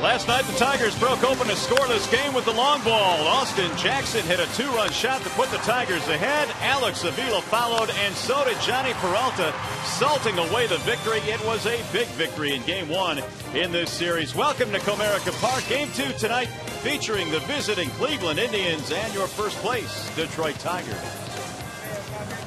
Last night, the Tigers broke open a scoreless game with the long ball. Austin Jackson hit a two-run shot to put the Tigers ahead. Alex Avila followed, and so did Johnny Peralta, salting away the victory. It was a big victory in Game 1 in this series. Welcome to Comerica Park. Game 2 tonight featuring the visiting Cleveland Indians and your first place Detroit Tigers.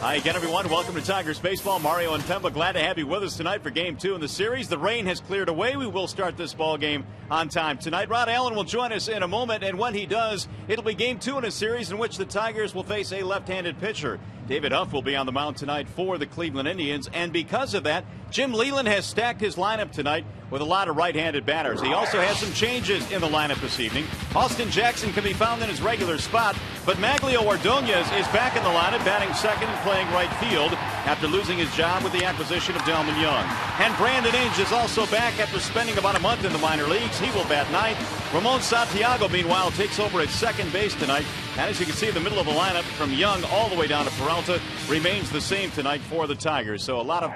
Hi again, everyone. Welcome to Tigers Baseball. Mario and Pemba, glad to have you with us tonight for Game 2 in the series. The rain has cleared away. We will start this ball game on time tonight. Rod Allen will join us in a moment, and when he does, it'll be Game 2 in a series in which the Tigers will face a left-handed pitcher. David Huff will be on the mound tonight for the Cleveland Indians, and because of that, Jim Leyland has stacked his lineup tonight with a lot of right-handed batters. He also has some changes in the lineup this evening. Austin Jackson can be found in his regular spot, but Maglio Ordonez is back in the lineup, batting second and playing right field after losing his job with the acquisition of Delman Young. And Brandon Inge is also back after spending about a month in the minor leagues. He will bat ninth. Ramon Santiago, meanwhile, takes over at second base tonight. And as you can see, the middle of the lineup from Young all the way down to Peralta remains the same tonight for the Tigers. So a lot of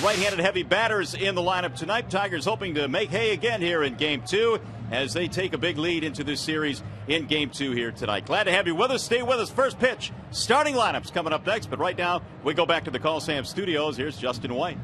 right-handed heavy batters in the lineup tonight. Tigers hoping to make hay again here in Game 2 as they take a big lead into this series in Game 2 here tonight. Glad to have you with us. Stay with us. First pitch, starting lineups coming up next. But right now, we go back to the Call Sam Studios. Here's Justin White.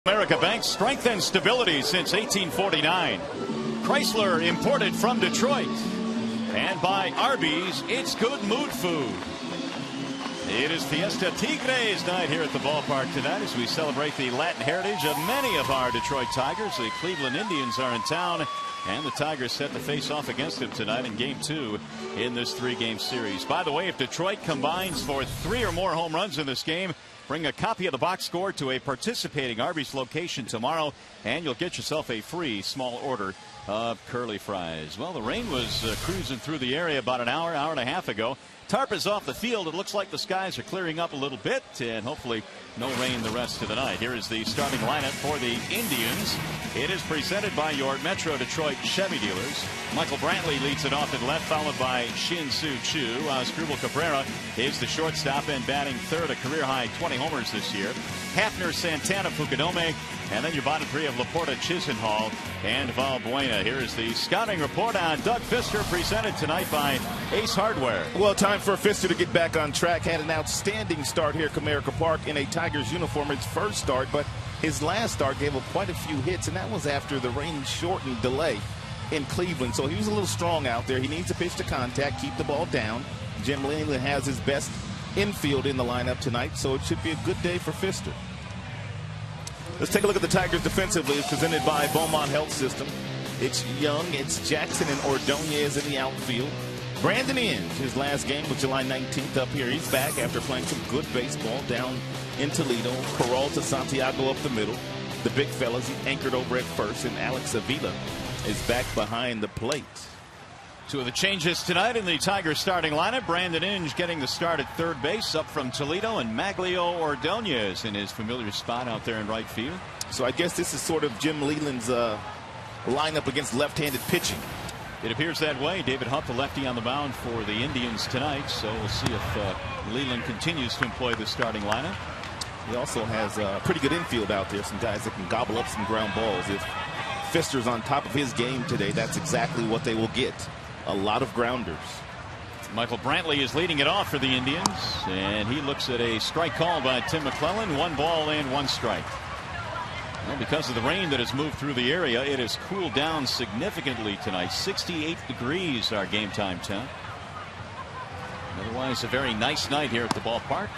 America Bank, strength and stability since 1849. Chrysler, imported from Detroit. And by Arby's, it's good mood food. It is Fiesta Tigres night here at the ballpark tonight as we celebrate the Latin heritage of many of our Detroit Tigers. The Cleveland Indians are in town, and the Tigers set to face off against them tonight in Game 2 in this 3-game series. By the way, if Detroit combines for 3 or more home runs in this game, bring a copy of the box score to a participating Arby's location tomorrow, and you'll get yourself a free small order of curly fries. Well, the rain was cruising through the area about an hour and a half ago. tarp is off the field. It looks like the skies are clearing up a little bit, and hopefully no rain the rest of the night. Here is the starting lineup for the Indians. It is presented by your Metro Detroit Chevy dealers. Michael Brantley leads it off at left, followed by Shin-Soo Choo. Asdrubal Cabrera is the shortstop and batting third, a career-high 20 homers this year. Hafner, Santana, Fukudome, and then your bottom three of Laporta, Chisenhall, and Valbuena. Here is the scouting report on Doug Fister, presented tonight by Ace Hardware. Well, time for Fister to get back on track. Had an outstanding start here at Comerica Park in a Tigers uniform. His first start, but his last start gave up quite a few hits, and that was after the rain-shortened delay in Cleveland. So he was a little strong out there. He needs to pitch to contact, keep the ball down. Jim Leyland has his best infield in the lineup tonight, so it should be a good day for Fister. Let's take a look at the Tigers defensively. It's presented by Beaumont Health System. It's Young, it's Jackson, and Ordonez in the outfield. Brandon Inge, his last game was July 19th up here. He's back after playing some good baseball down in Toledo. Peralta, Santiago up the middle. The big fellas, he anchored over at first, and Alex Avila is back behind the plate. Two of the changes tonight in the Tigers starting lineup. Brandon Inge getting the start at third base up from Toledo, and Maglio Ordonez in his familiar spot out there in right field. So I guess this is sort of Jim Leyland's lineup against left-handed pitching. It appears that way. David Hunt, the lefty, on the mound for the Indians tonight. So we'll see if Leyland continues to employ the starting lineup. He also has a pretty good infield out there. Some guys that can gobble up some ground balls. If Fister's on top of his game today, that's exactly what they will get. A lot of grounders. Michael Brantley is leading it off for the Indians, and he looks at a strike call by Tim McClellan. 1 ball and 1 strike. Well, because of the rain that has moved through the area, it has cooled down significantly tonight. 68 degrees our game time temp. Otherwise a very nice night here at the ballpark.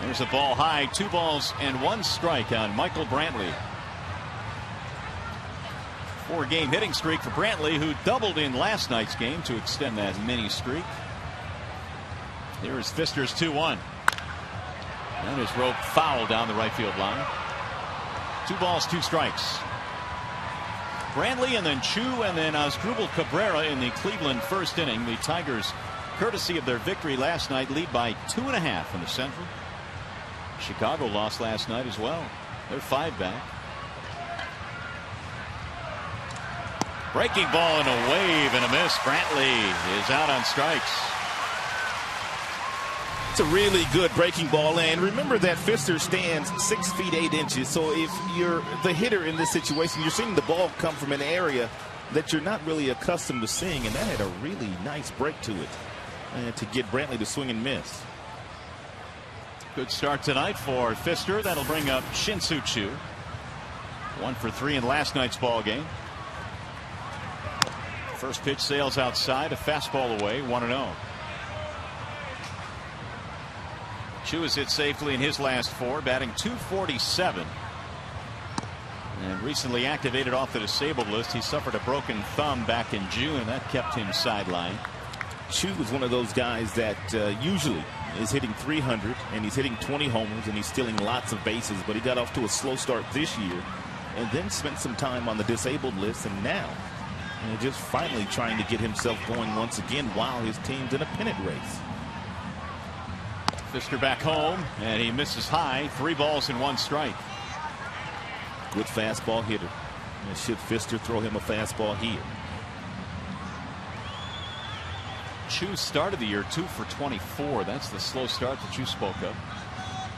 There's a ball high. 2 balls and 1 strike on Michael Brantley. 4-game hitting streak for Brantley, who doubled in last night's game to extend that mini streak. Here is Fister's 2-1. And his rope foul down the right field line. 2 balls, 2 strikes. Brantley and then Choo and then Asdrubal Cabrera in the Cleveland first inning. The Tigers, courtesy of their victory last night, lead by 2.5 in the Central. Chicago lost last night as well. They're 5 back. Breaking ball and a wave and a miss. Brantley is out on strikes. It's a really good breaking ball, and remember that Fister stands 6 feet 8 inches. So if you're the hitter in this situation, you're seeing the ball come from an area that you're not really accustomed to seeing, and that had a really nice break to it, and to get Brantley to swing and miss. Good start tonight for Fister. That'll bring up Shin-Soo Choo. 1 for 3 in last night's ball game. First pitch sails outside, a fastball away, 1-0. Choo has hit safely in his last 4, batting .247. And recently activated off the disabled list. He suffered a broken thumb back in June, and that kept him sidelined. Choo is one of those guys that usually is hitting .300, and he's hitting 20 homers, and he's stealing lots of bases. But he got off to a slow start this year, and then spent some time on the disabled list, and now just finally trying to get himself going once again while his team's in a pennant race. Fister back home, and he misses high. 3 balls and 1 strike. Good fastball hitter. And should Fister throw him a fastball here? Choo started the year 2 for 24. That's the slow start that you spoke of.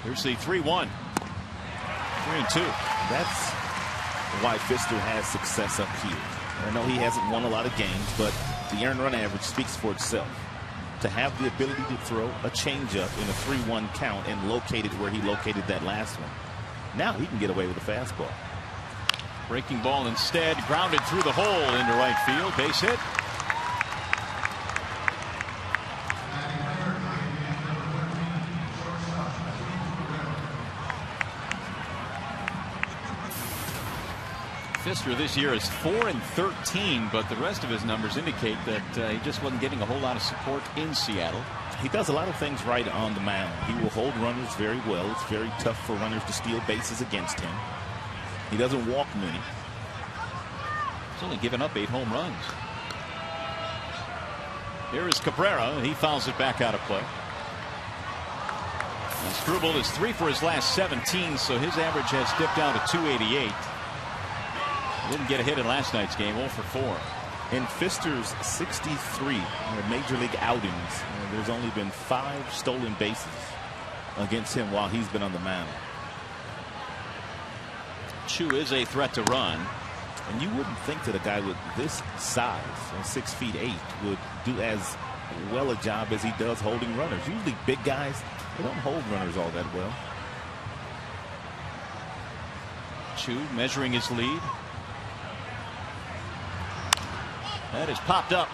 Here's the 3-1. 3-2. That's why Fister has success up here. I know he hasn't won a lot of games, but the earned run average speaks for itself. To have the ability to throw a changeup in a 3-1 count and locate it where he located that last one. Now he can get away with a fastball. Breaking ball instead, grounded through the hole into right field. Base hit. Fister this year is 4-13, but the rest of his numbers indicate that he just wasn't getting a whole lot of support in Seattle. He does a lot of things right on the mound. He will hold runners very well. It's very tough for runners to steal bases against him. He doesn't walk many. He's only given up 8 home runs. Here is Cabrera. He fouls it back out of play. And Struble is 3 for his last 17, so his average has dipped down to 288. Didn't get a hit in last night's game. 0 for 4. In Fister's 63 major league outings, there's only been 5 stolen bases against him while he's been on the mound. Chu is a threat to run. And you wouldn't think that a guy with this size, 6 feet 8, would do as well a job as he does holding runners. Usually big guys, they don't hold runners all that well. Chu measuring his lead. That is popped up.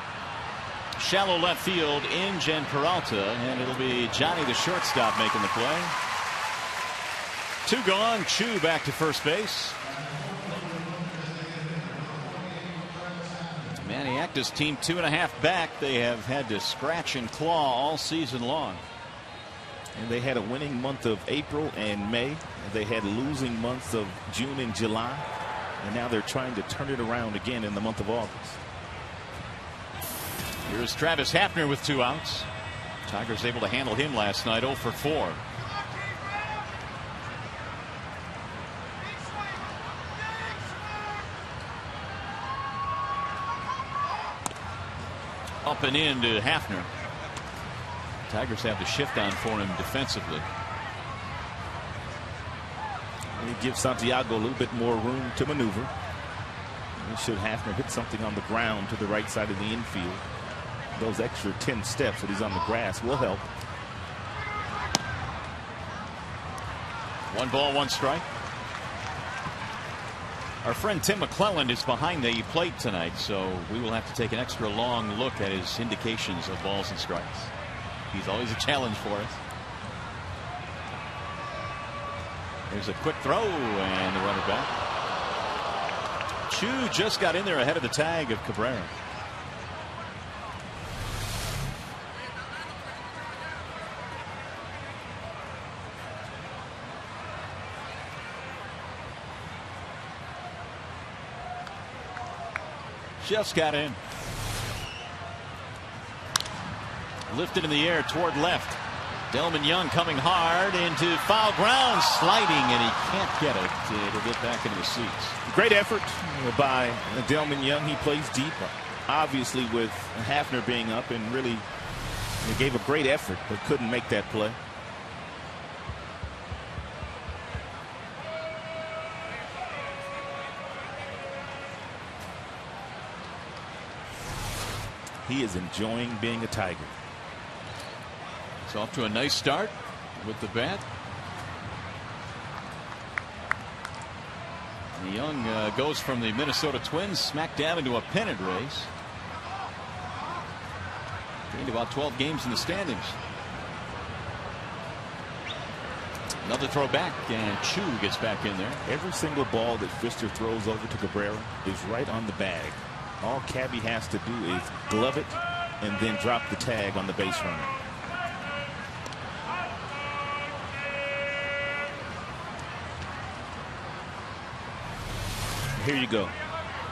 Shallow left field in Jen Peralta, and it'll be Johnny the shortstop making the play. 2 gone. Chu back to first base. Maniacta's team 2.5 back. They have had to scratch and claw all season long. And they had a winning month of April and May. They had losing months of June and July. And now they're trying to turn it around again in the month of August. Here's Travis Hafner with 2 outs. Tigers able to handle him last night. 0 for 4. Up and in to Hafner. Tigers have the shift on for him defensively. And he gives Santiago a little bit more room to maneuver. And should Hafner hit something on the ground to the right side of the infield, those extra 10 steps that he's on the grass will help. 1 ball, 1 strike. Our friend Tim McClelland is behind the plate tonight, so we will have to take an extra long look at his indications of balls and strikes. He's always a challenge for us. There's a quick throw and the runner back. Chu just got in there ahead of the tag of Cabrera. Just got in. Lifted in the air toward left. Delman Young coming hard into foul ground, sliding, and he can't get it. It'll get back into the seats. Great effort by Delman Young. He plays deep, obviously with Hafner being up, and really he gave a great effort but couldn't make that play. He is enjoying being a Tiger. It's off to a nice start with the bat. And Young goes from the Minnesota Twins smack dab into a pennant race. Gained about 12 games in the standings. Another throw back, and Chu gets back in there. Every single ball that Fister throws over to Cabrera is right on the bag. All Cabby has to do is glove it and then drop the tag on the base runner. Here you go.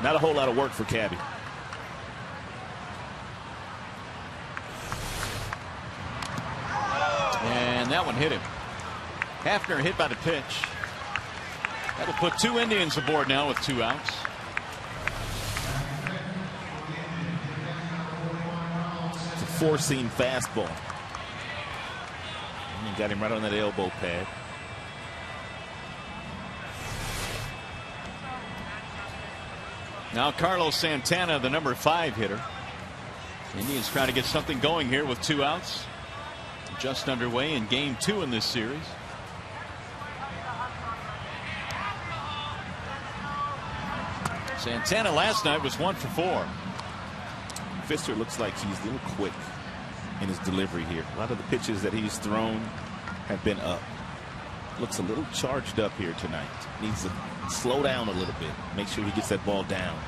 Not a whole lot of work for Cabby. And that one hit him. Hafner hit by the pitch. That'll put 2 Indians aboard now with 2 outs. It's a 4-seam fastball. And he got him right on that elbow pad. Now Carlos Santana, the number 5 hitter. Indians trying to get something going here with 2 outs. Just underway in game 2 in this series. Santana last night was 1 for 4. Fister looks like he's a little quick in his delivery here. A lot of the pitches that he's thrown have been up. Looks a little charged up here tonight. Needs to slow down a little bit. Make sure he gets that ball down.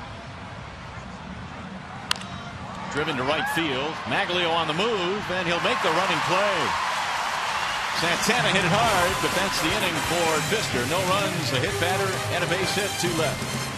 Driven to right field. Maglio on the move, and he'll make the running play. Santana hit it hard, but that's the inning for Fister. No runs, a hit batter, and a base hit, 2 left.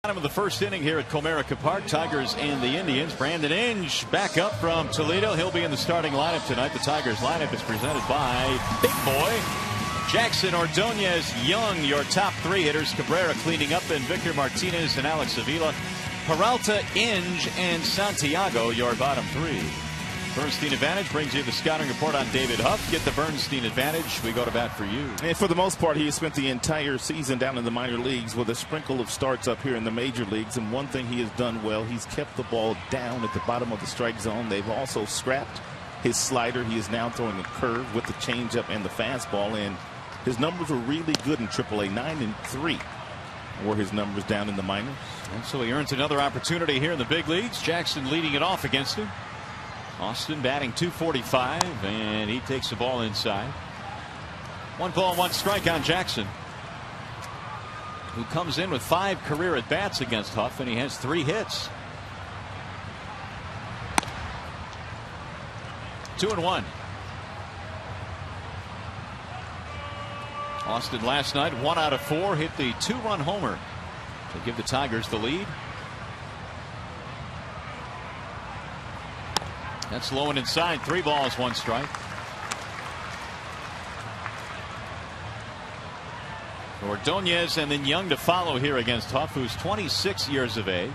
Bottom of the first inning here at Comerica Park. Tigers and the Indians. Brandon Inge back up from Toledo. He'll be in the starting lineup tonight. The Tigers lineup is presented by Big Boy. Jackson, Ordonez, Young, your top three hitters. Cabrera cleaning up, and Victor Martinez and Alex Avila. Peralta, Inge, and Santiago, your bottom three. Bernstein Advantage brings you the scouting report on David Huff. Get the Bernstein Advantage. We go to bat for you. And for the most part, he has spent the entire season down in the minor leagues with a sprinkle of starts up here in the major leagues. And one thing he has done well, he's kept the ball down at the bottom of the strike zone. They've also scrapped his slider. He is now throwing a curve with the changeup and the fastball. And his numbers were really good in AAA. 9-3 were his numbers down in the minors. And so he earns another opportunity here in the big leagues. Jackson leading it off against him. Austin batting .245, and he takes the ball inside. 1 ball, 1 strike on Jackson, who comes in with 5 career at bats against Huff, and he has 3 hits. 2-1. Austin last night 1 out of 4, hit the 2-run homer to give the Tigers the lead. That's low and inside. 3 balls, 1 strike. Ordonez and then Young to follow here against Huff, who's 26 years of age.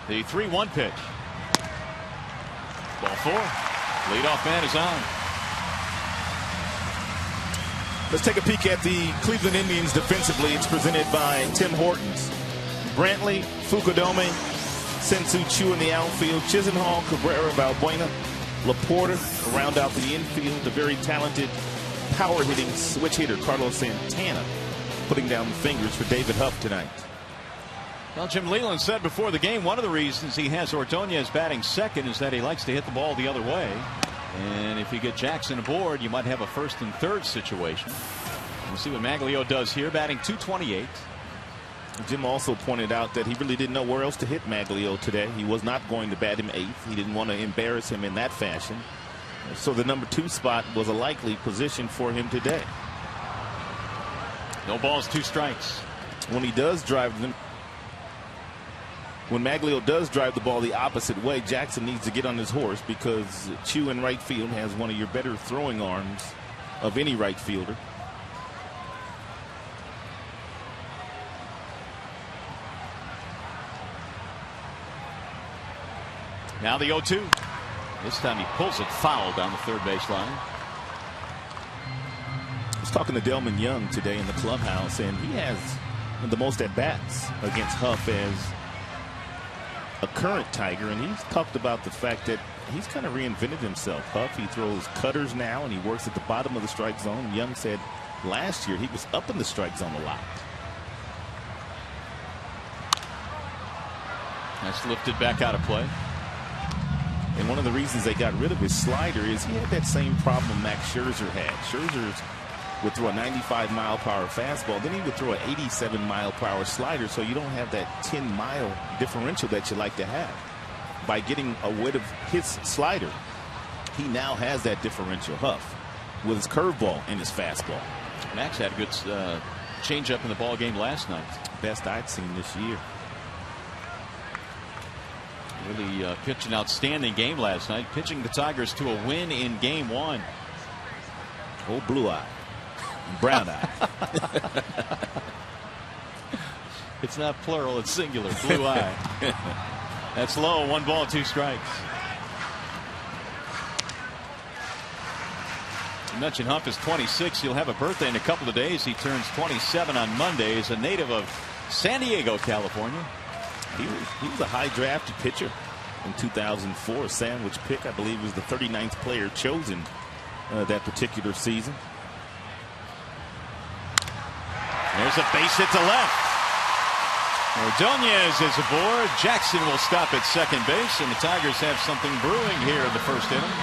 The 3-1 pitch. Ball 4. Leadoff man is on. Let's take a peek at the Cleveland Indians defensively. It's presented by Tim Hortons. Brantley, Fukudome, Sensu Chu in the outfield, Chisenhall, Cabrera, Valbuena, Laporta round out the infield. The very talented power hitting switch hitter Carlos Santana putting down the fingers for David Huff tonight. Well, Jim Leyland said before the game one of the reasons he has Ordonez batting second is that he likes to hit the ball the other way. And if you get Jackson aboard, you might have a first and third situation. We'll see what Maglio does here, batting .228. Jim also pointed out that he really didn't know where else to hit Maglio today. He was not going to bat him 8th. He didn't want to embarrass him in that fashion. So the number 2 spot was a likely position for him today. No balls, 2 strikes. When he does drive them. When Maglio does drive the ball the opposite way, Jackson needs to get on his horse, because Chu in right field has one of your better throwing arms of any right fielder. Now the 0-2. This time he pulls it foul down the third base line. I was talking to Delman Young today in the clubhouse, and he has the most at-bats against Huff as a current Tiger, and he's talked about the fact that he's kind of reinvented himself. Huff, he throws cutters now, and he works at the bottom of the strike zone. Young said last year he was up in the strike zone a lot. That's lifted back out of play. And one of the reasons they got rid of his slider is he had that same problem Max Scherzer had. Scherzer would throw a 95-mile-per-hour fastball, then he would throw an 87-mile-per-hour slider, so you don't have that 10-mile differential that you like to have. By getting rid of his slider, he now has that differential. Huff with his curveball and his fastball. Max had a good changeup in the ball game last night. Best I'd seen this year. Really pitched an outstanding game last night, pitching the Tigers to a win in Game 1. Oh, blue eye. Brown eye. It's not plural, it's singular. Blue eye. That's low. 1 ball, 2 strikes. You mentioned Huff is 26. He'll have a birthday in a couple of days. He turns 27 on Monday. He's a native of San Diego, California. He was a high drafted pitcher in 2004. Sandwich pick, I believe, was the 39th player chosen that particular season. There's a base hit to left. Ordonez is aboard. Jackson will stop at second base, and the Tigers have something brewing here in the first inning.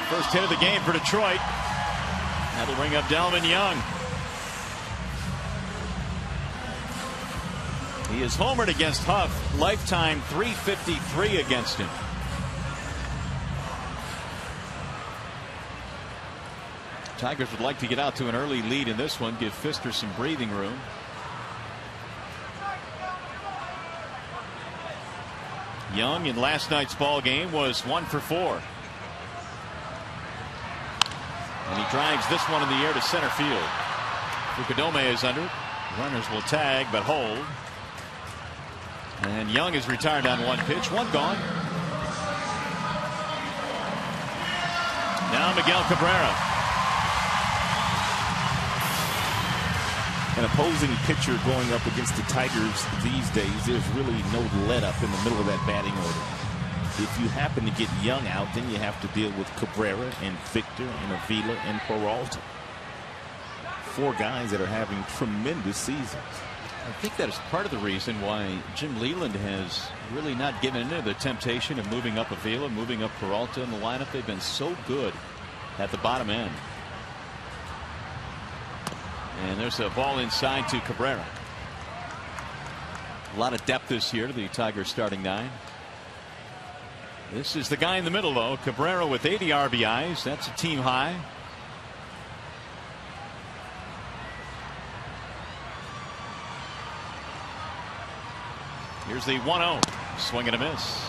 First hit of the game for Detroit. That'll bring up Delman Young. He is homered against Huff. Lifetime .353 against him. Tigers would like to get out to an early lead in this one, give Fister some breathing room. Young in last night's ball game was 1 for 4. And he drives this one in the air to center field. Fukudome is under it. Runners will tag but hold. And Young is retired on 1 pitch. 1 gone. Now Miguel Cabrera. An opposing pitcher going up against the Tigers these days, there's really no let up in the middle of that batting order. If you happen to get Young out, then you have to deal with Cabrera and Victor and Avila and Peralta. 4 guys that are having tremendous seasons. I think that is part of the reason why Jim Leyland has really not given into the temptation of moving up Avila, moving up Peralta in the lineup. They've been so good at the bottom end. And there's a ball inside to Cabrera. A lot of depth this year to the Tigers starting 9. This is the guy in the middle, though. Cabrera with 80 RBIs. That's a team high. Here's the 1-0. Swing and a miss.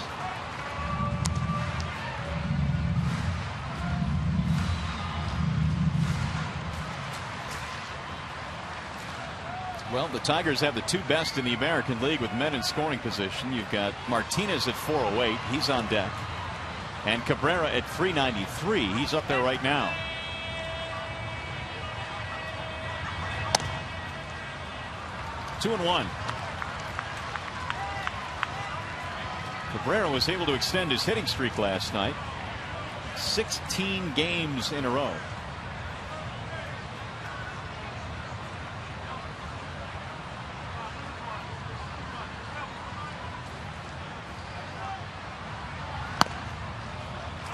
Well, the Tigers have the 2 best in the American League with men in scoring position. You've got Martinez at 408. He's on deck. And Cabrera at 393. He's up there right now. Two and 1. Cabrera was able to extend his hitting streak last night. 16 games in a row.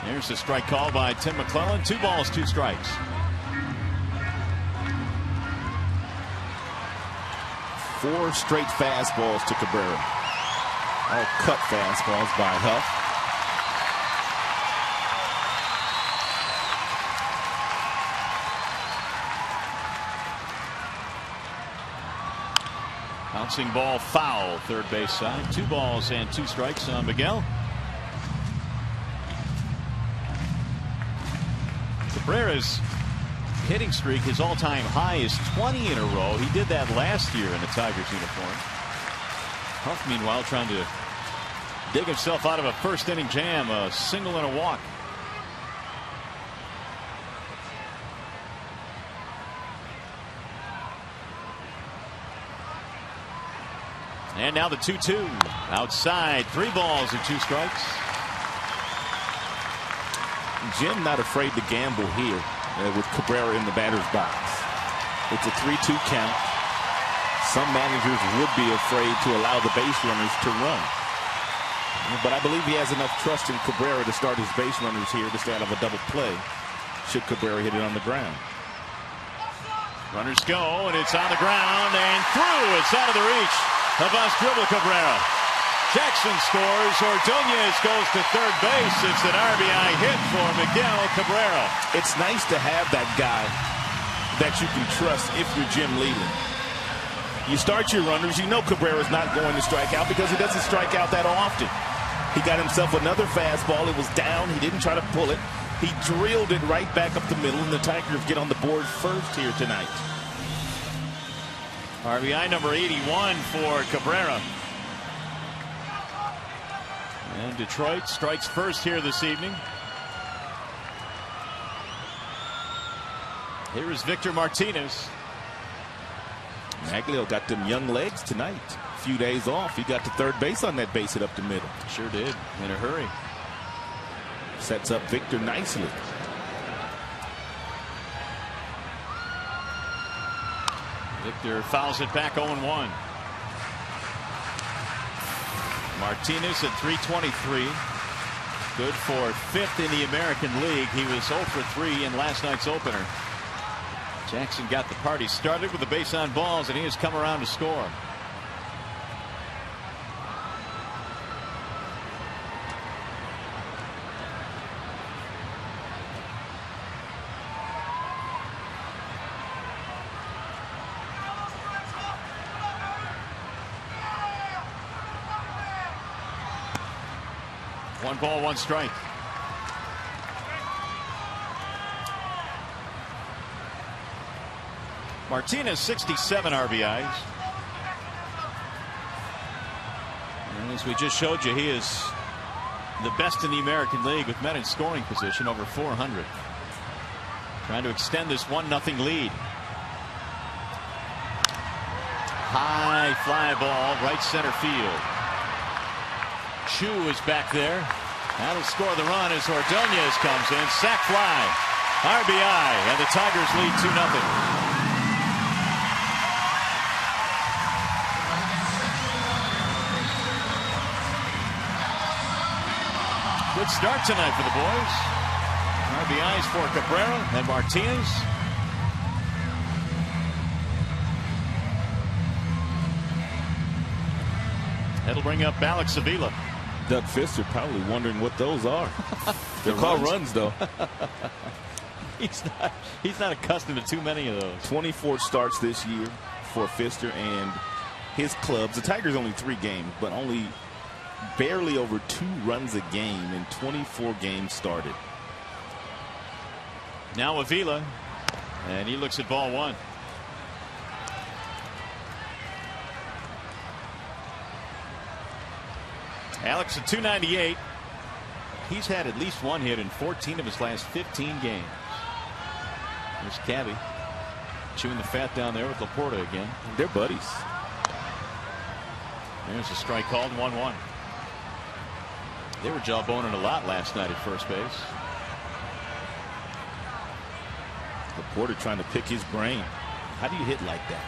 Here's a strike call by Tim McClellan. 2 balls, 2 strikes. Four straight fastballs to Cabrera. All cut fastballs by Huff. Bouncing ball foul, third base side. 2 balls and 2 strikes on Miguel. Cabrera's hitting streak, his all-time high, is 20 in a row. He did that last year in the Tigers uniform. Huff, meanwhile, trying to dig himself out of a first-inning jam, a single and a walk. And now the 2-2. Outside, 3 balls and 2 strikes. Jim not afraid to gamble here with Cabrera in the batter's box. It's a 3-2 count. Some managers would be afraid to allow the base runners to run. But I believe he has enough trust in Cabrera to start his base runners here to stay out of a double play should Cabrera hit it on the ground. Runners go, and it's on the ground and through. It's out of the reach of Asdrubal Cabrera. Jackson scores. Ordonez goes to third base. It's an RBI hit for Miguel Cabrera. It's nice to have that guy that you can trust if you're Jim Leyland. You start your runners, you know Cabrera's not going to strike out because he doesn't strike out that often. He got himself another fastball. It was down. He didn't try to pull it. He drilled it right back up the middle, and the Tigers get on the board first here tonight. RBI number 81 for Cabrera. And Detroit strikes first here this evening. Here is Victor Martinez. Maglio got them young legs tonight. A few days off. He got to third base on that base hit up the middle. Sure did. In a hurry. Sets up Victor nicely. Victor fouls it back 0-1. Martinez at 323. Good for 5th in the American League. He was 0 for 3 in last night's opener. Jackson got the party started with the base on balls, and he has come around to score. 1 ball, 1 strike. Martinez 67 RBIs. And as we just showed you, he is the best in the American League with men in scoring position, over 400. Trying to extend this 1-0 lead. High fly ball, right center field. Chu is back there. That'll score the run as Ordonez comes in. Sac fly. RBI, and the Tigers lead 2-0. Good start tonight for the boys. RBIs for Cabrera and Martinez. That'll bring up Alex Avila. Doug Fister probably wondering what those are. They're called runs, though. He's not accustomed to too many of those. 24 starts this year for Fister and his clubs. The Tigers only 3 games, but only barely over 2 runs a game in 24 games started. Now Avila, and he looks at ball 1. Alex at 298. He's had at least 1 hit in 14 of his last 15 games. There's Cabby chewing the fat down there with Laporta again. They're buddies. There's a strike called, 1-1. They were jawboning a lot last night at first base. Laporta trying to pick his brain. How do you hit like that?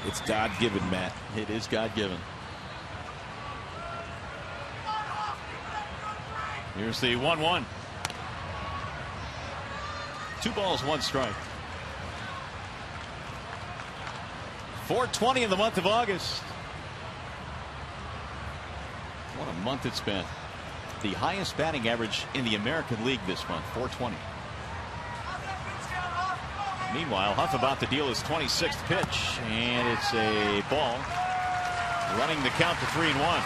It's God-given, Matt. It is God-given. Here's the 1-1. 2 balls, 1 strike. 420 in the month of August. What a month it's been. The highest batting average in the American League this month, 420. Meanwhile, Huff about to deal his 26th pitch, and it's a ball. Running the count to 3-1.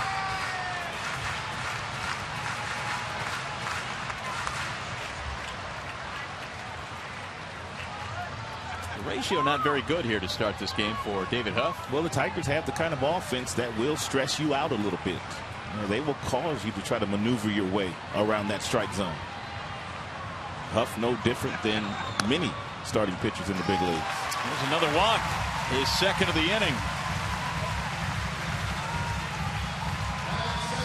The ratio not very good here to start this game for David Huff. Well, the Tigers have the kind of offense that will stress you out a little bit. You know, they will cause you to try to maneuver your way around that strike zone. Huff no different than many starting pitchers in the big leagues. There's another walk, his second of the inning.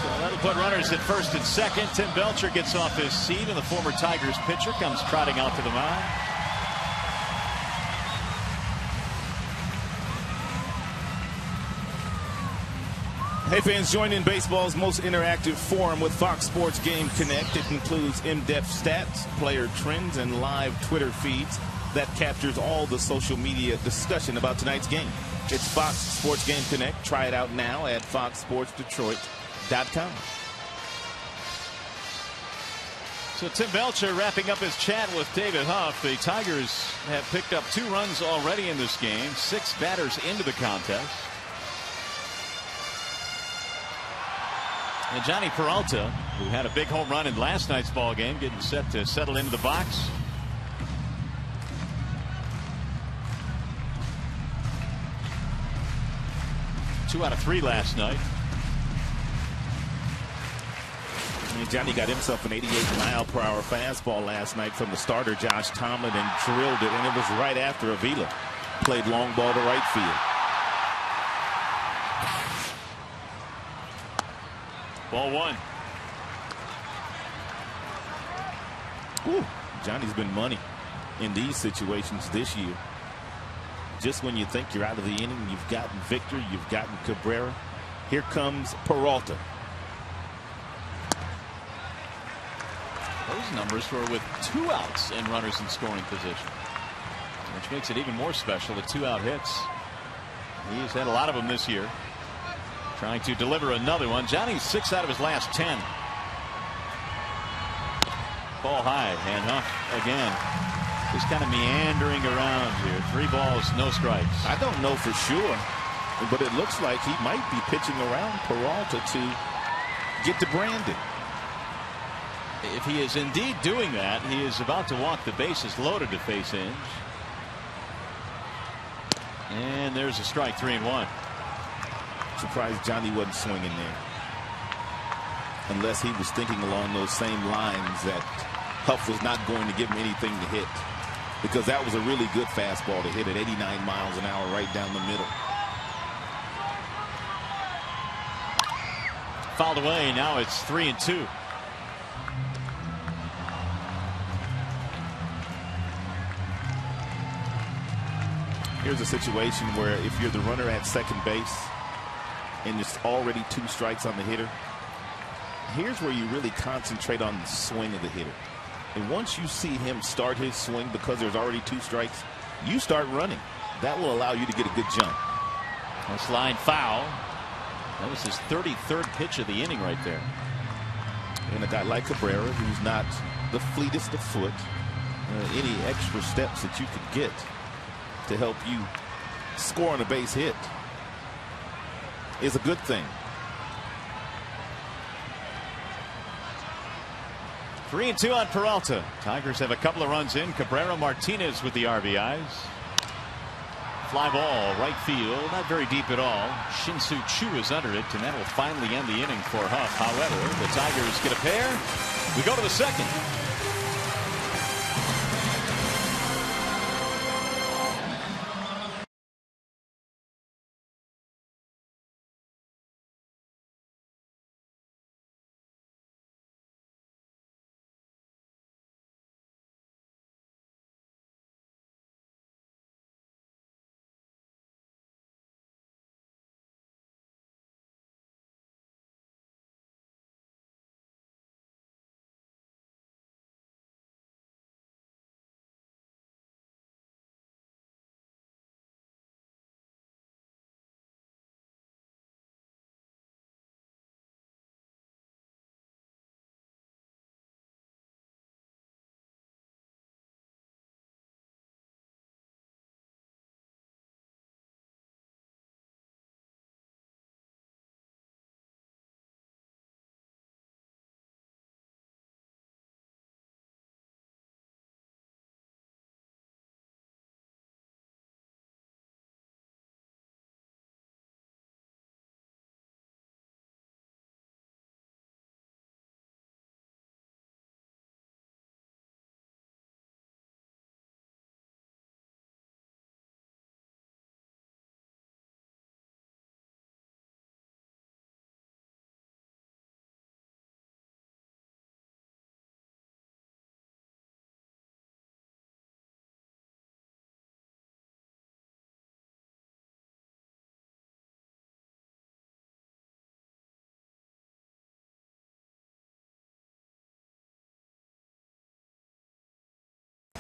So that'll put runners at first and second. Tim Belcher gets off his seat, and the former Tigers pitcher comes trotting out to the mound. Hey fans, join in baseball's most interactive forum with Fox Sports Game Connect. It includes in-depth stats, player trends, and live Twitter feeds that captures all the social media discussion about tonight's game. It's Fox Sports Game Connect. Try it out now at foxsportsdetroit.com. So Tim Belcher wrapping up his chat with David Huff. The Tigers have picked up 2 runs already in this game, 6 batters into the contest. And Johnny Peralta, who had a big home run in last night's ball game, getting set to settle into the box. Two out of 3 last night. And Johnny got himself an 88-mile-per-hour fastball last night from the starter, Josh Tomlin, and drilled it. And it was right after Avila played long ball to right field. Ball 1. Ooh, Johnny's been money in these situations this year. Just when you think you're out of the inning, you've gotten Victor, you've gotten Cabrera. Here comes Peralta. Those numbers were with 2 outs and runners in scoring position, which makes it even more special, the 2-out hits. He's had a lot of them this year. Trying to deliver another one. Johnny's 6 out of his last 10. Ball high, and Huff again just kind of meandering around here. 3 balls, no strikes. I don't know for sure, but it looks like he might be pitching around Peralta to get to Brandon. If he is indeed doing that, he is about to walk the bases loaded to face Inge. And there's a strike, 3-1. Surprised Johnny wasn't swinging there. Unless he was thinking along those same lines that Huff was not going to give him anything to hit. Because that was a really good fastball to hit at 89 miles an hour right down the middle. Fouled away. Now it's 3-2. Here's a situation where if you're the runner at second base and there's already 2 strikes on the hitter, here's where you really concentrate on the swing of the hitter. And once you see him start his swing because there's already 2 strikes, you start running. That will allow you to get a good jump. This line foul. That was his 33rd pitch of the inning right there. And a guy like Cabrera, who's not the fleetest of foot, any extra steps that you could get to help you score on a base hit is a good thing. 3-2 on Peralta. Tigers have a couple of runs in. Cabrera, Martinez with the RBIs. Fly ball, right field, not very deep at all. Shin-Soo Choo is under it, and that will finally end the inning for Huff. However, the Tigers get a pair. We go to the second.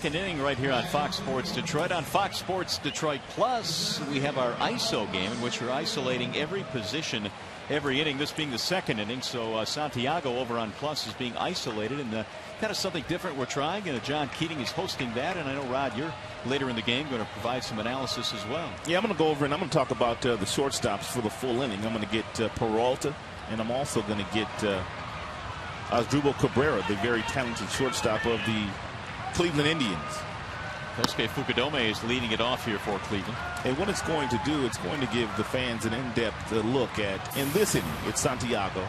Inning right here on Fox Sports Detroit. On Fox Sports Detroit Plus, we have our ISO game in which we're isolating every position every inning, this being the second inning. So Santiago over on Plus is being isolated, and kind of something different we're trying. John Keating is hosting that, and I know, Rod, you're later in the game going to provide some analysis as well. Yeah, I'm going to go over and I'm going to talk about the shortstops for the full inning. I'm going to get Peralta, and I'm also going to get Asdrubal Cabrera, the very talented shortstop of the Cleveland Indians. Kosuke Fukudome is leading it off here for Cleveland. And what it's going to do, it's going to give the fans an in-depth look at, in this inning, it's Santiago,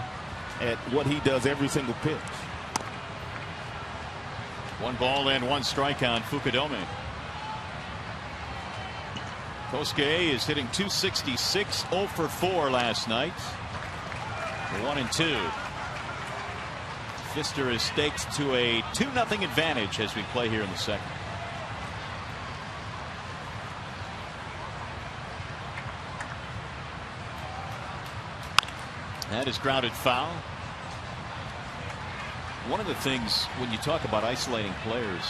at what he does every single pitch. 1 ball and 1 strike on Fukudome. Kosuke is hitting .266, 0 for 4 last night. 1-2. Fister is staked to a 2-0 advantage as we play here in the second. That is grounded foul. One of the things when you talk about isolating players,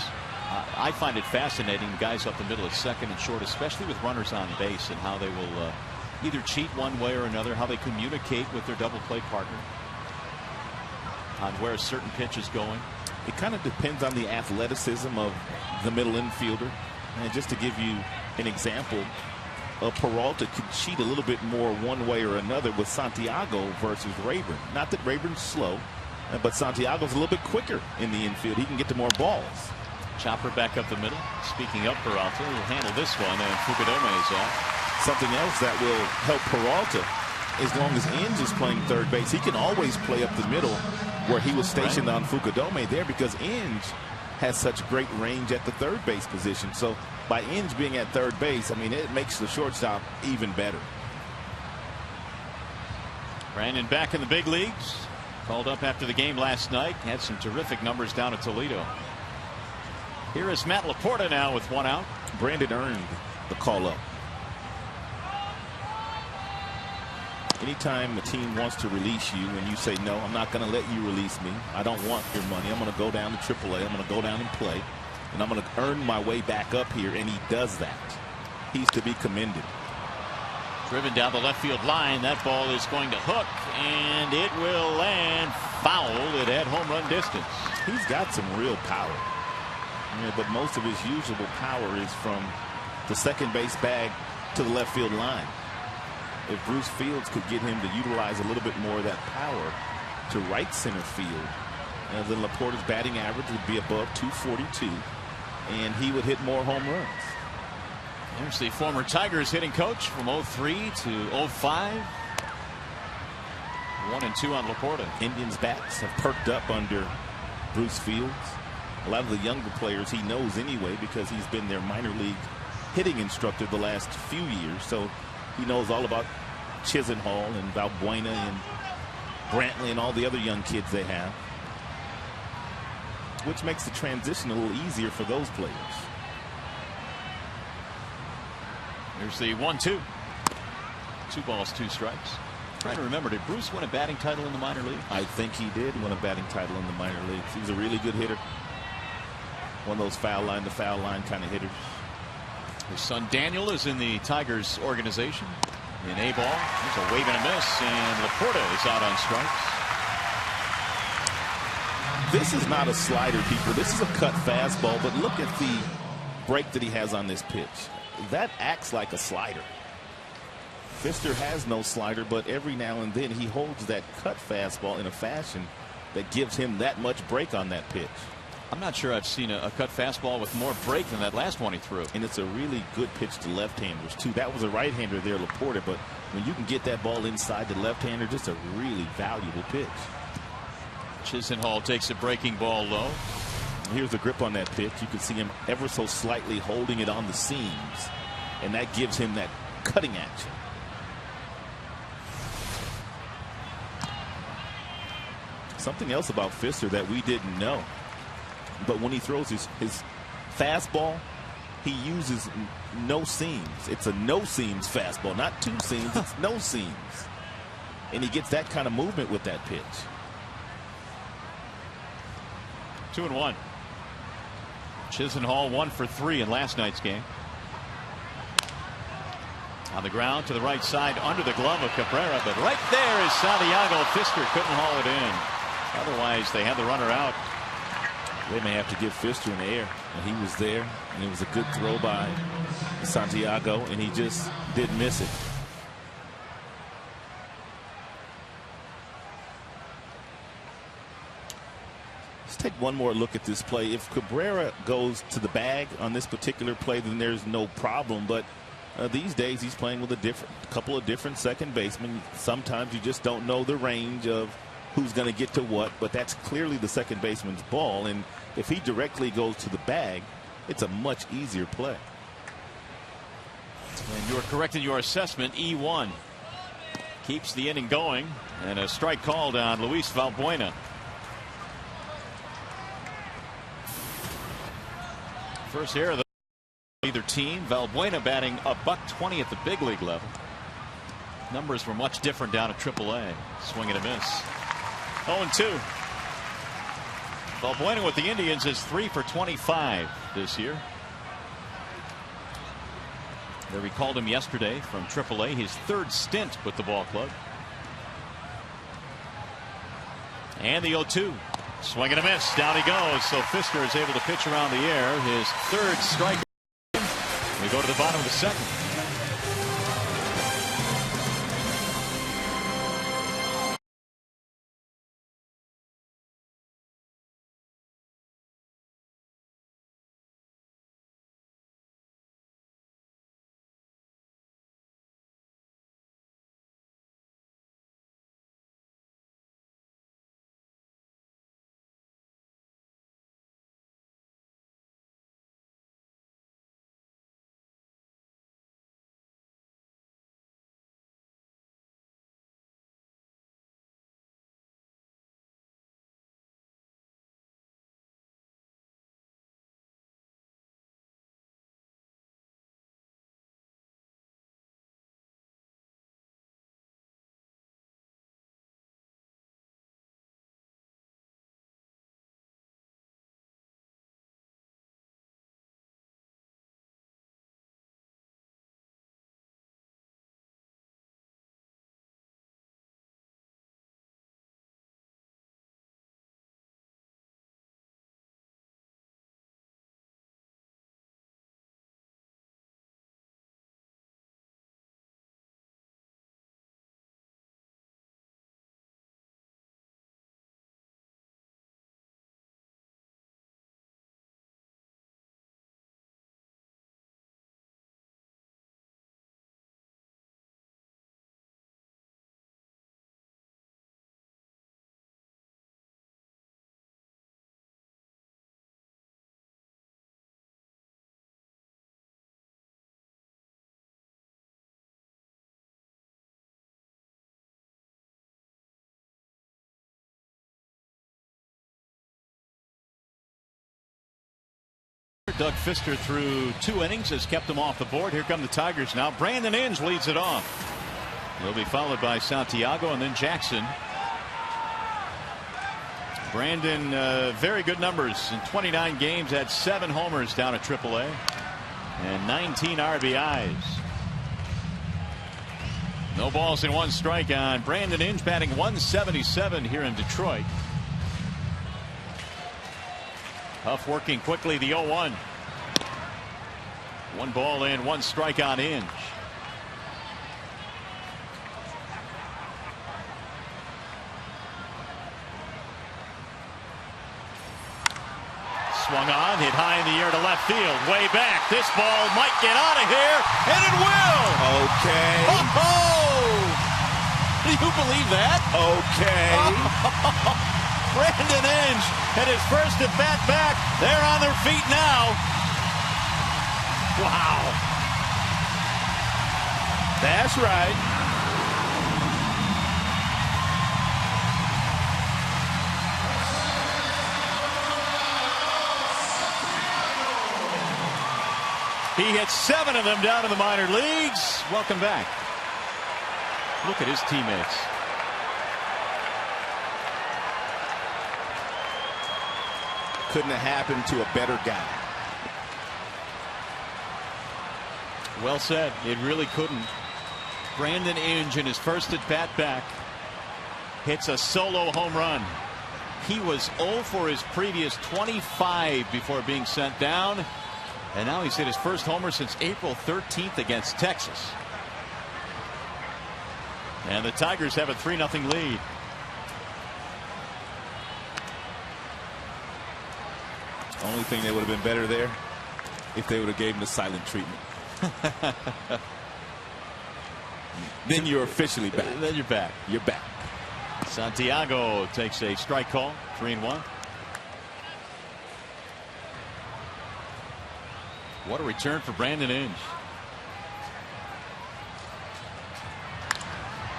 I find it fascinating, guys up the middle of second and short, especially with runners on base, and how they will either cheat one way or another, how they communicate with their double play partner on where a certain pitch is going. It kind of depends on the athleticism of the middle infielder. And just to give you an example Peralta could cheat a little bit more one way or another with Santiago versus Rayburn. Not that Rayburn's slow, but Santiago's a little bit quicker in the infield. He can get to more balls. Chopper back up the middle. Speaking of Peralta, he'll handle this one, and Fukudome is out. Something else that will help Peralta, as long as Inge is playing third base, he can always play up the middle where he was stationed on Fukudome there, because Inge has such great range at the third base position. So by Inge being at third base, I mean, it makes the shortstop even better. Brandon back in the big leagues. Called up after the game last night. Had some terrific numbers down at Toledo. Here is Matt Laporta now with one out. Brandon earned the call up. Anytime a team wants to release you and you say, no, I'm not going to let you release me. I don't want your money. I'm going to go down to AAA. I'm going to go down and play. And I'm going to earn my way back up here. And he does that. He's to be commended. Driven down the left field line. That ball is going to hook, and it will land foul at home run distance. He's got some real power. Yeah, but most of his usual power is from the second base bag to the left field line. If Bruce Fields could get him to utilize a little bit more of that power to right center field, then Laporta's batting average would be above 242, and he would hit more home runs. There's the former Tigers hitting coach from 03 to 05. 1-2 on Laporta. Indians bats have perked up under Bruce Fields. A lot of the younger players he knows anyway, because he's been their minor league hitting instructor the last few years. So he knows all about Chisenhall and Valbuena and Brantley and all the other young kids they have, which makes the transition a little easier for those players. There's the 1-2. 2 balls, 2 strikes. Trying to remember, did Bruce win a batting title in the minor league? I think he did win a batting title in the minor leagues. He was a really good hitter. One of those foul line to foul line kind of hitters. His son Daniel is in the Tigers organization. In A ball, there's a wave and a miss, and Laporta is out on strikes. This is not a slider, people. This is a cut fastball, but look at the break that he has on this pitch. That acts like a slider. Pfister has no slider, but every now and then he holds that cut fastball in a fashion that gives him that much break on that pitch. I'm not sure I've seen a cut fastball with more break than that last one he threw. And it's a really good pitch to left-handers, too. That was a right-hander there, Laporta, but when you can get that ball inside the left-hander, just a really valuable pitch. Chisenhall takes a breaking ball low. Here's the grip on that pitch. You can see him ever so slightly holding it on the seams, and that gives him that cutting action. Something else about Pfister that we didn't know, but when he throws his fastball, he uses no seams. It's a no seams fastball, not 2 seams. It's no seams, and he gets that kind of movement with that pitch. 2-1. Chisenhall 1 for 3 in last night's game. On the ground to the right side under the glove of Cabrera, but right there is Santiago. Pfister couldn't haul it in. Otherwise they had the runner out. They may have to give Pfister an air, and he was there, and it was a good throw by Santiago, and he just didn't miss it. Let's take one more look at this play. If Cabrera goes to the bag on this particular play, then there's no problem, but these days he's playing with a couple of different second basemen. Sometimes you just don't know the range of who's going to get to what, but that's clearly the second baseman's ball, and if he directly goes to the bag, it's a much easier play. And you're correct in your assessment. E1 keeps the inning going, and a strike called on Luis Valbuena. First error of either team. Valbuena batting $120 at the big league level. Numbers were much different down at AAA. Swing and a miss. 0-2. Valbuena with the Indians is 3 for 25 this year. They recalled him yesterday from AAA, his 3rd stint with the ball club. And the 0-2. Swing and a miss. Down he goes. So Pfister is able to pitch around the air. His 3rd strike. We go to the bottom of the 2nd. Doug Fister through 2 innings has kept them off the board. Here come the Tigers now. Brandon Inge leads it off. He'll be followed by Santiago and then Jackson. Brandon, very good numbers in 29 games, had 7 homers down at AAA and 19 RBIs. No balls and 1 strike on Brandon Inge, batting .177 here in Detroit. Huff working quickly, the 0-1. 1 ball and 1 strike on Inge. Swung on, hit high in the air to left field, way back. This ball might get out of here, and it will. Okay. Oh! Do you believe that? Okay. Brandon Inge had his first at bat back. They're on their feet now. Wow. That's right. He hit 7 of them down in the minor leagues. Welcome back. Look at his teammates. Couldn't have happened to a better guy. Well said. It really couldn't. Brandon Inge in his first at bat back hits a solo home run. He was 0 for his previous 25 before being sent down. And now he's hit his first homer since April 13th against Texas. And the Tigers have a 3-0 lead. Only thing that would have been better there if they would have gave him the silent treatment. Then you're officially back. Then you're back. You're back. Santiago takes a strike call. 3-1. What a return for Brandon Inge.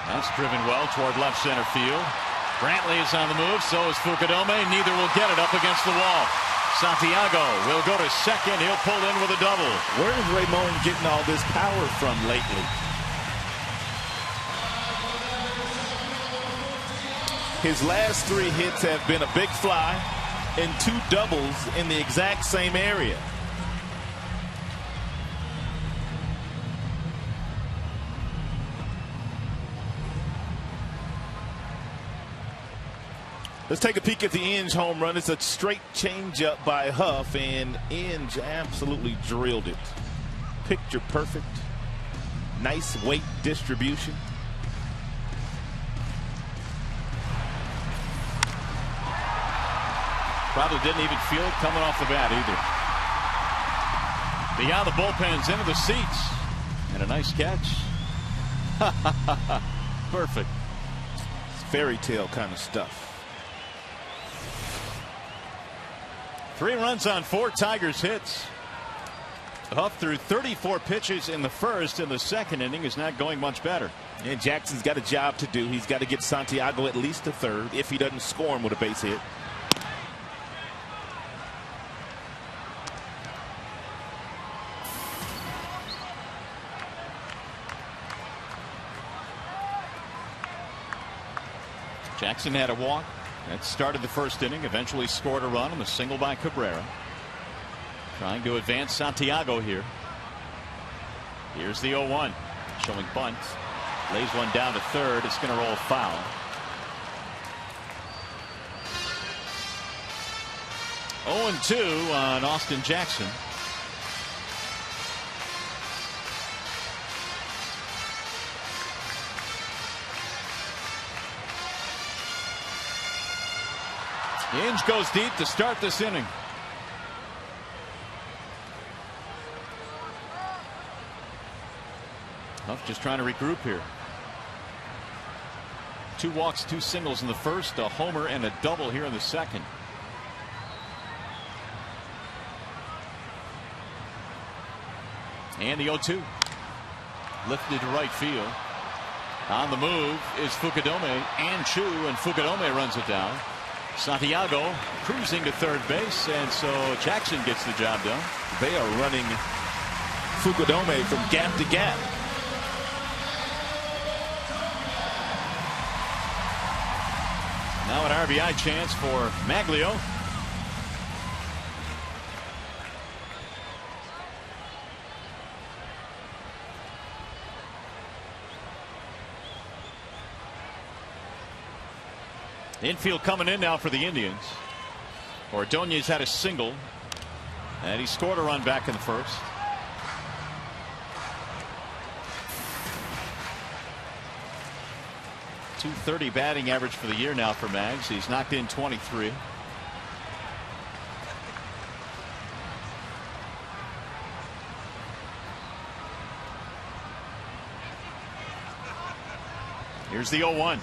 That's driven well toward left center field. Brantley is on the move. So is Fukudome. Neither will get it up against the wall. Santiago will go to second. He'll pull in with a double. Where is Ramon getting all this power from lately? His last 3 hits have been a big fly and 2 doubles in the exact same area. Let's take a peek at the Inge home run. It's a straight changeup by Huff, and Inge absolutely drilled it. Picture perfect. Nice weight distribution. Probably didn't even feel it coming off the bat either. Beyond the bullpens, into the seats. And a nice catch. Perfect. It's fairy tale kind of stuff. 3 runs on 4 Tigers hits. Huff threw 34 pitches in the first. In the second inning is not going much better. And Jackson's got a job to do. He's got to get Santiago at least a third if he doesn't score him with a base hit. Jackson had a walk. That started the first inning, eventually scored a run on the single by Cabrera. Trying to advance Santiago here. Here's the 0-1. Showing bunt. Lays one down to third. It's going to roll foul. Oh, 2 on Austin Jackson. Inge goes deep to start this inning. Huff just trying to regroup here. 2 walks, 2 singles in the first, a homer and a double here in the second. And the 0-2. Lifted to right field. On the move is Fukudome and Chu, and Fukudome runs it down. Santiago cruising to third base, and so Jackson gets the job done. They are running Fukudome from gap to gap. Now an RBI chance for Maglio. Infield coming in now for the Indians. Ordonez had a single, and he scored a run back in the first. .230 batting average for the year now for Mags. He's knocked in 23. Here's the 0-1.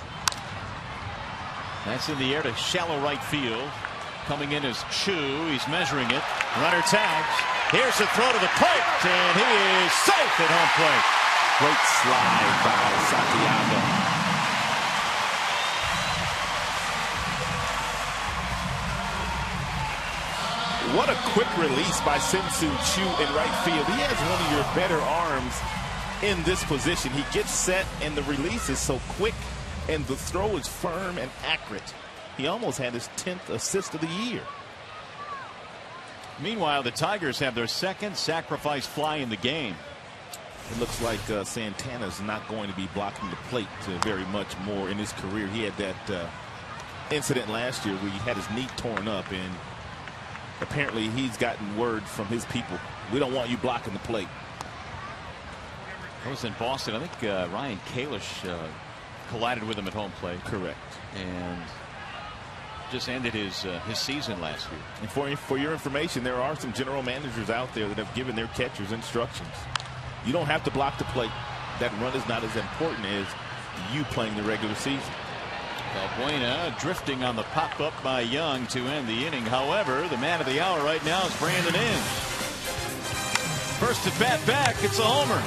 That's in the air to shallow right field. Coming in is Chu. He's measuring it. Runner tags. Here's the throw to the plate, and he is safe at home plate. Great slide by Santiago. What a quick release by Sin-Soo Choo in right field. He has one of your better arms in this position. He gets set, and the release is so quick, and the throw is firm and accurate. He almost had his 10th assist of the year. Meanwhile, the Tigers have their second sacrifice fly in the game. It looks like Santana's not going to be blocking the plate very much more in his career. He had that incident last year where he had his knee torn up, and apparently he's gotten word from his people, we don't want you blocking the plate. That was in Boston. I think Ryan Kalish collided with him at home plate. Correct. And just ended his season last year. And for your information, there are some general managers out there that have given their catchers instructions. You don't have to block the plate. That run is not as important as you playing the regular season. Valbuena drifting on the pop-up by Young to end the inning. However, the man of the hour right now is Brandon Inge. First at bat back, it's a homer.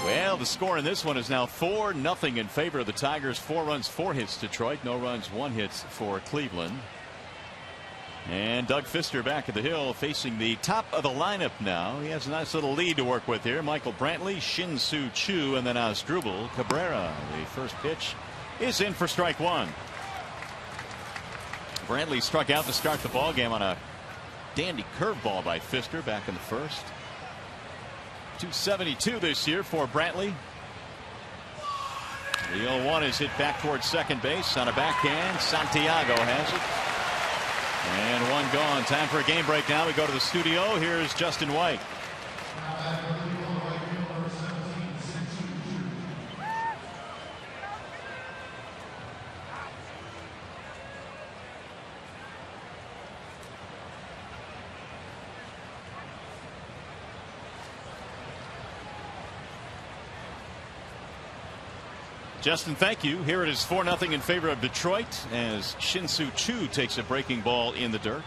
Well, the score in this one is now 4-0 in favor of the Tigers. 4 runs, 4 hits Detroit. No runs, 1 hit for Cleveland. And Doug Fister back at the hill facing the top of the lineup now. He has a nice little lead to work with here. Michael Brantley, Shin-Soo Choo, and then Asdrubal Cabrera. The first pitch is in for strike one. Brantley struck out to start the ball game on a dandy curveball by Fister back in the first. 272 this year for Brantley. The 0-1 is hit back towards second base on a backhand. Santiago has it. And one gone. Time for a game break now. We go to the studio. Here's Justin White. Justin, thank you. Here it is 4-0 in favor of Detroit as Shin-Soo Choo takes a breaking ball in the dirt.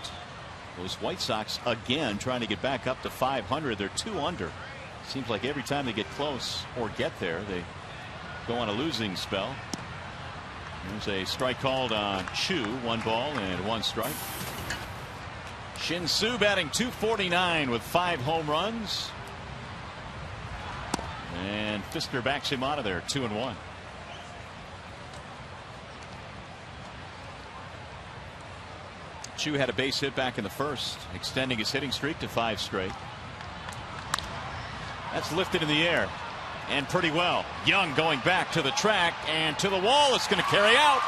Those White Sox again trying to get back up to 500. They're 2 under. Seems like every time they get close or get there, they go on a losing spell. There's a strike called on Choo. 1 ball and 1 strike. Shin-Soo batting .249 with 5 home runs. And Fisker backs him out of there, 2-1. Choo had a base hit back in the first, extending his hitting streak to 5 straight. That's lifted in the air and pretty well. Young going back to the track and to the wall. It's going to carry out.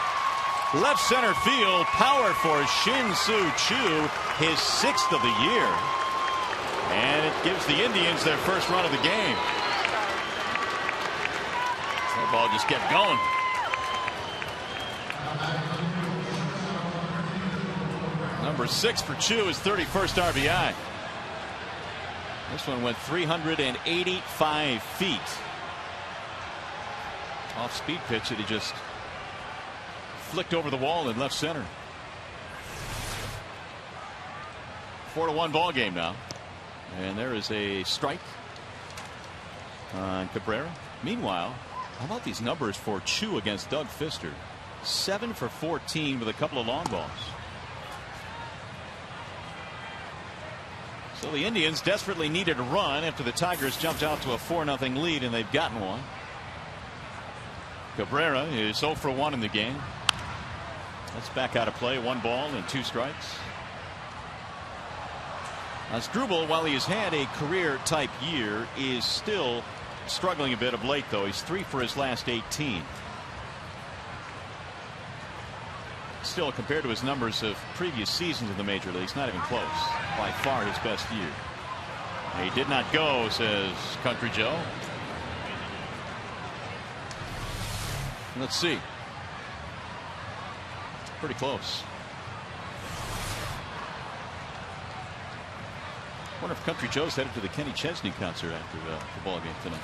Left center field, power for Shin-Soo Choo, his 6th of the year. And it gives the Indians their first run of the game. That ball just kept going. Number 6 for Choo, his 31st RBI. This one went 385 feet. Off speed pitch that he just flicked over the wall in left center. 4-1 ball game now. And there is a strike on Cabrera. Meanwhile, how about these numbers for Choo against Doug Fister? 7 for 14 with a couple of long balls. So the Indians desperately needed a run after the Tigers jumped out to a 4-0 lead, and they've gotten one. Cabrera is 0 for 1 in the game. That's back out of play. 1 ball and 2 strikes. Struble, while he has had a career type year, is still struggling a bit of late, though. He's 3 for his last 18. Still, compared to his numbers of previous seasons in the major leagues, not even close. By far his best year. He did not go, says Country Joe. Let's see. Pretty close. I wonder if Country Joe's headed to the Kenny Chesney concert after the ball game tonight.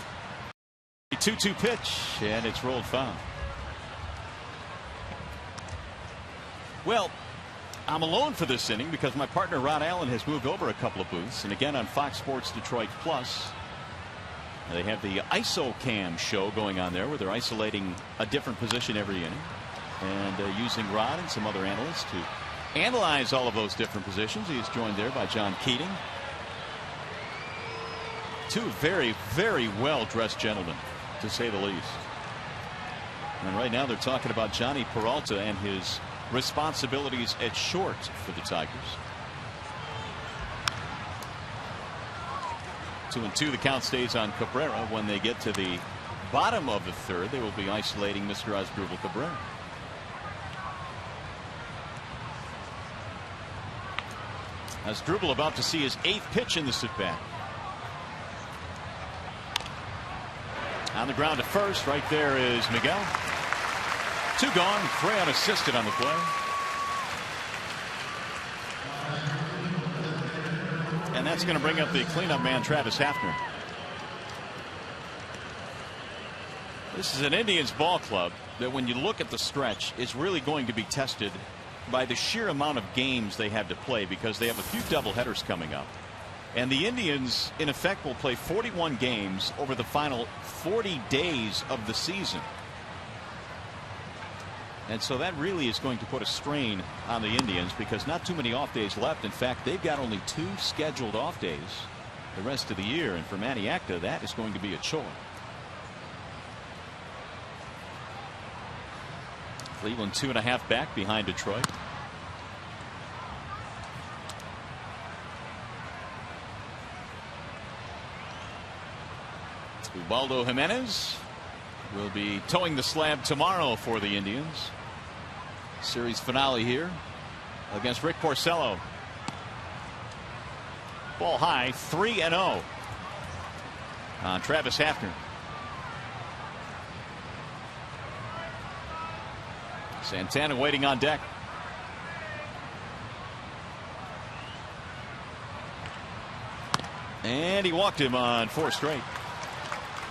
A 2-2 pitch, and it's rolled foul. Well, I'm alone for this inning because my partner Ron Allen has moved over a couple of booths, and again on Fox Sports Detroit Plus, they have the ISO Cam show going on there where they're isolating a different position every inning and using Ron and some other analysts to analyze all of those different positions. He is joined there by John Keating. 2 very, very well dressed gentlemen, to say the least. And right now they're talking about Johnny Peralta and his responsibilities at short for the Tigers. 2-2. The count stays on Cabrera. When they get to the bottom of the 3rd, they will be isolating Mr. Asdrubal Cabrera. Asdrubal about to see his 8th pitch in the sit-back. On the ground to first. Right there is Miguel. 2 gone. 3 unassisted on the play. And that's going to bring up the cleanup man, Travis Hafner. This is an Indians ball club that, when you look at the stretch, is really going to be tested by the sheer amount of games they have to play, because they have a few doubleheaders coming up. And the Indians, in effect, will play 41 games over the final 40 days of the season. And so that really is going to put a strain on the Indians, because not too many off days left. In fact, they've got only 2 scheduled off days the rest of the year. And for Manny Acta, that is going to be a chore. Cleveland 2.5 back behind Detroit. Ubaldo Jimenez will be towing the slab tomorrow for the Indians. Series finale here against Rick Porcello. Ball high, 3-0 on Travis Hafner. Santana waiting on deck. And he walked him on 4 straight.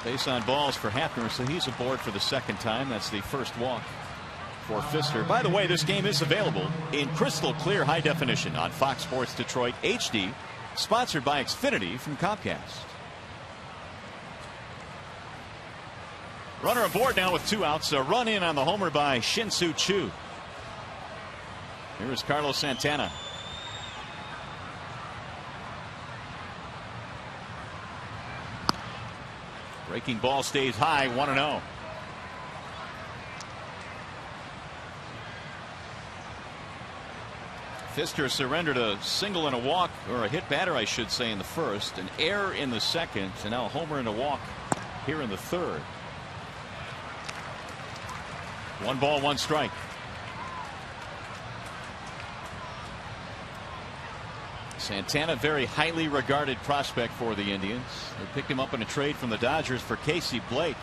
Base on balls for Hafner, so he's aboard for the second time. That's the first walk for Pfister. By the way, this game is available in crystal clear high definition on Fox Sports Detroit HD, sponsored by Xfinity from Comcast. Runner aboard now with 2 outs. A run in on the homer by Shin-Soo Choo. Here is Carlos Santana. Breaking ball stays high, 1-0. Pfister surrendered a single and a walk, or a hit batter, I should say, in the first, an error in the second, and now a homer and a walk here in the third. 1 ball, 1 strike. Santana, very highly regarded prospect for the Indians. They picked him up in a trade from the Dodgers for Casey Blake.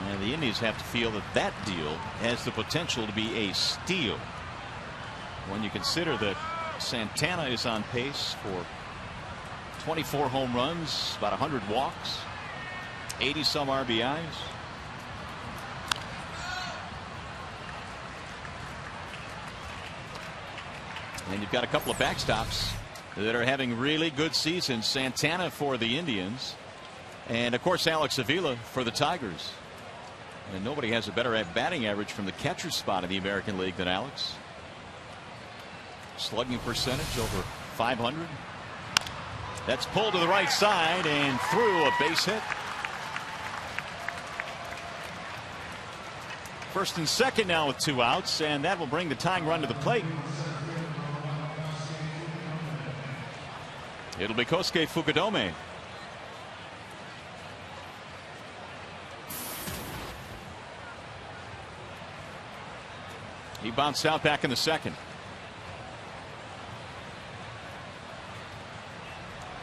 And the Indians have to feel that that deal has the potential to be a steal when you consider that Santana is on pace for 24 home runs, about 100 walks, 80 some RBIs. And you've got a couple of backstops that are having really good seasons. Santana for the Indians, and of course Alex Avila for the Tigers. And nobody has a better batting average from the catcher spot in the American League than Alex. Slugging percentage over 500. That's pulled to the right side and through, a base hit. First and second now with 2 outs, and that will bring the tying run to the plate. It'll be Kosuke Fukudome. He bounced out back in the second.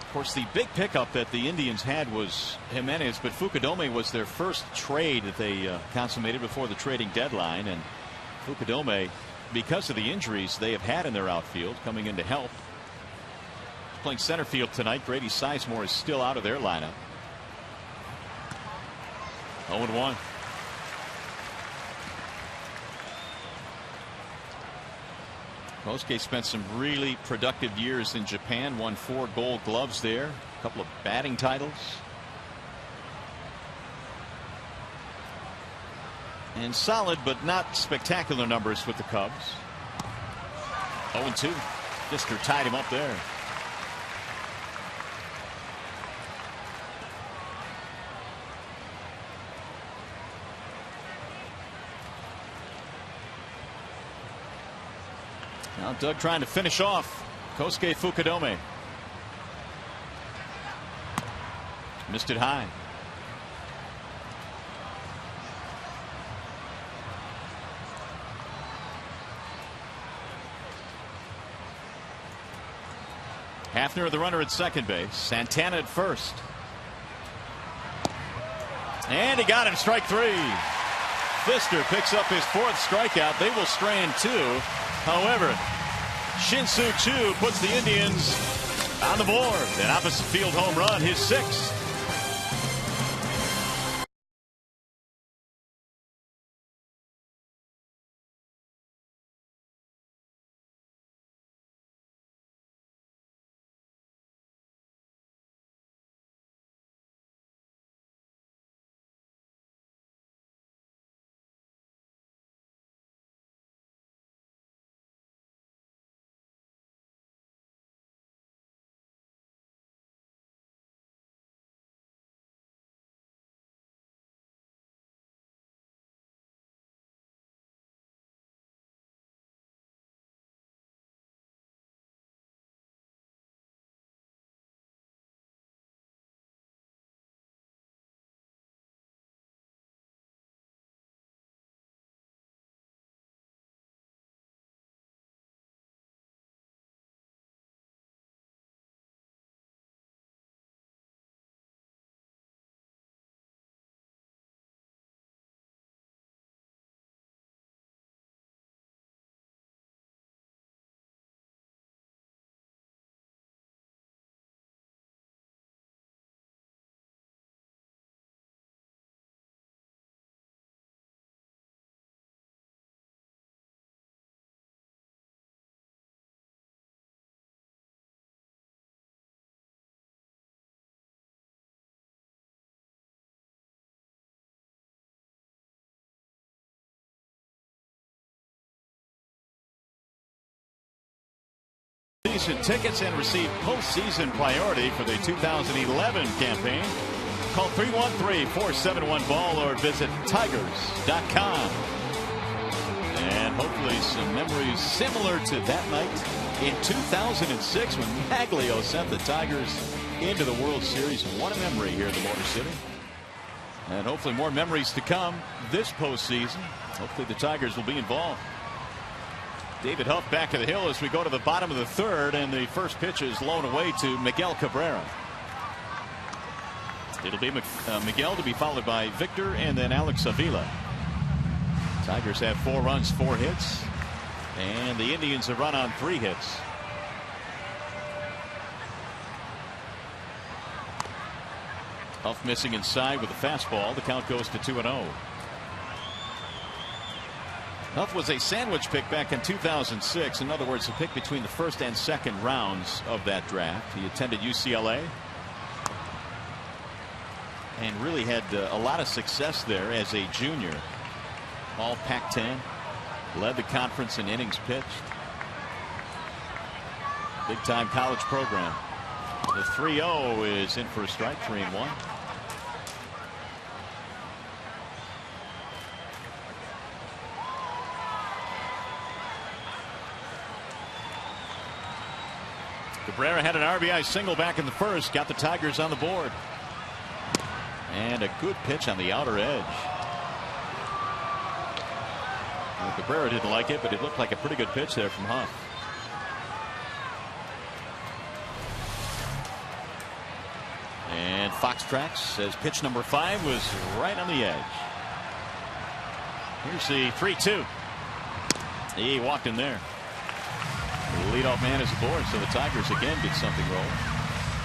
Of course, the big pickup that the Indians had was Jimenez, but Fukudome was their first trade that they consummated before the trading deadline. And Fukudome, because of the injuries they have had in their outfield, coming in to help. Playing center field tonight. Grady Sizemore is still out of their lineup. 0-1. Kosuke spent some really productive years in Japan. Won 4 Gold Gloves there. A couple of batting titles. And solid but not spectacular numbers with the Cubs. 0-2. Pfister tied him up there. Now Doug trying to finish off Kosuke Fukudome. Missed it high. Hafner the runner at second base. Santana at first. And he got him, strike 3. Pfister picks up his 4th strikeout. They will strand 2. However, Shin-Soo Choo puts the Indians on the board. An opposite field home run, his 6th. season tickets and receive postseason priority for the 2011 campaign. Call 313-471-BALL or visit tigers.com. And hopefully some memories similar to that night in 2006 when Maglio sent the Tigers into the World Series. What a memory here in the Motor City. And hopefully more memories to come this postseason. Hopefully the Tigers will be involved. David Huff back to the hill as we go to the bottom of the third, and the first pitch is blown away to Miguel Cabrera. It'll be Miguel to be followed by Victor and then Alex Avila. Tigers have 4 runs, 4 hits, and the Indians have run on 3 hits. Huff missing inside with a fastball. The count goes to 2-0. Huff was a sandwich pick back in 2006. In other words, a pick between the first and second rounds of that draft. He attended UCLA and really had a lot of success there as a junior. All Pac-10, led the conference in innings pitched. Big time college program. The 3-0 is in for a strike, 3-1. Cabrera had an RBI single back in the first, got the Tigers on the board. And a good pitch on the outer edge. Well, Cabrera didn't like it, but it looked like a pretty good pitch there from Huff. And Fox Tracks says pitch number 5 was right on the edge. Here's the 3-2. He walked in there. The leadoff man is aboard, so the Tigers again get something rolling.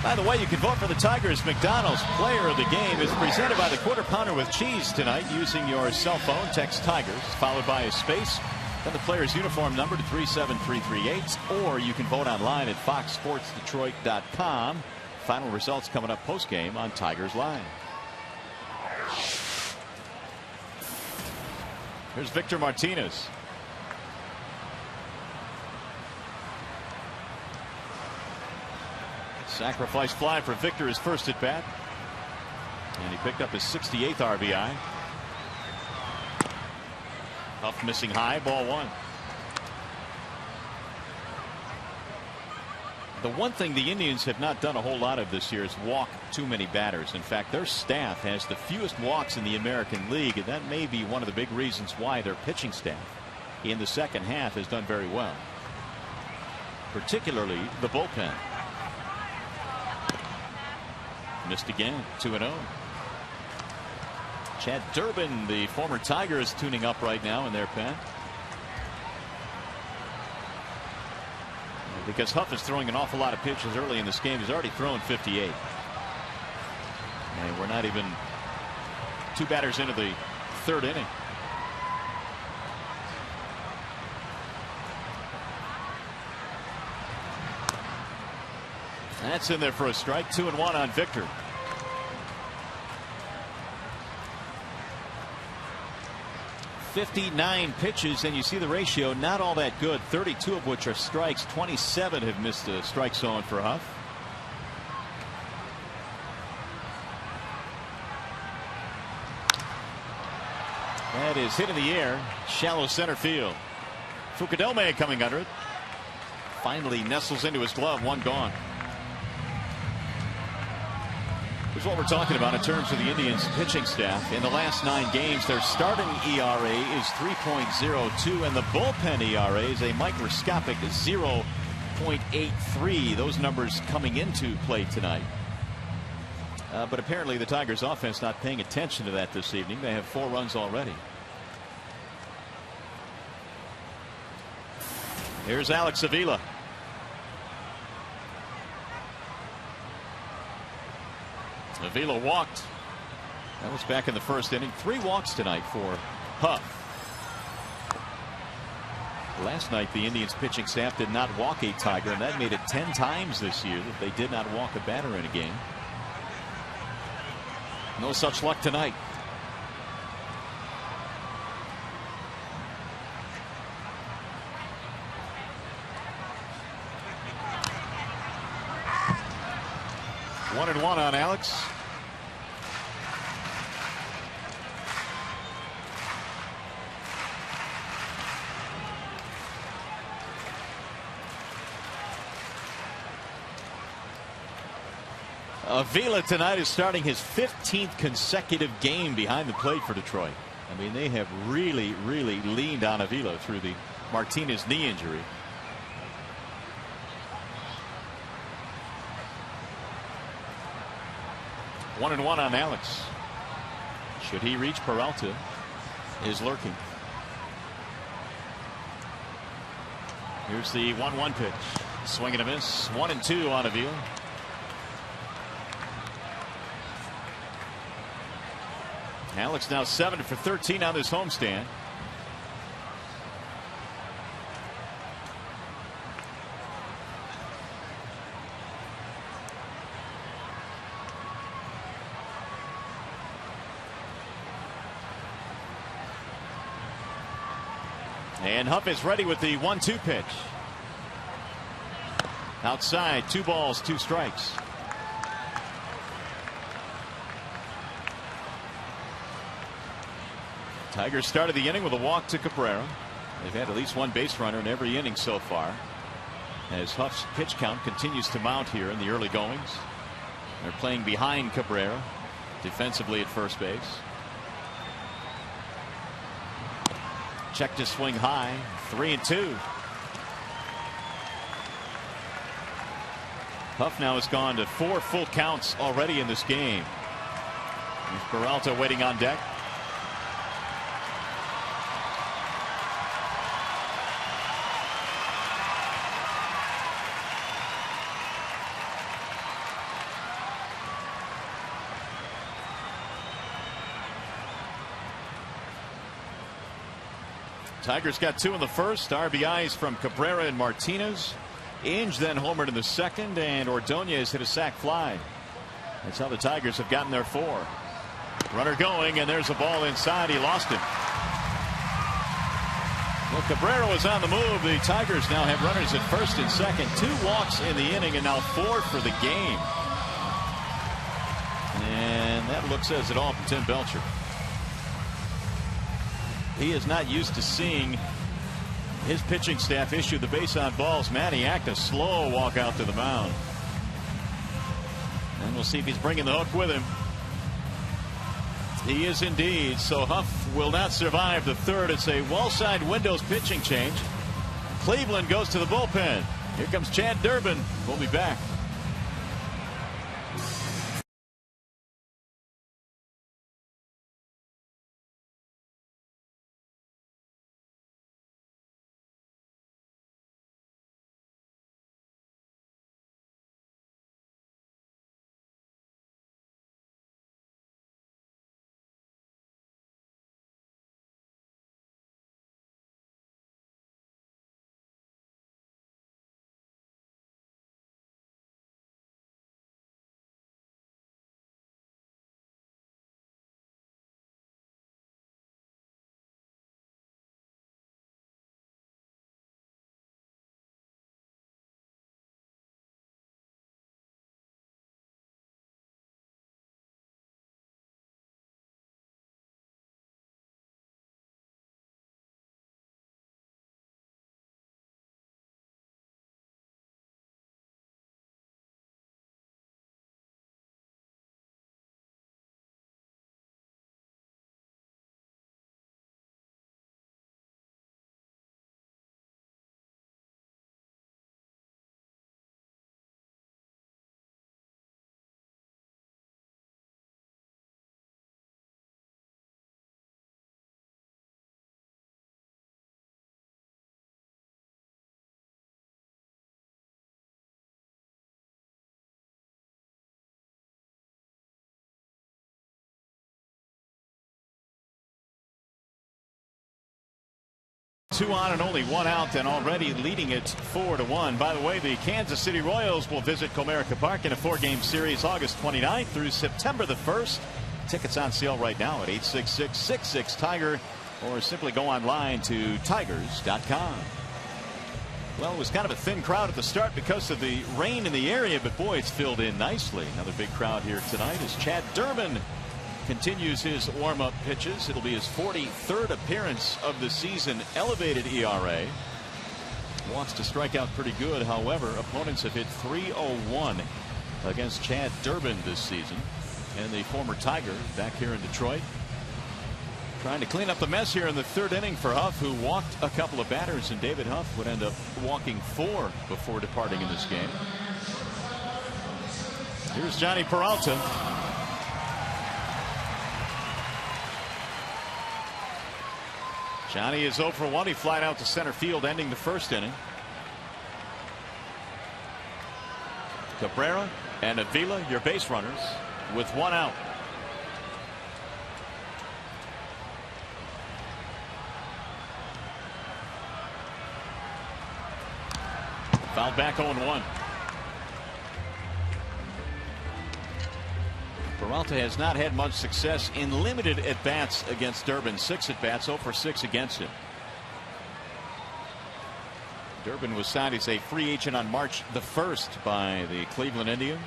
By the way, you can vote for the Tigers. McDonald's Player of the Game is presented by the Quarter Pounder with Cheese tonight using your cell phone. Text Tigers followed by a space, then the player's uniform number to 37338, or you can vote online at foxsportsdetroit.com. Final results coming up post game on Tigers Live. Here's Victor Martinez. Sacrifice fly for Victor, his first at bat, and he picked up his 68th RBI. Huff missing high, ball 1. The one thing the Indians have not done a whole lot of this year is walk too many batters. In fact, their staff has the fewest walks in the American League, and that may be one of the big reasons why their pitching staff in the second half has done very well, particularly the bullpen. Missed again, 2-0. Chad Durbin, the former Tiger, is tuning up right now in their pen. Because Huff is throwing an awful lot of pitches early in this game. He's already thrown 58. And we're not even 2 batters into the 3rd inning. That's in there for a strike. 2-1 on Victor. .59 pitches, and you see the ratio not all that good. 32 of which are strikes. 27 have missed the strike zone for Huff. That is hit in the air, shallow center field. Fukudome coming under it. Finally nestles into his glove. 1 gone. Here's what we're talking about in terms of the Indians pitching staff. In the last 9 games, their starting ERA is 3.02, and the bullpen ERA is a microscopic 0.83. Those numbers coming into play tonight. But apparently the Tigers offense not paying attention to that this evening. They have 4 runs already. Here's Alex Avila. Avila walked. That was back in the first inning. 3 walks tonight for Huff. Last night the Indians pitching staff did not walk a Tiger, and that made it 10 times this year that they did not walk a batter in a game. No such luck tonight. 1-1 on Alex. Avila tonight is starting his 15th consecutive game behind the plate for Detroit. I mean, they have really leaned on Avila through the Martinez knee injury. One and one on Alex. Should he reach, Peralta is lurking. Here's the 1-1 pitch. Swing and a miss. 1-2 on Avila. Alex now 7 for 13 on this homestand. And Huff is ready with the 1-2 pitch. Outside, 2 balls, 2 strikes. Tigers started the inning with a walk to Cabrera. They've had at least 1 base runner in every inning so far, as Huff's pitch count continues to mount here in the early goings. They're playing behind Cabrera defensively at first base. Check to swing high. 3-2. Huff now has gone to 4 full counts already in this game. With Peralta waiting on deck. Tigers got 2 in the first. RBIs from Cabrera and Martinez. Inge then homered in the second, and Ordonez hit a sac fly. That's how the Tigers have gotten their 4. Runner going, and there's a ball inside. He lost it. Well, Cabrera was on the move. The Tigers now have runners at first and second. 2 walks in the inning, and now 4 for the game. And that look says it all for Tim Belcher. He is not used to seeing his pitching staff issue the base on balls. Maniac, a slow walk out to the mound. And we'll see if he's bringing the hook with him. He is indeed. So Huff will not survive the third. It's a wall side windows pitching change. Cleveland goes to the bullpen. Here comes Chad Durbin. We'll be back. Two on and only 1 out, and already leading it 4-1. By the way, the Kansas City Royals will visit Comerica Park in a 4-game series August 29th through September the 1st. Tickets on sale right now at 866-66-TIGER, or simply go online to tigers.com. Well, it was kind of a thin crowd at the start because of the rain in the area, but boy, it's filled in nicely. Another big crowd here tonight as Chad Durbin continues his warm-up pitches. It'll be his 43rd appearance of the season. Elevated ERA. Wants to strike out pretty good. However, opponents have hit .301 against Chad Durbin this season. And the former Tiger back here in Detroit, trying to clean up the mess here in the third inning for Huff, who walked a couple of batters, and David Huff would end up walking 4 before departing in this game. Here's Johnny Peralta. Johnny is 0 for 1. He flied out to center field, ending the first inning. Cabrera and Avila, your base runners, with 1 out. Fouled back 0-1. Peralta has not had much success in limited at bats against Durbin. 6 at bats, 0 for 6 against him. Durbin was signed as a free agent on March the 1st by the Cleveland Indians.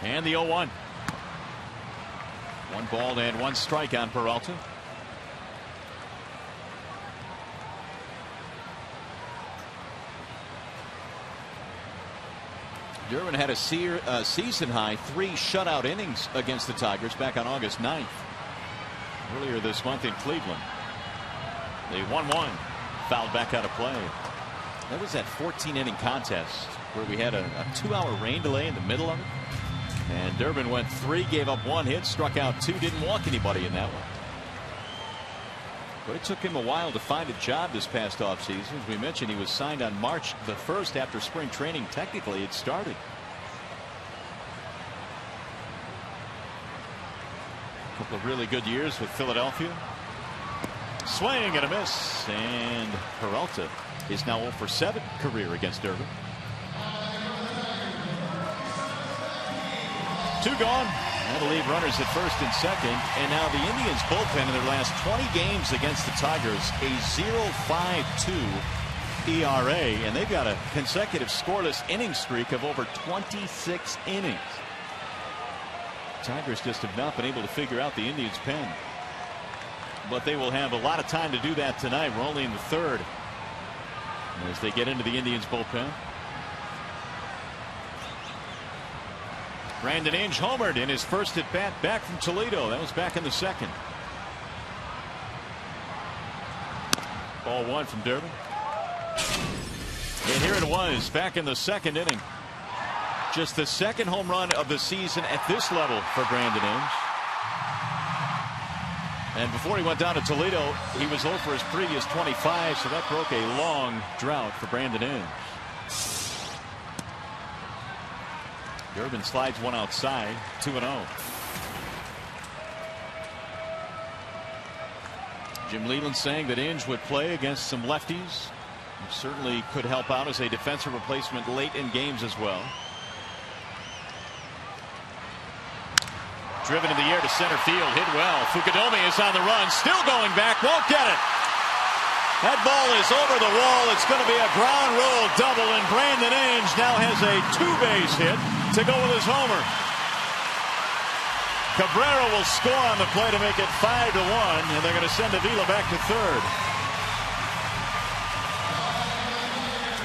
And the 0-1. 1 ball and 1 strike on Peralta. Durbin had a season high 3 shutout innings against the Tigers back on August 9th. Earlier this month in Cleveland. The 1-1 fouled back out of play. That was that 14-inning contest where we had a 2-hour rain delay in the middle of it. And Durbin went 3, gave up 1 hit, struck out 2, didn't walk anybody in that one. But it took him a while to find a job this past offseason. As we mentioned, he was signed on March the 1st after spring training technically had started. A couple of really good years with Philadelphia. Swing and a miss, and Peralta is now 0 for 7 career against Durbin. 2 gone. That'll leave runners at first and second. And now the Indians bullpen in their last 20 games against the Tigers, a 0.52 ERA. And they've got a consecutive scoreless inning streak of over 26 innings. Tigers just have not been able to figure out the Indians' pen. But they will have a lot of time to do that tonight. We're only in the 3rd as they get into the Indians' bullpen. Brandon Inge homered in his first at bat back from Toledo. That was back in the 2nd. Ball 1 from Durbin. And here it was back in the 2nd inning. Just the 2nd home run of the season at this level for Brandon Inge. And before he went down to Toledo, he was 0 for his previous 25, so that broke a long drought for Brandon Inge. Durbin slides 1 outside, 2-0. Jim Leyland saying that Inge would play against some lefties. He certainly could help out as a defensive replacement late in games as well. Driven in the air to center field, hit well. Fukudome is on the run, still going back, won't get it. That ball is over the wall. It's going to be a ground rule double, and Brandon Inge now has a 2-base hit to go with his homer. Cabrera will score on the play to make it 5-1, and they're going to send Avila back to 3rd.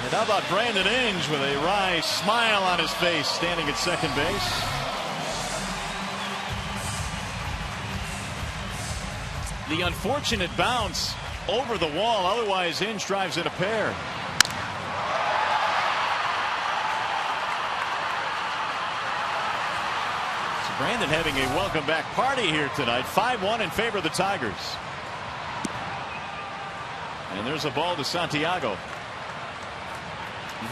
And how about Brandon Inge with a wry smile on his face, standing at second base. The unfortunate bounce over the wall, otherwise Inge drives in a pair. So Brandon having a welcome back party here tonight. 5-1 in favor of the Tigers. And there's a ball to Santiago.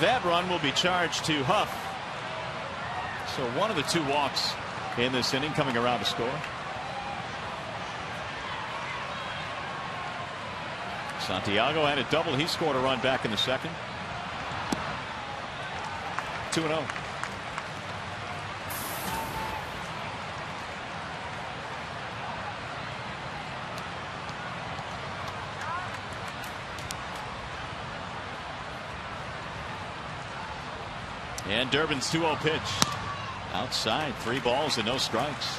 That run will be charged to Huff. So one of the 2 walks in this inning coming around to score. Santiago had a double. He scored a run back in the 2nd. 2-0. And Durbin's 2-0 pitch. Outside, 3 balls and no strikes.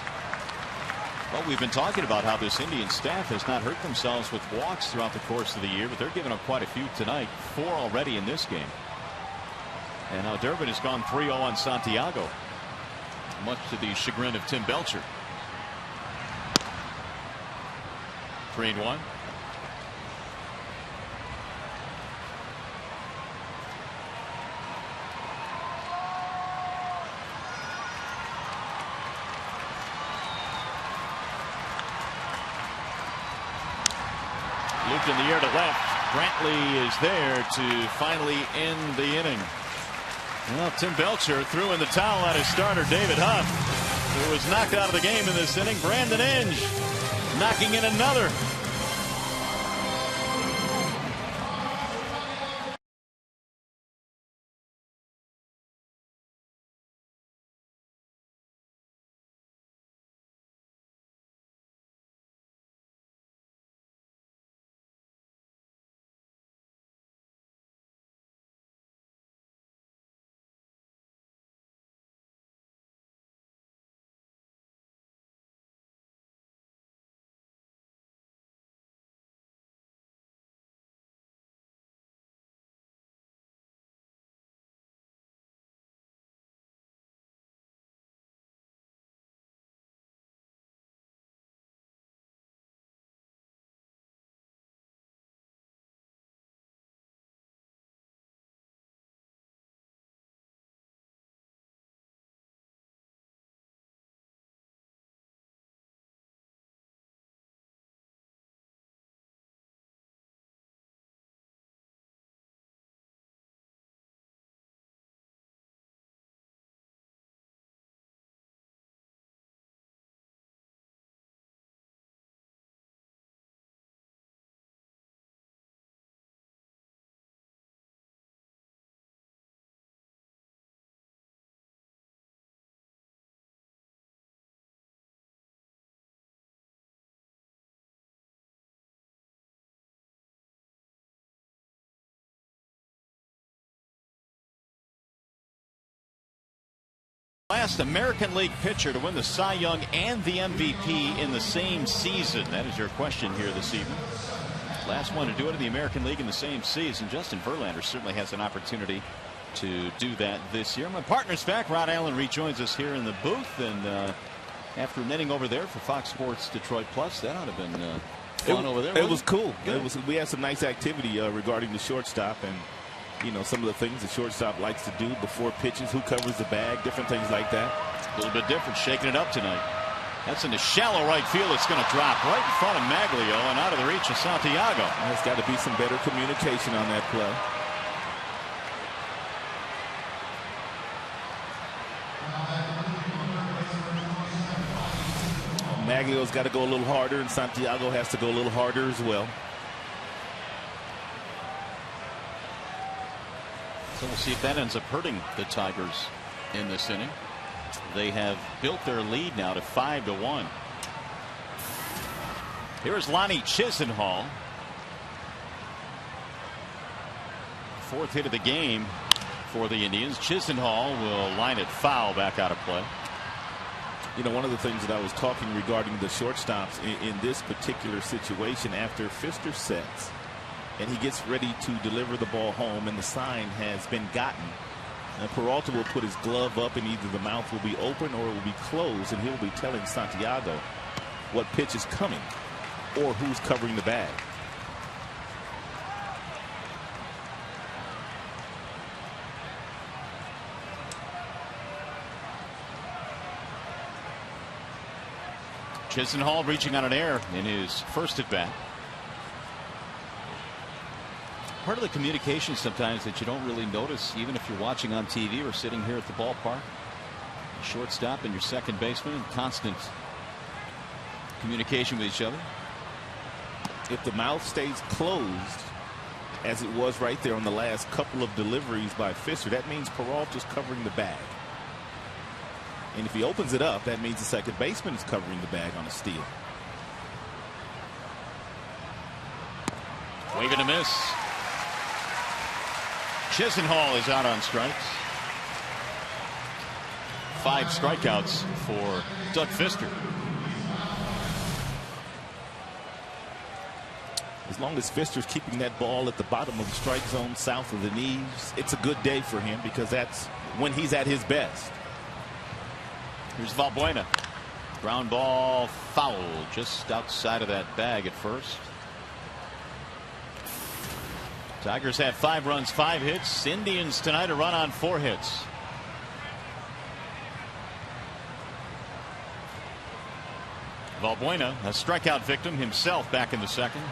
Well, we've been talking about how this Indian staff has not hurt themselves with walks throughout the course of the year, but they're giving up quite a few tonight. 4 already in this game. And now Durbin has gone 3-0 on Santiago, much to the chagrin of Tim Belcher. 3-1. Looped in the air to left. Brantley is there to finally end the inning. Well, Tim Belcher threw in the towel on his starter, David Huff, who was knocked out of the game in this inning. Brandon Inge knocking in another. Last American League pitcher to win the Cy Young and the MVP in the same season. That is your question here this evening. Last one to do it in the American League in the same season. Justin Verlander certainly has an opportunity to do that this year. My partner's back. Rod Allen rejoins us here in the booth. And after netting over there for Fox Sports Detroit Plus, that ought to have been fun over there. It was cool. We had some nice activity regarding the shortstop, and you know, some of the things the shortstop likes to do before pitches, who covers the bag, different things like that. A little bit different, shaking it up tonight. That's in the shallow right field. It's going to drop right in front of Maglio and out of the reach of Santiago. There's got to be some better communication on that play. Maglio's got to go a little harder, and Santiago has to go a little harder as well. So we'll see if that ends up hurting the Tigers in this inning. They have built their lead now to 5-1. Here's Lonnie Chisenhall. 4th hit of the game for the Indians. Chisenhall will line it foul, back out of play. You know, one of the things that I was talking regarding the shortstops in this particular situation, after Fister sets and he gets ready to deliver the ball home and the sign has been gotten, and Peralta will put his glove up and either the mouth will be open or it will be closed, and he'll be telling Santiago what pitch is coming or who's covering the bag. Chisenhall reaching on an error in his first at bat. Part of the communication sometimes that you don't really notice, even if you're watching on TV or sitting here at the ballpark. Your shortstop and your second baseman in constant communication with each other. If the mouth stays closed, as it was right there on the last couple of deliveries by Fister, that means Peralta's covering the bag. And if he opens it up, that means the second baseman is covering the bag on a steal. Wave and a miss. Chisenhall is out on strikes. 5 strikeouts for Doug Fister. As long as Fister's keeping that ball at the bottom of the strike zone south of the knees, it's a good day for him because that's when he's at his best. Here's Valbuena. Ground ball foul just outside of that bag at first. Tigers had 5 runs, 5 hits. Indians tonight a run on 4 hits. Valbuena, a strikeout victim himself back in the second.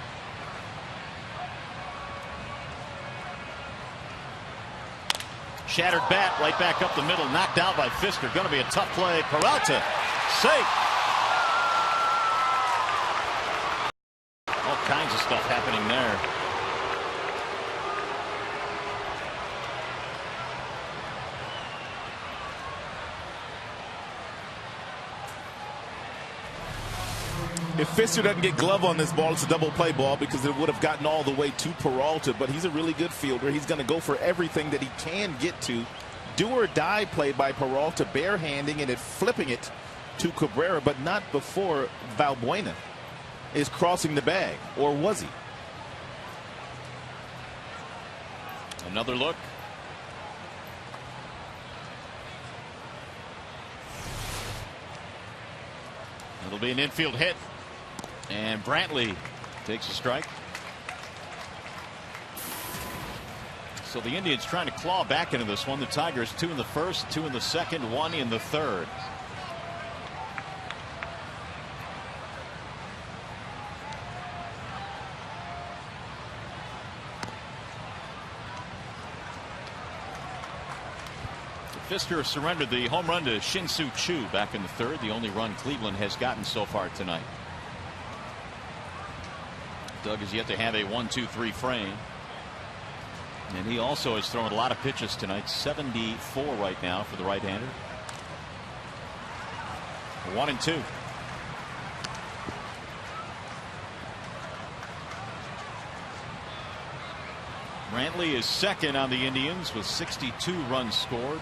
Shattered bat right back up the middle, knocked out by Fister. Going to be a tough play. Peralta safe. All kinds of stuff happening there. If Fister doesn't get glove on this ball, it's a double play ball because it would have gotten all the way to Peralta. But he's a really good fielder. He's going to go for everything that he can get to. Do or die play by Peralta, barehanding it and flipping it to Cabrera, but not before Valbuena is crossing the bag. Or was he? Another look. It'll be an infield hit. And Brantley takes a strike. So the Indians trying to claw back into this one. The Tigers 2 in the first, 2 in the second, 1 in the third. Fister surrendered the home run to Shin-Soo Choo back in the third, the only run Cleveland has gotten so far tonight. Doug has yet to have a 1-2-3 frame. And he also has thrown a lot of pitches tonight. 74 right now for the right-hander. 1-2. Brantley is second on the Indians with 62 runs scored.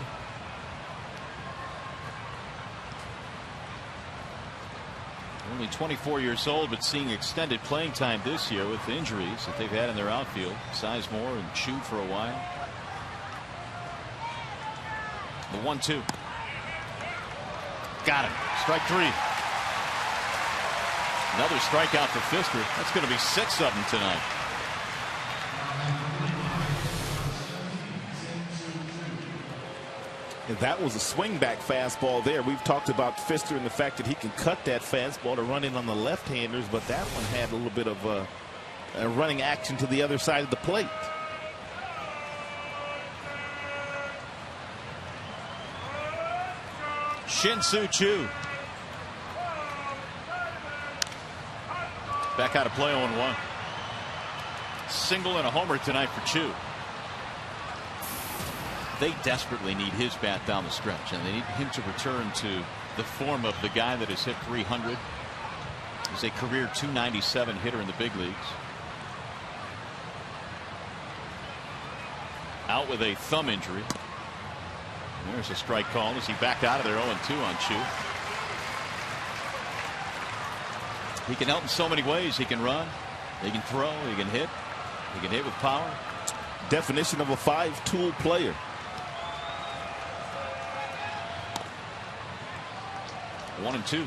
Only 24 years old, but seeing extended playing time this year with the injuries that they've had in their outfield. Sizemore and Choo for a while. The 1-2. Got him. Strike 3. Another strikeout for Fister. That's going to be 6 of them tonight. And that was a swing back fastball there. We've talked about Fister and the fact that he can cut that fastball to run in on the left-handers, but that one had a little bit of a running action to the other side of the plate. Shin-Soo Choo back out of play 0-1. Single and a homer tonight for Choo. They desperately need his bat down the stretch, and they need him to return to the form of the guy that has hit 300. He's a career .297 hitter in the big leagues. Out with a thumb injury. There's a strike call as he backed out of there 0-2 on Choo. He can help in so many ways. He can run, he can throw, he can hit with power. Definition of a 5-tool player. 1-2.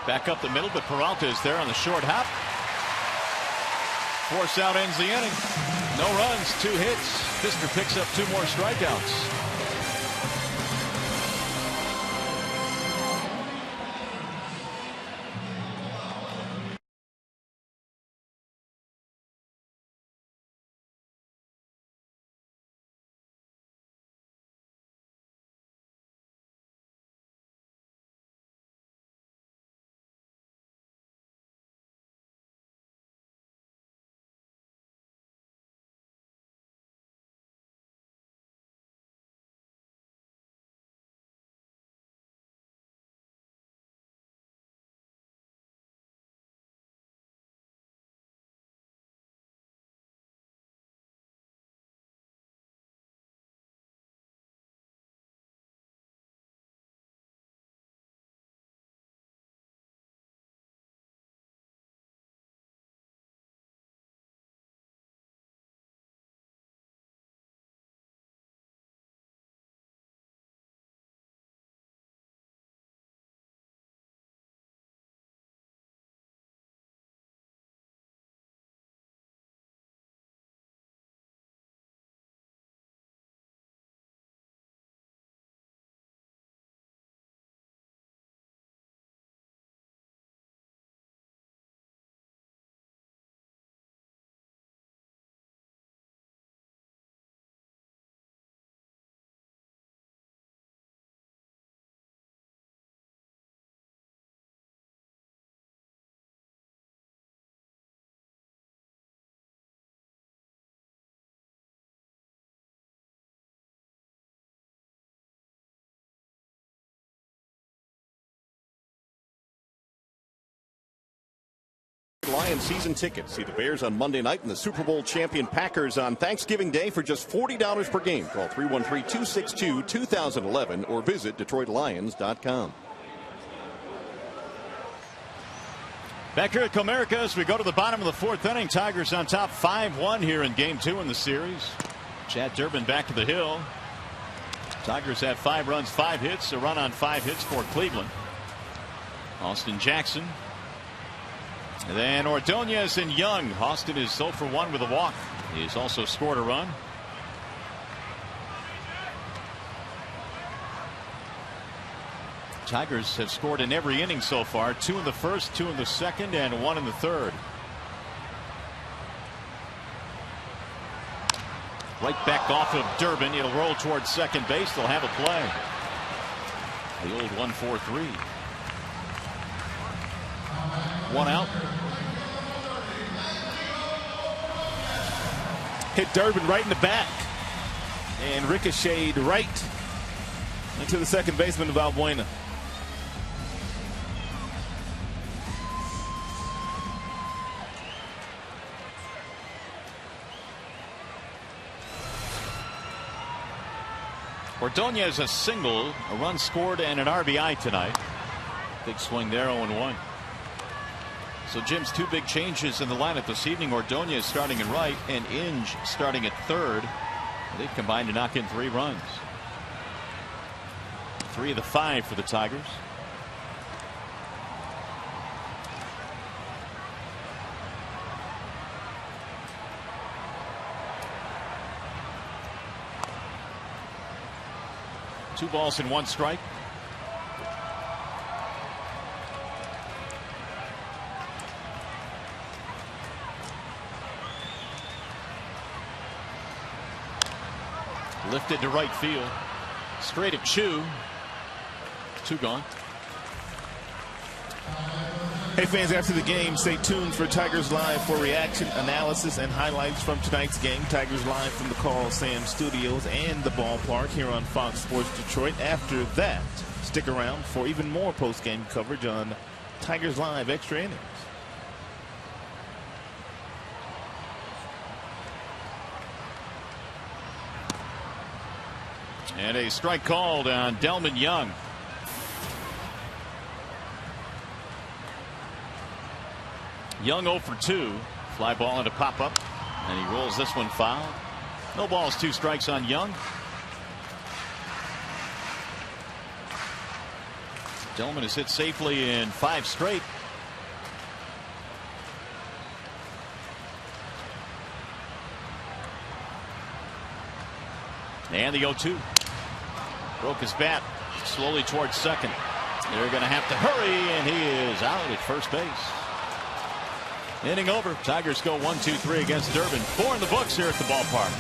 Back up the middle, but Peralta is there on the short hop. Force out ends the inning. No runs, 2 hits. Fister picks up 2 more strikeouts. Lions season tickets. See the Bears on Monday night and the Super Bowl champion Packers on Thanksgiving Day for just $40 per game. Call 313-262-2011 or visit DetroitLions.com. Back here at Comerica as we go to the bottom of the fourth inning. Tigers on top 5-1 here in game 2 in the series. Chad Durbin back to the hill. Tigers have 5 runs, 5 hits, a run on 5 hits for Cleveland. Austin Jackson. And then Ordonez and Young. Austin is 0 for 1 with a walk. He's also scored a run. Tigers have scored in every inning so far. 2 in the first, 2 in the second, and 1 in the third. Right back off of Durbin. It'll roll towards second base. They'll have a play. The old 1-4-3. 1 out. Hit Durbin right in the back. And ricocheted right into the second baseman, Valbuena. Ordonez a single, a run scored, and an RBI tonight. Big swing there, 0-1. So Jim's 2 big changes in the lineup this evening. Ordonez starting in right and Inge starting at third. They've combined to knock in 3 runs. 3 of the 5 for the Tigers. Two balls and 1 strike. Lifted to right field. Straight at Chu. 2 gone. Hey fans, after the game, stay tuned for Tigers Live for reaction, analysis, and highlights from tonight's game. Tigers Live from the Carl Sam Studios and the ballpark here on Fox Sports Detroit. After that, stick around for even more post-game coverage on Tigers Live Extra Innings. And a strike called on Delman Young. Young 0 for 2. Fly ball into pop up. And he rolls this one foul. No balls, 2 strikes on Young. Delman has hit safely in 5 straight. And the 0-2. Broke his bat slowly towards second. They're going to have to hurry, and he is out at first base. Inning over. Tigers go 1-2-3 against Durbin. 4 in the books here at the ballpark.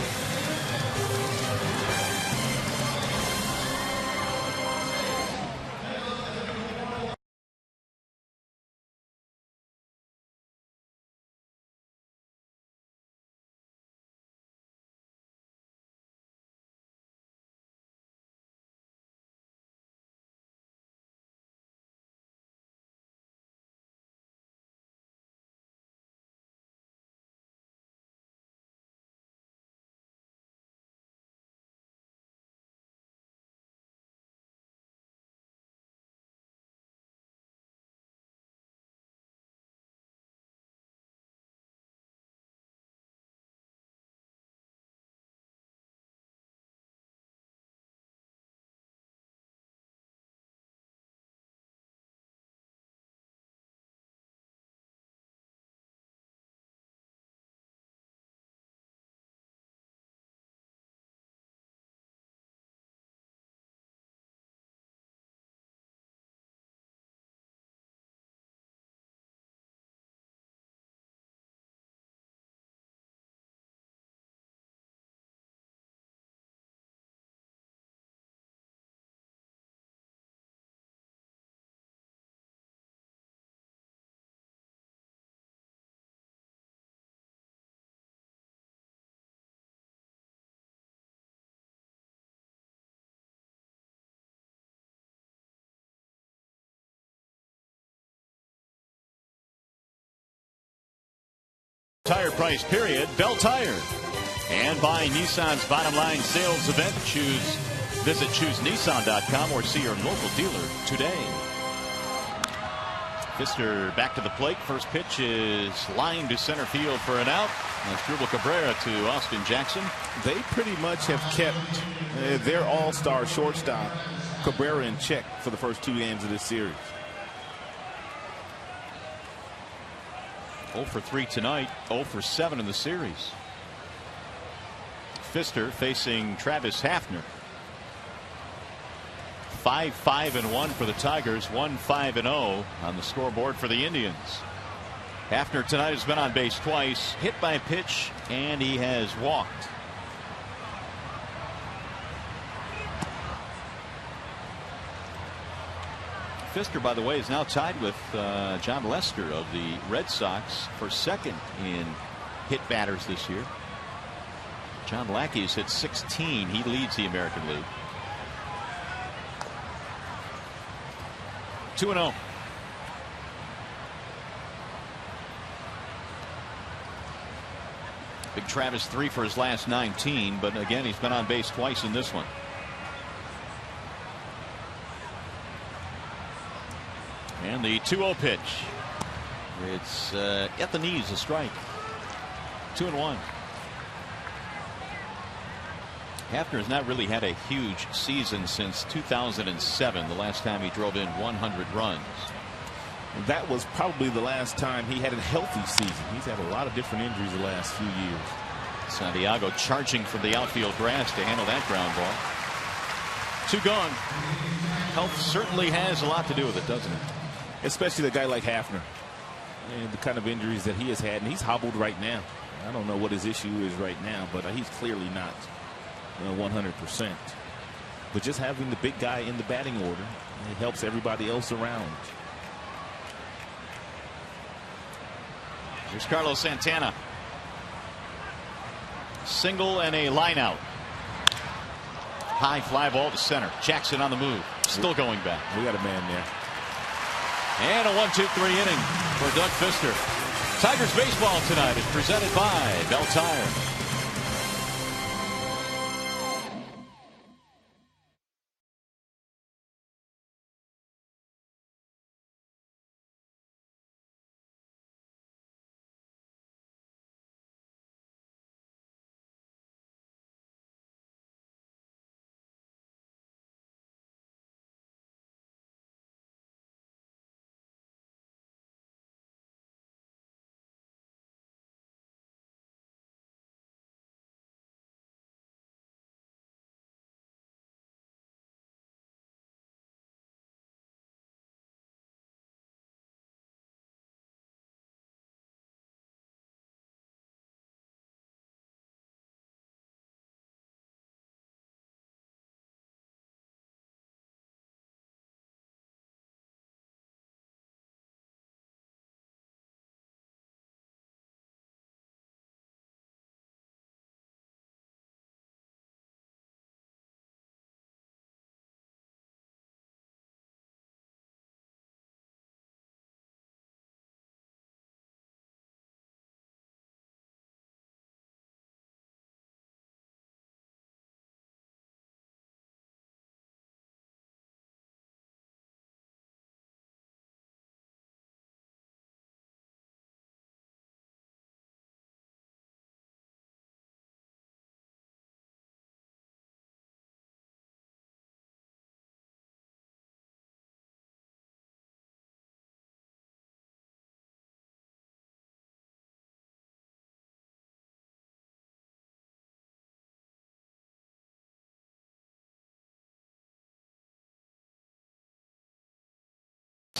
tire price period, Bell Tire. And by Nissan's bottom line sales event. Visit ChooseNissan.com or see your local dealer today. Pfister back to the plate. First pitch is lined to center field for an out. That's Drupal Cabrera to Austin Jackson. They pretty much have kept their all-star shortstop Cabrera in check for the first 2 games of this series. 0 for 3 tonight, 0 for 7 in the series. Pfister facing Travis Hafner. 5-5-1 for the Tigers, 1-5-0 on the scoreboard for the Indians. Hafner tonight has been on base twice, hit by a pitch, and he has walked. Pfister, by the way, is now tied with John Lester of the Red Sox for second in hit batters this year. John Lackey's hit 16. He leads the American League. 2-0. Big Travis 3 for his last 19, but again he's been on base twice in this one. And the 2-0 pitch. It's at the knees, a strike. 2-1. Hafner has not really had a huge season since 2007, the last time he drove in 100 runs. That was probably the last time he had a healthy season. He's had a lot of different injuries the last few years. Santiago charging from the outfield grass to handle that ground ball. 2 gone. Health certainly has a lot to do with it, doesn't it? Especially a guy like Hafner and the kind of injuries that he has had, and he's hobbled right now. I don't know what his issue is right now, but he's clearly not 100%. But just having the big guy in the batting order, it helps everybody else around. Here's Carlos Santana. Single and a line out. High fly ball to center. Jackson on the move. Still going back. We got a man there. And a 1-2-3 inning for Doug Pfister. Tigers baseball tonight is presented by Bell Tire.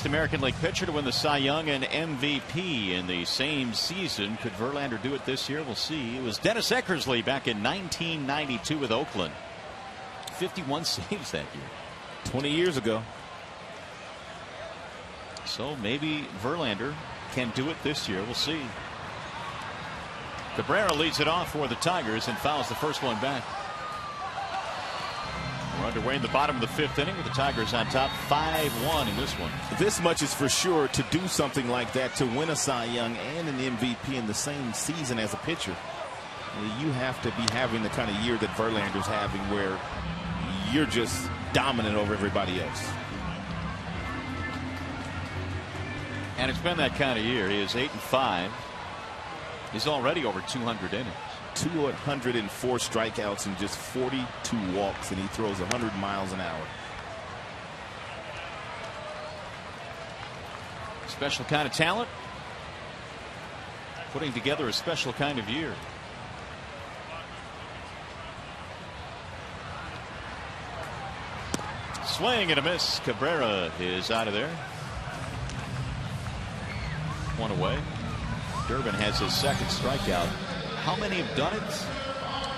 American League pitcher to win the Cy Young and MVP in the same season. Could Verlander do it this year? We'll see. It was Dennis Eckersley back in 1992 with Oakland. 51 saves that year. 20 years ago. So maybe Verlander can do it this year. We'll see. Cabrera leads it off for the Tigers and fouls the first one back. We're underway in the bottom of the 5th inning with the Tigers on top 5-1 in this one. This much is for sure. To do something like that, to win a Cy Young and an MVP in the same season as a pitcher, you have to be having the kind of year that Verlander's having, where you're just dominant over everybody else. And it's been that kind of year. He is 8-5. He's already over 200 innings. 204 strikeouts and just 42 walks, and he throws 100 miles an hour. Special kind of talent, putting together a special kind of year. Swing and a miss. Cabrera is out of there. One away. Durbin has his second strikeout. How many have done it?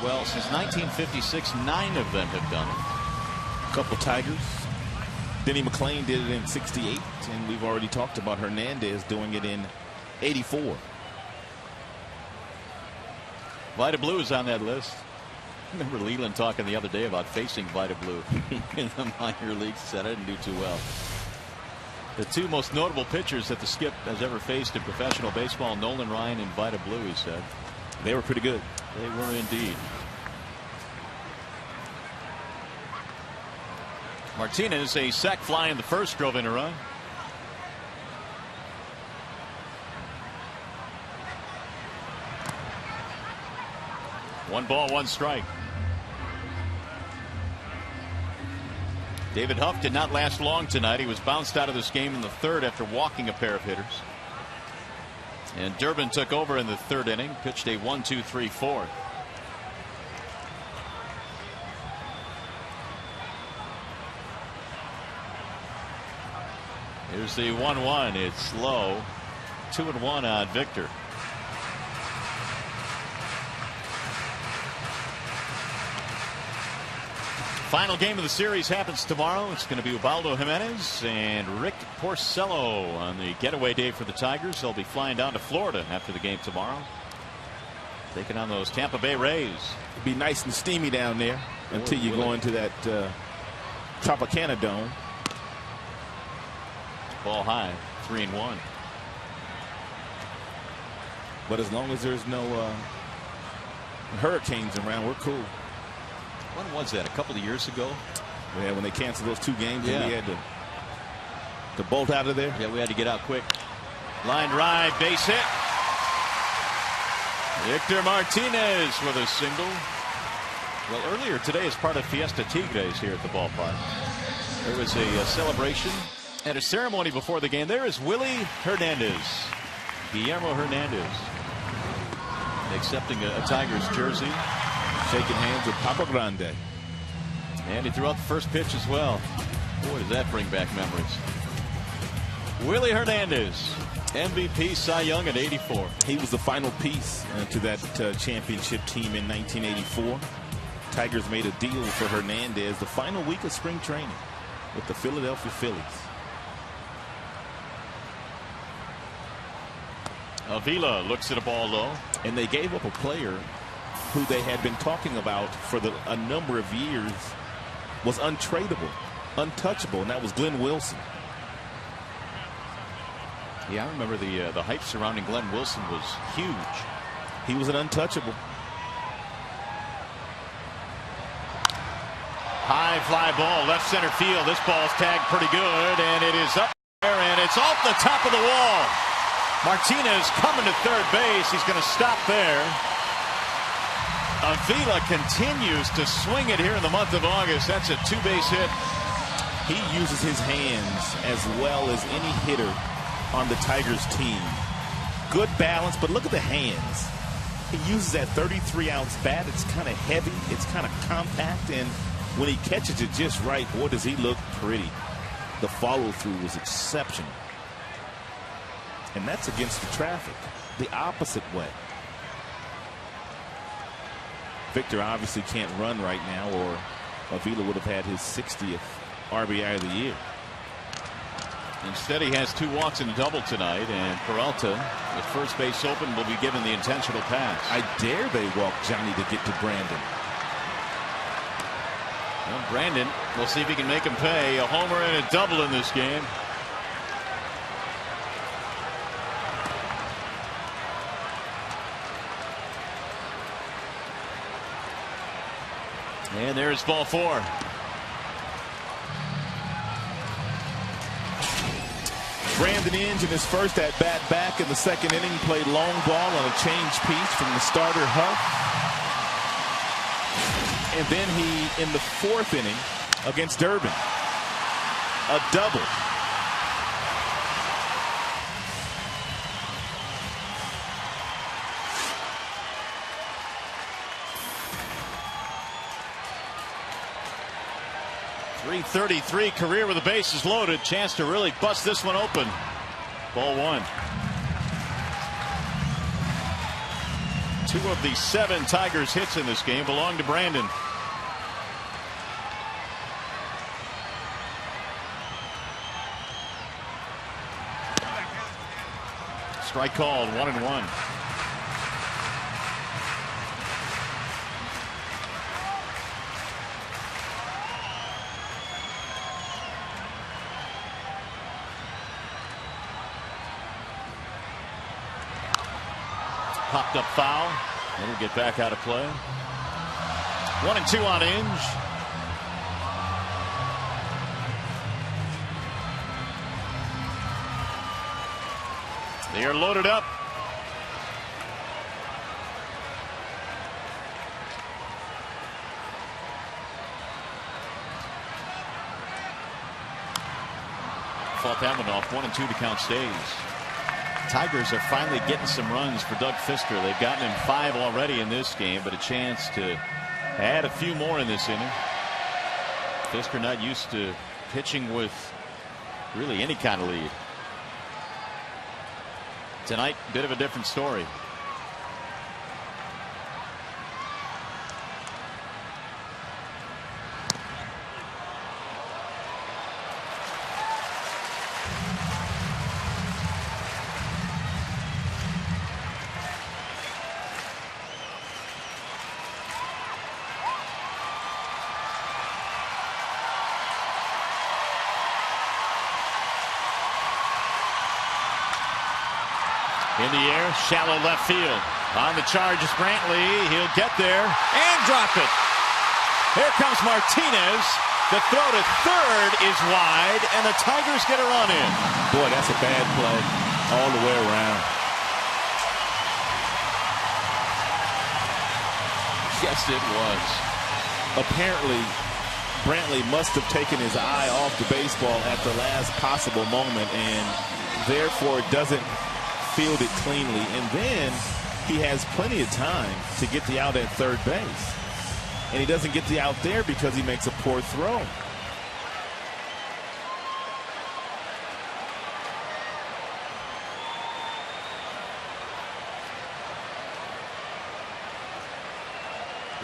Well, since 1956, 9 of them have done it. A couple Tigers. Denny McClain did it in '68, and we've already talked about Hernandez doing it in '84. Vida Blue is on that list. I remember Leland talking the other day about facing Vida Blue in the minor leagues. He said I didn't do too well. The 2 most notable pitchers that the Skip has ever faced in professional baseball, Nolan Ryan and Vida Blue, he said. They were pretty good. They were indeed. Martinez, a sac fly in the first, drove in a run. One ball, one strike. David Huff did not last long tonight. He was bounced out of this game in the 3rd after walking a pair of hitters. And Durbin took over in the 3rd inning, pitched a 1-2-3-4. Here's the 1-1. It's low. 2-1 on Victor. Final game of the series happens tomorrow. It's going to be Ubaldo Jimenez and Rick Porcello on the getaway day for the Tigers. They'll be flying down to Florida after the game tomorrow, taking on those Tampa Bay Rays. It'd be nice and steamy down there until you go into that Tropicana Dome. Ball high, 3-1. But as long as there's no hurricanes around, we're cool. When was that? A couple of years ago? Yeah, when they canceled those 2 games, and we had to bolt out of there. Yeah, we had to get out quick. Line drive, base hit. Victor Martinez with a single. Well, earlier today, as part of Fiesta Tigres here at the ballpark, there was a celebration and a ceremony before the game. There is Willie Hernandez, Guillermo Hernandez, accepting a Tigers jersey. Shaking hands with Papa Grande. And he threw out the first pitch as well. Boy, does that bring back memories. Willie Hernandez, MVP, Cy Young at 84. He was the final piece to that championship team in 1984. Tigers made a deal for Hernandez the final week of spring training with the Philadelphia Phillies. Avila looks at a ball low. And they gave up a player who they had been talking about for a number of years, was untradeable, untouchable, and that was Glenn Wilson. Yeah, I remember the hype surrounding Glenn Wilson was huge. He was an untouchable. High fly ball, left center field. This ball's tagged pretty good, and it is up there, and it's off the top of the wall. Martinez coming to third base. He's going to stop there. Avila continues to swing it here in the month of August. That's a 2-base hit. He uses his hands as well as any hitter on the Tigers team. Good balance, but look at the hands. He uses that 33-ounce bat. It's kind of heavy. It's kind of compact, and when he catches it just right, boy, does he look pretty. The follow-through was exceptional. And that's against the traffic, the opposite way. Victor obviously can't run right now, or Avila would have had his 60th RBI of the year. Instead, he has 2 walks and a double tonight, and Peralta, with first base open, will be given the intentional pass. I dare they walk Johnny to get to Brandon. And Brandon, we'll see if he can make him pay. A homer and a double in this game. And there's ball 4. Brandon Inge in his first at bat back in the second inning played long ball on a change piece from the starter Huff. And then he, in the 4th inning against Durbin, a double. .333 career with the bases loaded. Chance to really bust this one open. Ball 1. 2 of the 7 Tigers hits in this game belong to Brandon. Strike called. 1-1. Popped up foul. It'll get back out of play. 1-2 on Inge. They are loaded up. Fought that one off. 1-2 to count stays. Tigers are finally getting some runs for Doug Fister. They've gotten him 5 already in this game, but a chance to add a few more in this inning. Fister not used to pitching with really any kind of lead. Tonight, bit of a different story. In the air, shallow left field. On the charge is Brantley. He'll get there and drop it. Here comes Martinez. The throw to third is wide, and the Tigers get a run in. Boy, that's a bad play all the way around. Yes, it was. Apparently, Brantley must have taken his eye off the baseball at the last possible moment, and therefore doesn't field it cleanly, and then he has plenty of time to get the out at third base, and he doesn't get the out there because he makes a poor throw.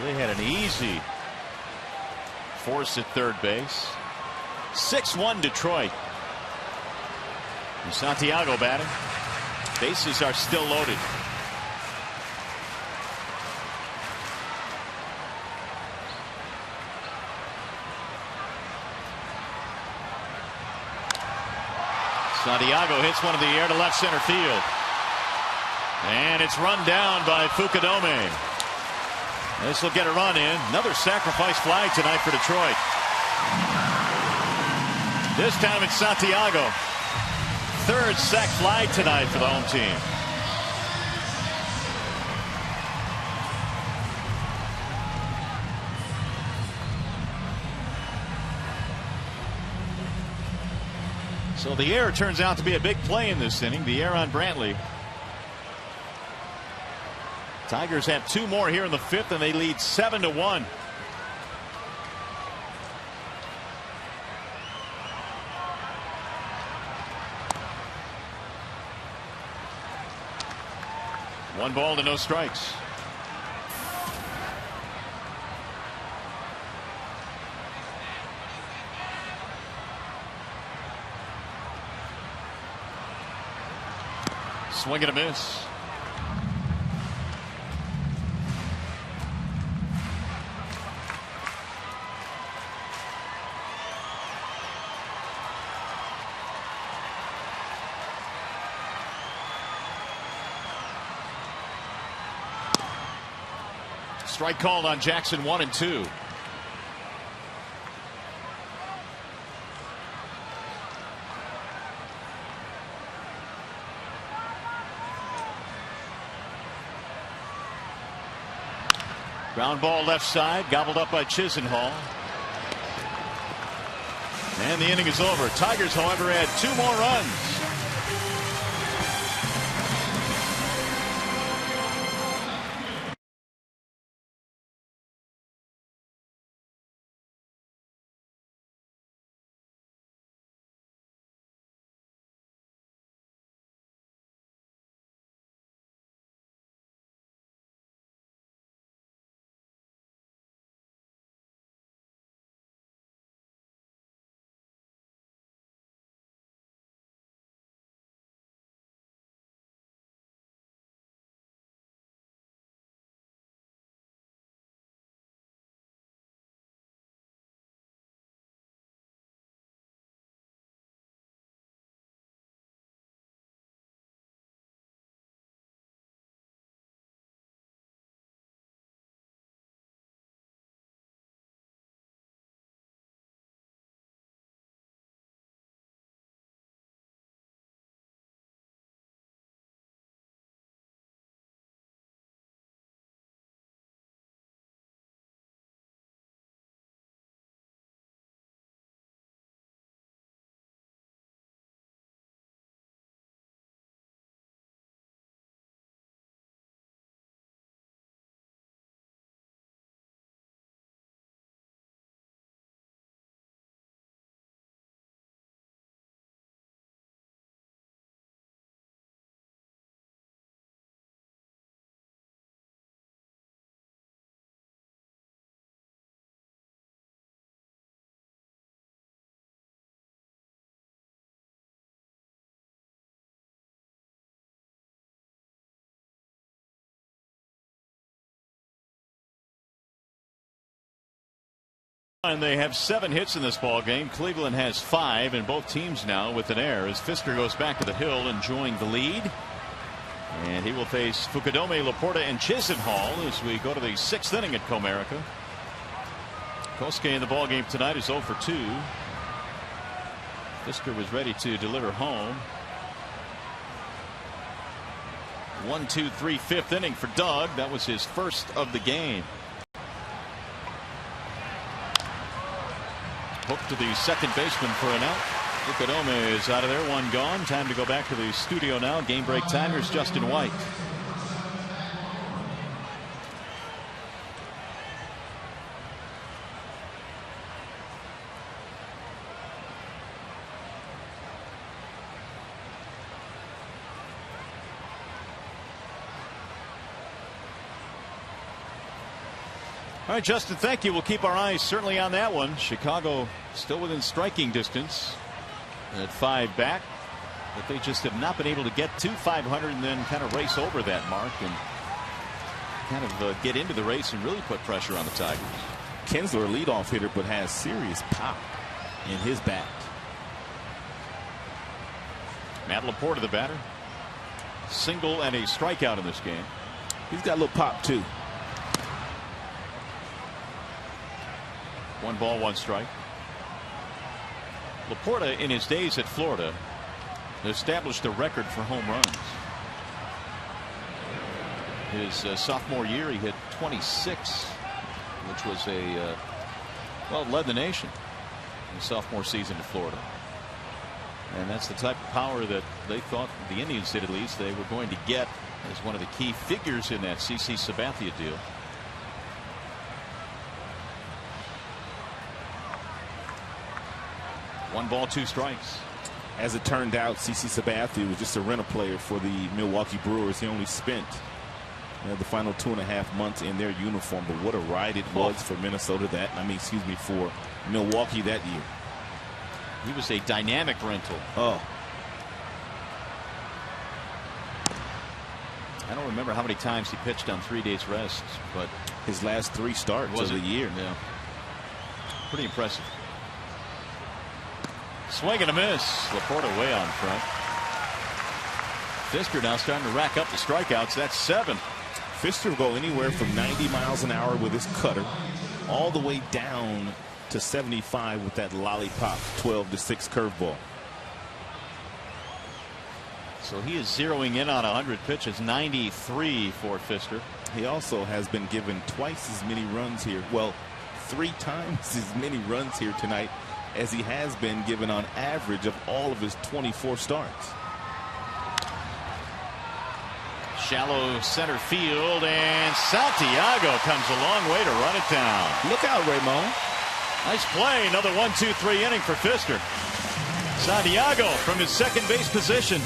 They had an easy force at third base. 6-1 Detroit. And Santiago batting. Bases are still loaded. Santiago hits one in the air to left center field. And it's run down by Fukudome. This will get a run in. Another sacrifice fly tonight for Detroit. This time it's Santiago. 3rd sac fly tonight for the home team. So the error turns out to be a big play in this inning. The error on Brantley. Tigers have 2 more here in the 5th, and they lead 7-1. One ball to no strikes. Swing and a miss. Strike called on Jackson, 1-2. Ground ball left side, gobbled up by Chisenhall. And the inning is over. Tigers, however, had 2 more runs. And they have 7 hits in this ball game. Cleveland has 5, and both teams now with an error as Fisker goes back to the hill, enjoying the lead. And he will face Fukudome, Laporta, and Chisenhall as we go to the 6th inning at Comerica. Kosuke in the ball game tonight is 0 for 2. Fisker was ready to deliver home. 1-2-3 5th inning for Doug. That was his first of the game. Hook to the second baseman for an out. Fukudome is out of there, 1 gone. Time to go back to the studio now. Game break time. Here's Justin White. All right, Justin, thank you. We'll keep our eyes certainly on that one. Chicago still within striking distance at 5 back, but they just have not been able to get to 500 and then kind of race over that mark and kind of get into the race and really put pressure on the Tigers. Kinsler, a leadoff hitter, but has serious pop in his bat. Matt Laporta, the batter. Single and a strikeout in this game. He's got a little pop, too. 1 ball, 1 strike. Laporta, in his days at Florida, established a record for home runs. His sophomore year, he hit 26, which was led the nation in his sophomore season at Florida. And that's the type of power that they thought, the Indians did at least, they were going to get as one of the key figures in that CC Sabathia deal. One ball, 2 strikes. As it turned out, CC Sabathia was just a rental player for the Milwaukee Brewers. He only spent the final 2.5 months in their uniform. But what a ride it was for Minnesota for Milwaukee that year. He was a dynamic rental. Oh. I don't remember how many times he pitched on 3 days rest, but his last 3 starts of the year. Yeah. Pretty impressive. Swing and a miss. Laporta way on front. Fisker now starting to rack up the strikeouts. That's 7. Fister will go anywhere from 90 miles an hour with his cutter all the way down to 75 with that lollipop 12-6 curveball. So he is zeroing in on 100 pitches, 93 for Fister. He also has been given twice as many runs here. Well, 3 times as many runs here tonight as he has been given on average of all of his 24 starts. Shallow center field, and Santiago comes a long way to run it down. Look out, Ramon. Nice play. Another 1-2-3 inning for Fister. Santiago from his second base position.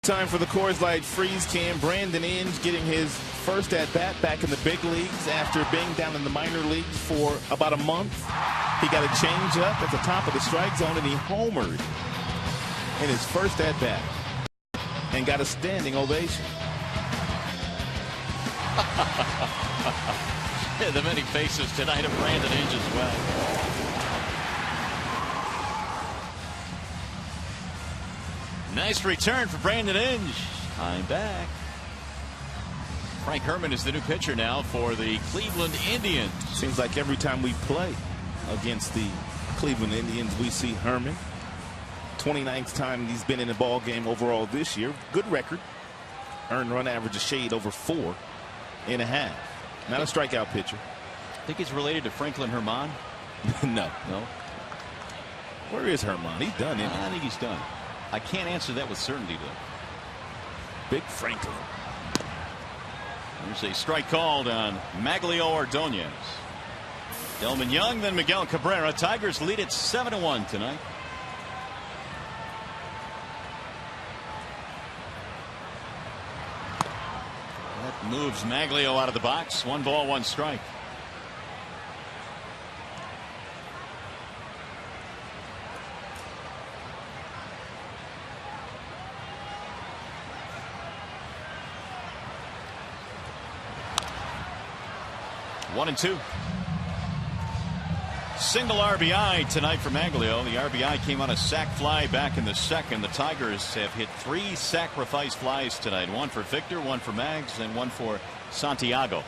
Time for the Coors Light Freeze Can. Brandon Inge getting his first at-bat back in the big leagues after being down in the minor leagues for about a month. He got a change-up at the top of the strike zone, and he homered in his first at-bat and got a standing ovation. The many faces tonight of Brandon Inge as well. Nice return for Brandon Inge. I'm back. Frank Herman is the new pitcher now for the Cleveland Indians. Seems like every time we play against the Cleveland Indians, we see Herman. 29th time he's been in a ball game overall this year. Good record. Earned run average a shade over 4.5. Not a strikeout pitcher. Think he's related to Franklin Herman? No. No. Where is Herman? He's done, isn't he? I think he's done. I can't answer that with certainty, though. Big Franklin. There's a strike called on Maglio Ordonez. Delman Young, then Miguel Cabrera. Tigers lead it 7-1 tonight. That moves Maglio out of the box. 1 ball, 1 strike. One and 2. Single RBI tonight for Maglio. The RBI came on a sac fly back in the second. The Tigers have hit 3 sacrifice flies tonight. 1 for Victor, 1 for Mags, and 1 for Santiago.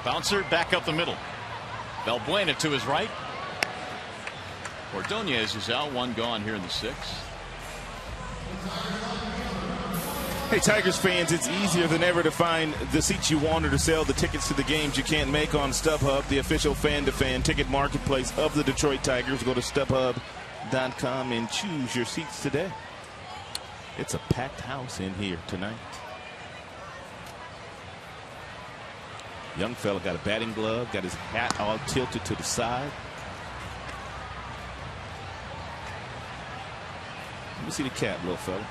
Bouncer back up the middle. Valbuena to his right. Ordonez is out. 1 gone here in the 6th. Hey, Tigers fans, it's easier than ever to find the seats you want or to sell the tickets to the games you can't make on StubHub, the official fan-to-fan ticket marketplace of the Detroit Tigers. Go to StubHub.com and choose your seats today. It's a packed house in here tonight. Young fella got a batting glove, got his hat all tilted to the side. Let me see the cap, little fella.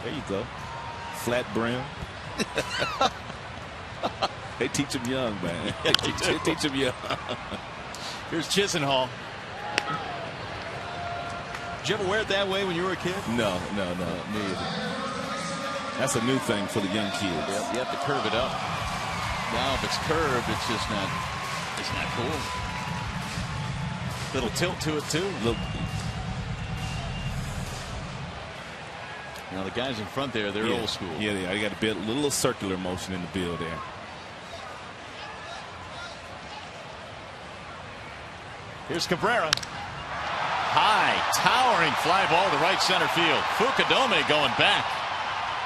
There you go. Flat brim. They teach him young, man. They teach him young. Here's Chisenhall. Did you ever wear it that way when you were a kid? No, me either. That's a new thing for the young kids. Yep, you have to curve it up. Now, if it's curved, it's just not. It's not cool. Little tilt to it too. Now the guys in front there, they're old school. Yeah, they got a little circular motion in the bill there. Here's Cabrera. High, towering fly ball to right center field. Fukudome going back.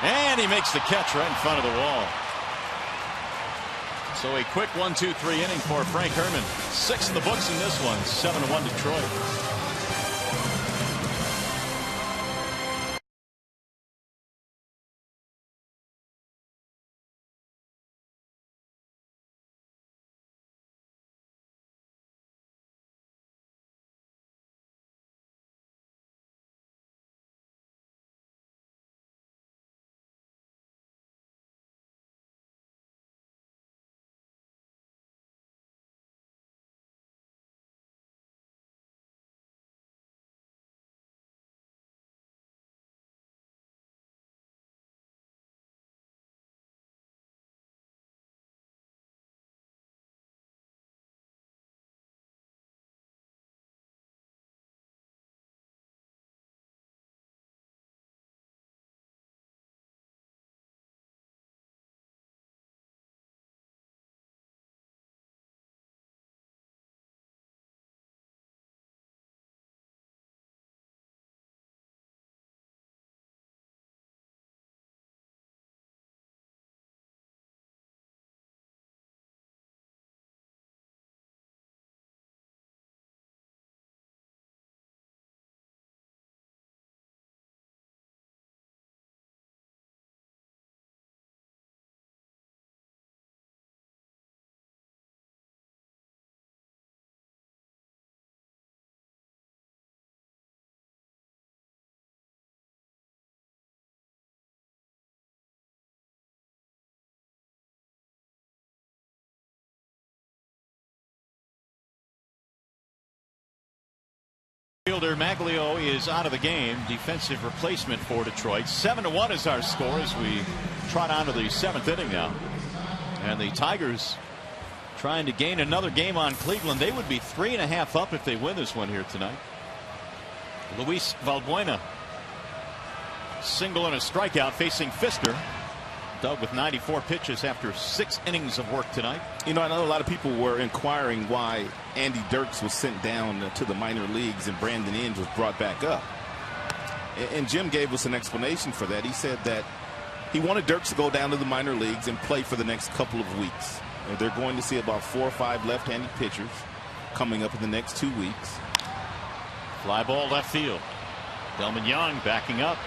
And he makes the catch right in front of the wall. So a quick 1-2-3 inning for Frank Herman. 6 in the books in this one. 7-1 Detroit. Fielder Maglio is out of the game. Defensive replacement for Detroit. 7-1 is our score as we trot on to the 7th inning now. And the Tigers trying to gain another game on Cleveland. They would be 3.5 up if they win this one here tonight. Luis Valbuena. Single and a strikeout facing Fister. Doug with 94 pitches after 6 innings of work tonight. You know, I know a lot of people were inquiring why Andy Dirks was sent down to the minor leagues and Brandon Inge was brought back up. And Jim gave us an explanation for that. He said that he wanted Dirks to go down to the minor leagues and play for the next couple of weeks. They're going to see about 4 or 5 left-handed pitchers coming up in the next 2 weeks. Fly ball left field. Delman Young backing up.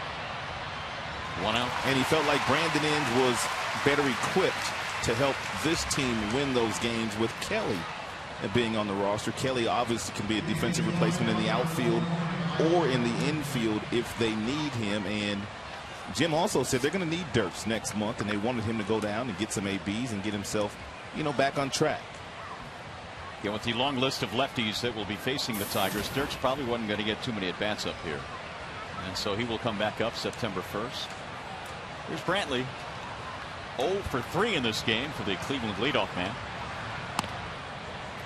1 out. And he felt like Brandon Inge was better equipped to help this team win those games with Kelly being on the roster. Kelly obviously can be a defensive replacement in the outfield or in the infield if they need him. And Jim also said they're going to need Dirks next month, and they wanted him to go down and get some ABs and get himself, you know, back on track. Yeah, with the long list of lefties that will be facing the Tigers, Dirks probably wasn't going to get too many at bats up here. And so he will come back up September 1st. Here's Brantley. 0 for 3 in this game for the Cleveland leadoff man.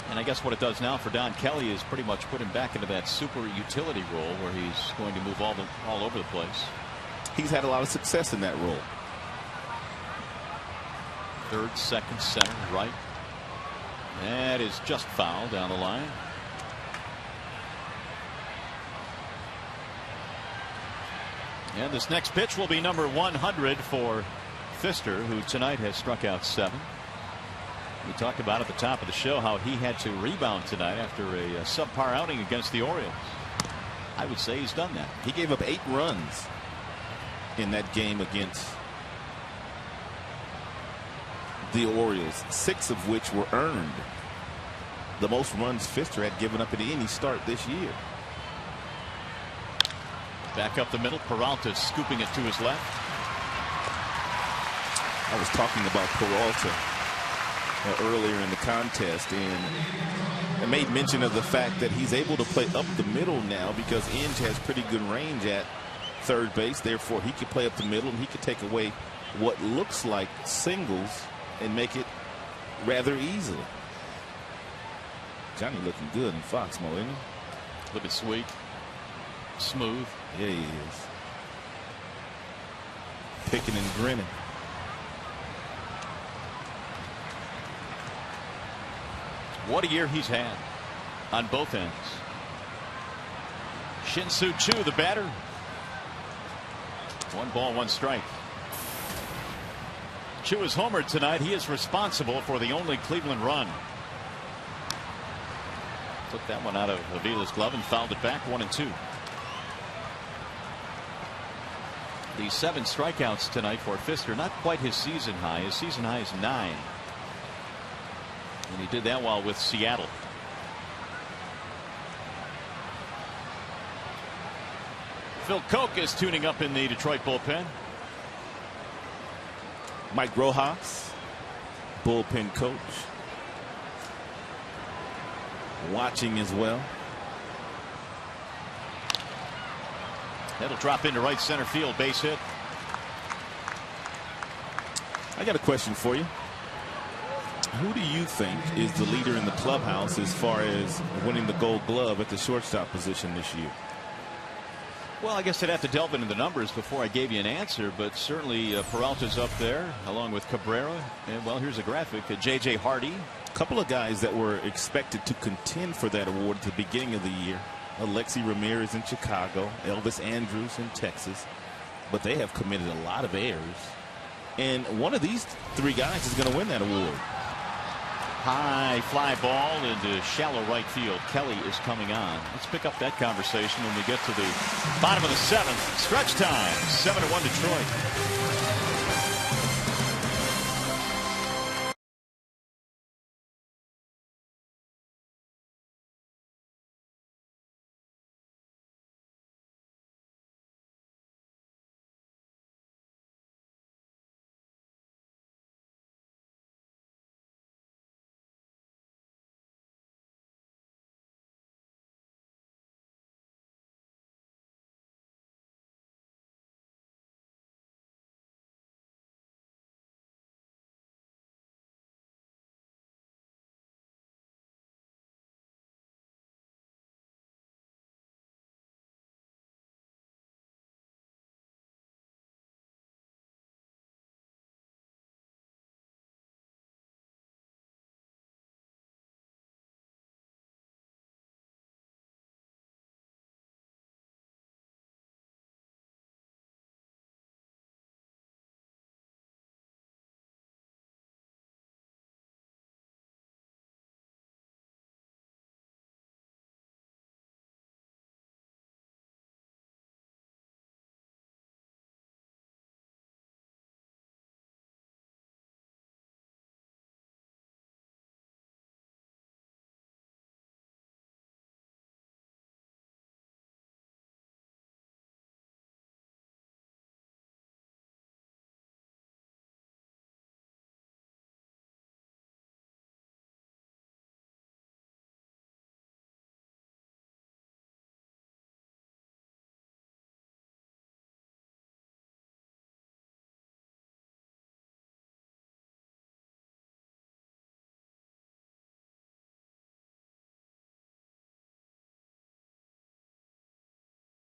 And I guess what it does now for Don Kelly is pretty much put him back into that super utility role where he's going to move all over the place. He's had a lot of success in that role. Third, second, center, right. That is just foul down the line. And this next pitch will be number 100 for Pfister, who tonight has struck out 7. We talked about at the top of the show how he had to rebound tonight after a subpar outing against the Orioles. I would say he's done that. He gave up 8 runs in that game against the Orioles, 6 of which were earned. The most runs Pfister had given up at any start this year. Back up the middle, Peralta scooping it to his left. I was talking about Peralta earlier in the contest, and I made mention of the fact that he's able to play up the middle now because Inge has pretty good range at third base. Therefore, he could play up the middle and he could take away what looks like singles and make it rather easily. Johnny looking good in Fox mode, isn't he? Looking sweet, smooth. Yeah, he is. Picking and grinning. What a year he's had on both ends. Shin-Soo Choo, the batter. 1 ball, 1 strike. Choo is homered tonight. He is responsible for the only Cleveland run. Took that one out of Avila's glove and fouled it back. 1-2. The 7 strikeouts tonight for Pfister. Not quite his season high. His season high is 9. And he did that while with Seattle. Phil Koch is tuning up in the Detroit bullpen. Mike Rojas, bullpen coach, watching as well. That'll drop into right center field, base hit. I got a question for you. Who do you think is the leader in the clubhouse as far as winning the Gold Glove at the shortstop position this year? Well, I guess I'd have to delve into the numbers before I gave you an answer, but certainly Peralta's up there along with Cabrera. And well, here's a graphic. J.J. Hardy. A couple of guys that were expected to contend for that award at the beginning of the year. Alexi Ramirez in Chicago, Elvis Andrus in Texas, but they have committed a lot of errors. And one of these 3 guys is going to win that award. High fly ball into shallow right field. Kelly is coming on. Let's pick up that conversation when we get to the bottom of the 7th. Stretch time. 7-1 Detroit.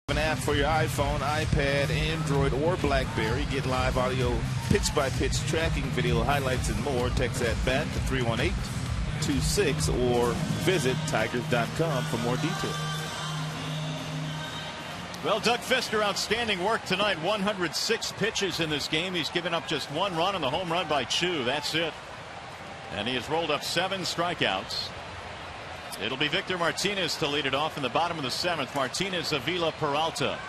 An app for your iPhone, iPad, Android, or BlackBerry. Get live audio, pitch-by-pitch tracking, video highlights, and more. Text at BAT to 318-26 or visit Tigers.com for more details. Well, Doug Fister, outstanding work tonight. 106 pitches in this game. He's given up just 1 run on the home run by Chu. That's it. And he has rolled up 7 strikeouts. It'll be Victor Martinez to lead it off in the bottom of the 7th. Martinez, Avila, Peralta.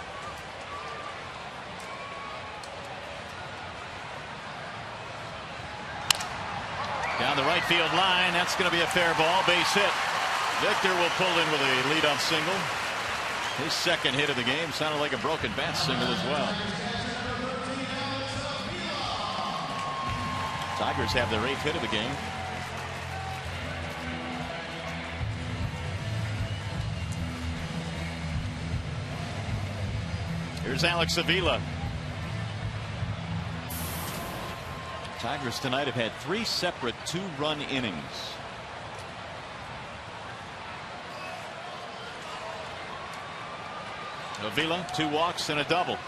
Down the right field line. That's going to be a fair ball. Base hit. Victor will pull in with a leadoff single. His second hit of the game. Sounded like a broken bat single as well. Tigers have their 8th hit of the game. Here's Alex Avila. Tigers tonight have had 3 separate 2-run innings. Avila, 2 walks and a double.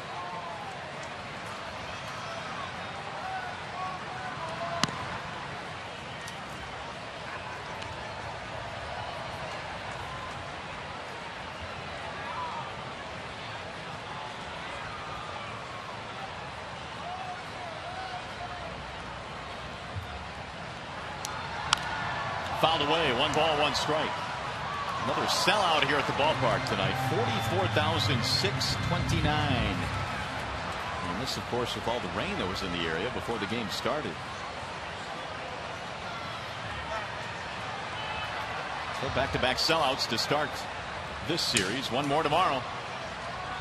Fouled away. 1 ball, 1 strike. Another sellout here at the ballpark tonight. 44,629. And this, of course, with all the rain that was in the area before the game started. So back-to-back sellouts to start this series. 1 more tomorrow.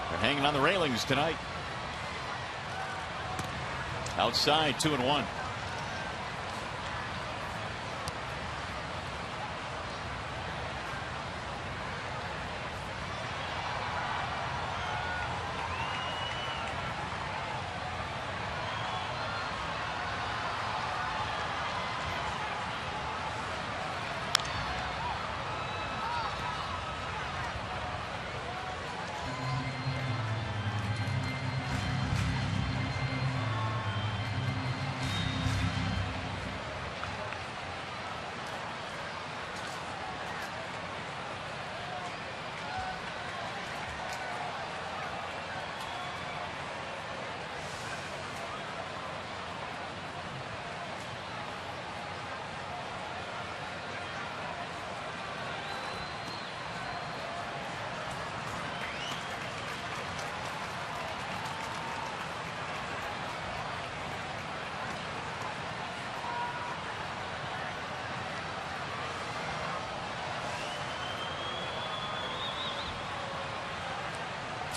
They're hanging on the railings tonight. Outside, 2-1.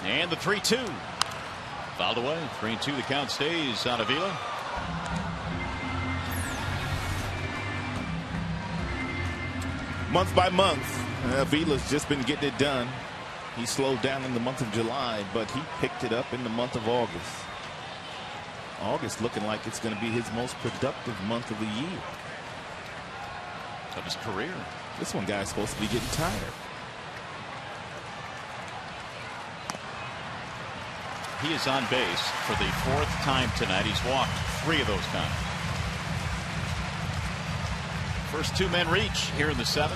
And the 3-2. Fouled away. 3-2. The count stays on Avila. Month by month, Avila's just been getting it done. He slowed down in the month of July, but he picked it up in the month of August. August looking like it's going to be his most productive month of the year. Of his career. This one guy's supposed to be getting tired. He is on base for the 4th time tonight. He's walked 3 of those times. First 2 men reach here in the 7th.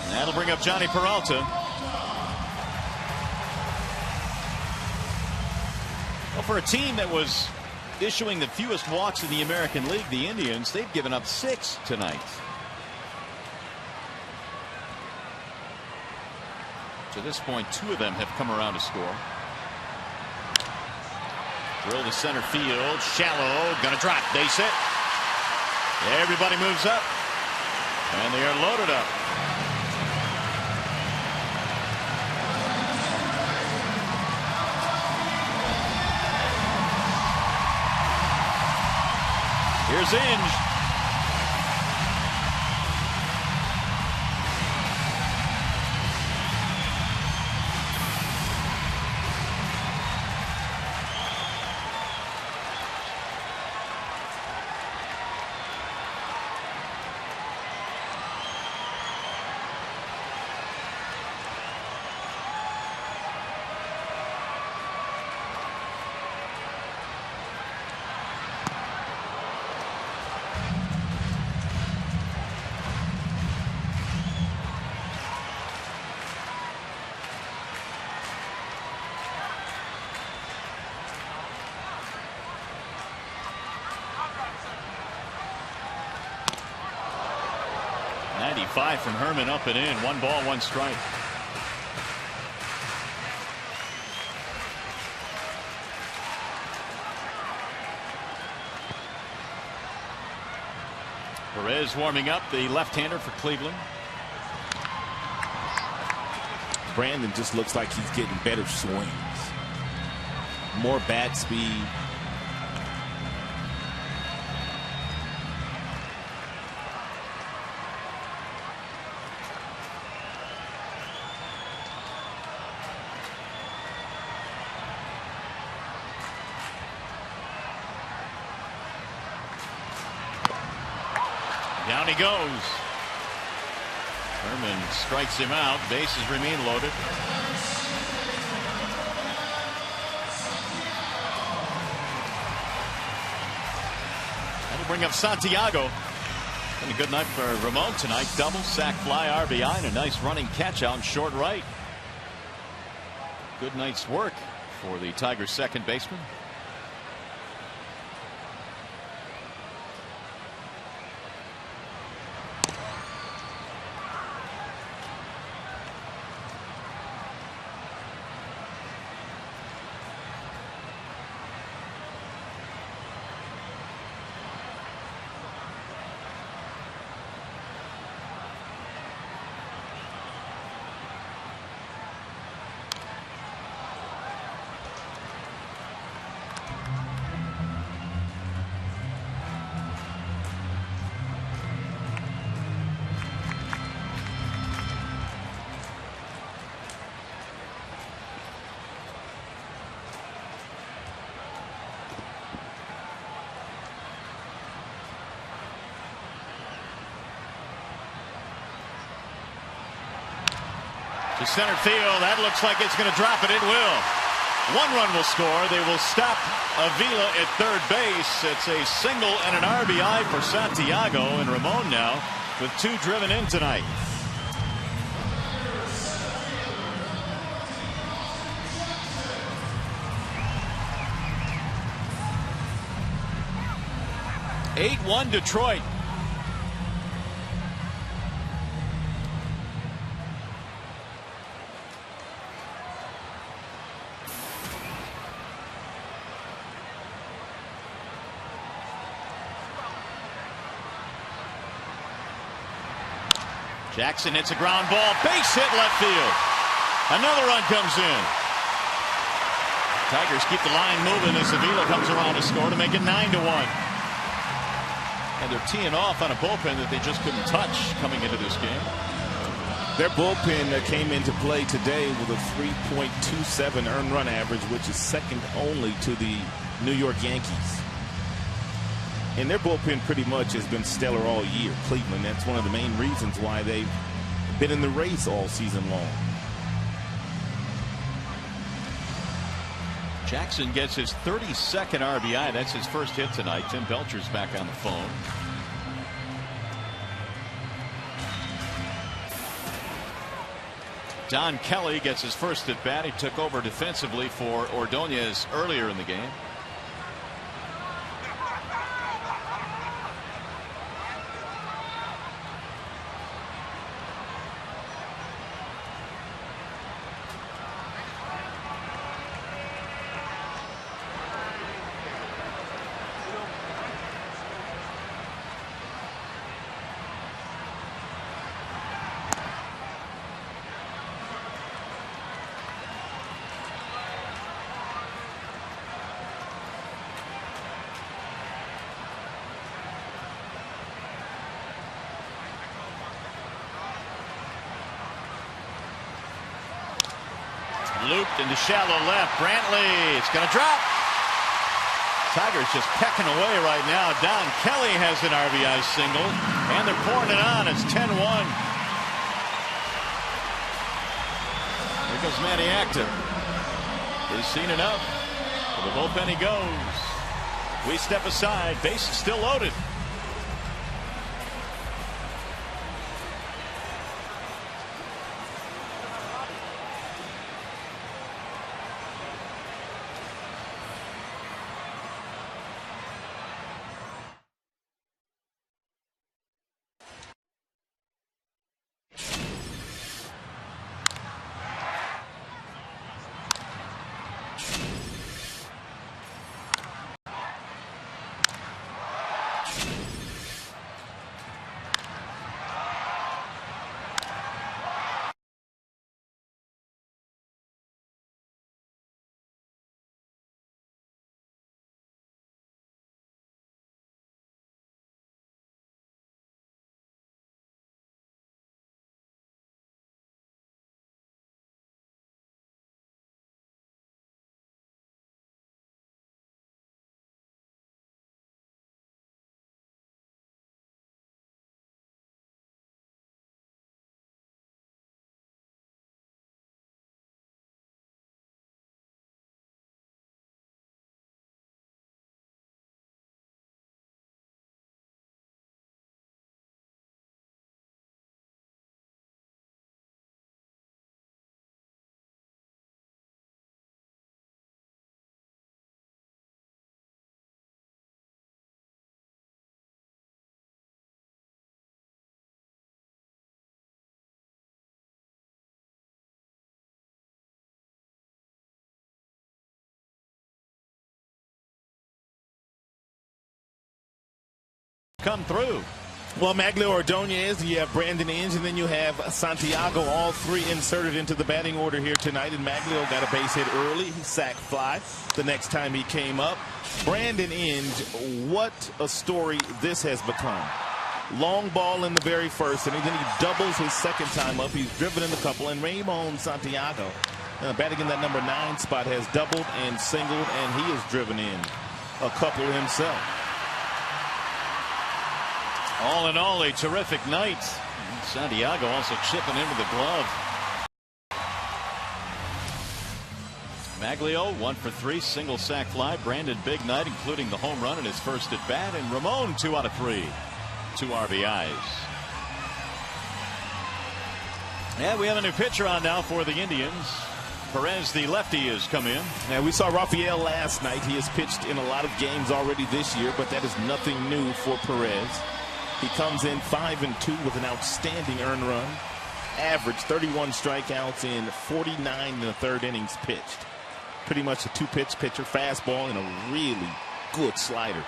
And that'll bring up Johnny Peralta. Well, for a team that was issuing the fewest walks in the American League, the Indians, they've given up 6 tonight. To this point, 2 of them have come around to score. Drill to center field, shallow, gonna drop, base hit. Everybody moves up, and they are loaded up. Here's Inge. 95 from Herman, up and in. 1 ball, 1 strike. Perez warming up, the left-hander for Cleveland. Brandon just looks like he's getting better swings, more bat speed. Down he goes. Herman strikes him out. Bases remain loaded. That'll bring up Santiago. And a good night for Ramon tonight. Double, sac fly, RBI, and a nice running catch out in short right. Good night's work for the Tigers' second baseman. To center field. That looks like it's going to drop it. It will. 1 run will score. They will stop Avila at third base. It's a single and an RBI for Santiago, and Ramon now with 2 driven in tonight. (8-1) Detroit. Jackson hits a ground ball, base hit left field. Another run comes in. Tigers keep the line moving as Avila comes around to score to make it 9-1. And they're teeing off on a bullpen that they just couldn't touch coming into this game. Their bullpen came into play today with a 3.27 earned run average, which is second only to the New York Yankees. And their bullpen pretty much has been stellar all year. Cleveland, that's one of the main reasons why they've been in the race all season long. Jackson gets his 32nd RBI. That's his first hit tonight. Tim Belcher's back on the phone. Don Kelly gets his first at bat. He took over defensively for Ordonez earlier in the game. Looped into shallow left. Brantley, it's going to drop. Tigers just pecking away right now. Don Kelly has an RBI single, and they're pouring it on. It's 10-1. Here goes Manny Acta. He's seen enough. To the bullpen he goes. We step aside. Base is still loaded. come through. Well, Maglio Ordonez, you have Brandon Inge, and then you have Santiago, all three inserted into the batting order here tonight. And Maglio got a base hit early. He sacked fly the next time he came up. Brandon Inge, what a story this has become. Long ball in the very first, and then he doubles his second time up. He's driven in a couple, and Ramon Santiago, batting in that number 9 spot, has doubled and singled, and he has driven in a couple himself. All in all, a terrific night. Santiago also chipping in with the glove. Maglio 1 for 3, single sac fly. Brandon, big night, including the home run in his first at bat. And Ramon 2 out of 3, 2 RBIs. And we have a new pitcher on now for the Indians. Perez, the lefty, has come in. Now, we saw Rafael last night. He has pitched in a lot of games already this year, but that is nothing new for Perez. He comes in 5-2 with an outstanding earned run. Average 31 strikeouts in 49 1/3 innings pitched. Pretty much a 2-pitch pitcher, fastball and a really good slider.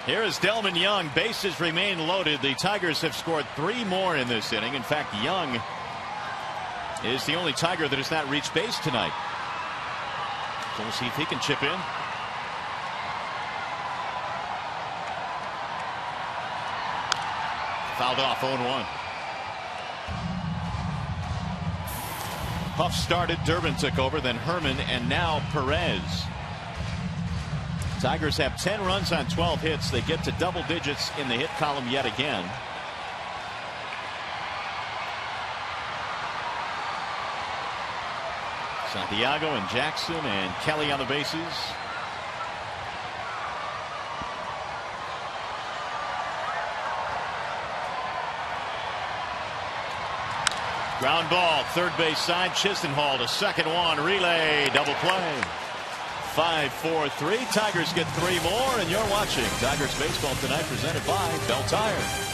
Here is Delman Young. Bases remain loaded. The Tigers have scored 3 more in this inning. In fact, Young is the only Tiger that has not reached base tonight. So we'll see if he can chip in. Fouled off, 0-1. Huff started, Durbin took over, then Herman, and now Perez. Tigers have 10 runs on 12 hits. They get to double digits in the hit column yet again. Santiago and Jackson and Kelly on the bases. Ground ball, third base side. Chisenhall to second one. Relay, double play. 5-4-3. Tigers get 3 more, and you're watching Tigers Baseball tonight, presented by Bell Tire.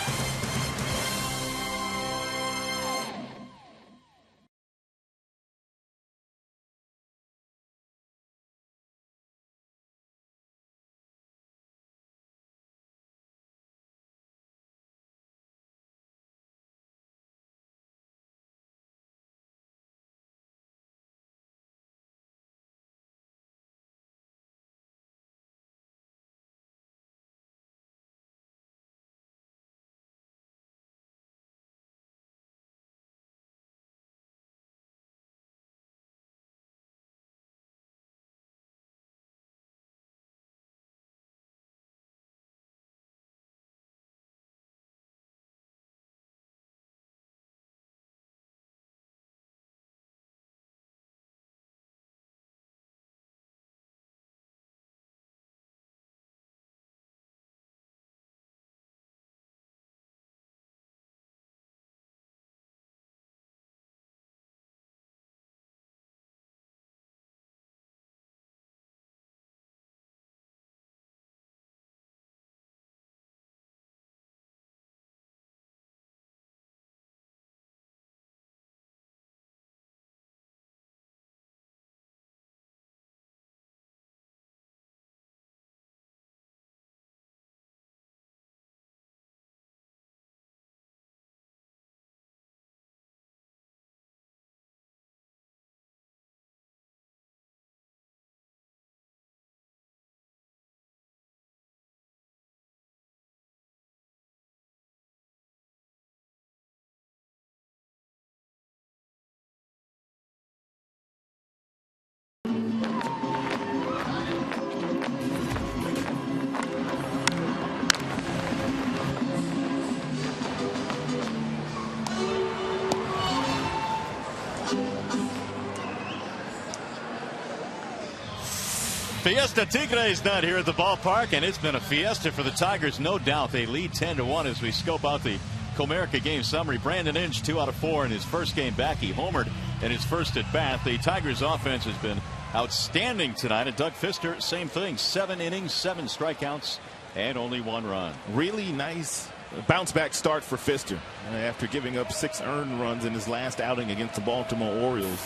Fiesta Tigres not here at the ballpark, and it's been a fiesta for the Tigers, no doubt. They lead 10-1 as we scope out the Comerica game summary. Brandon Inge 2 out of 4 in his first game back. He homered in his first at bat. The Tigers offense has been outstanding tonight, and Doug Fister, same thing. 7 innings, 7 strikeouts, and only 1 run. Really nice bounce back start for Fister after giving up 6 earned runs in his last outing against the Baltimore Orioles.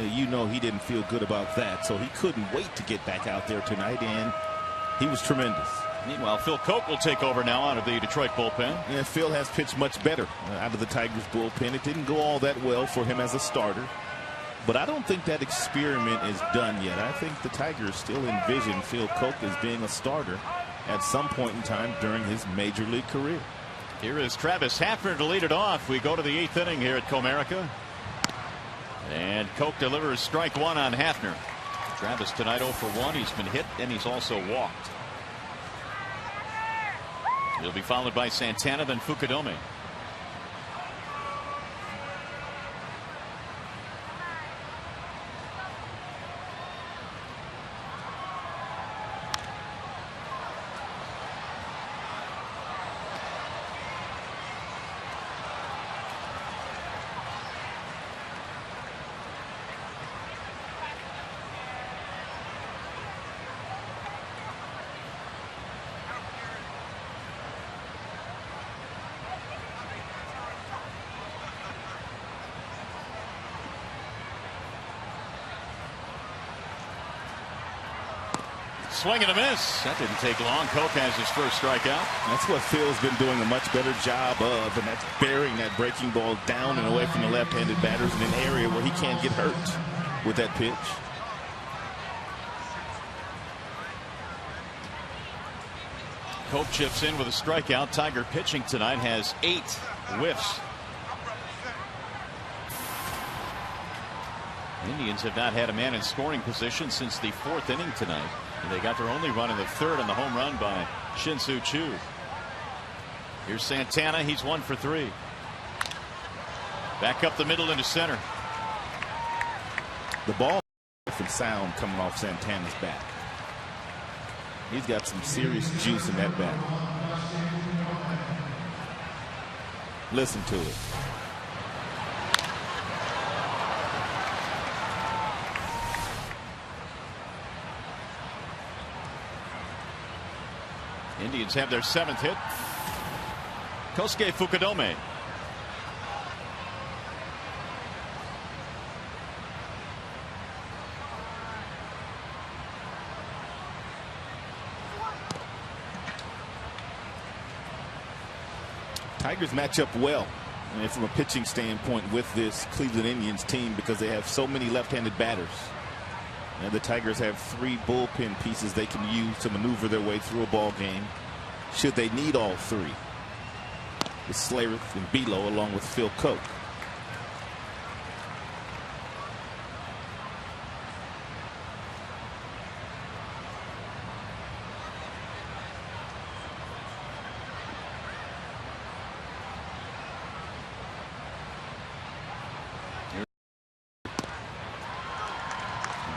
You know he didn't feel good about that, so he couldn't wait to get back out there tonight, and he was tremendous. Meanwhile, Phil Koch will take over now out of the Detroit bullpen. Yeah, Phil has pitched much better out of the Tigers bullpen. It didn't go all that well for him as a starter, but I don't think that experiment is done yet. I think the Tigers still envision Phil Koch as being a starter at some point in time during his major league career. Here is Travis Hafner to lead it off. We go to the 8th inning here at Comerica. And Koch delivers strike one on Hafner. Travis tonight 0 for 1. He's been hit and he's also walked. He'll be followed by Santana, then Fukudome. Swing and a miss. That didn't take long. Koch has his first strikeout. That's what Phil's been doing a much better job of, and that's burying that breaking ball down and away from the left-handed batters in an area where he can't get hurt with that pitch. Koch chips in with a strikeout. Tiger pitching tonight has 8 whiffs. Indians have not had a man in scoring position since the 4th inning tonight. And they got their only run in the 3rd on the home run by Shin-Soo Choo. Here's Santana. He's 1 for 3. Back up the middle into center. The ball and sound coming off Santana's bat. He's got some serious juice in that bat. Listen to it. Indians have their 7th hit. Kosuke Fukudome. Tigers match up well, and from a pitching standpoint, with this Cleveland Indians team because they have so many left-handed batters. And the Tigers have 3 bullpen pieces they can use to maneuver their way through a ball game should they need all 3. With Slayers and Belo along with Phil Koch.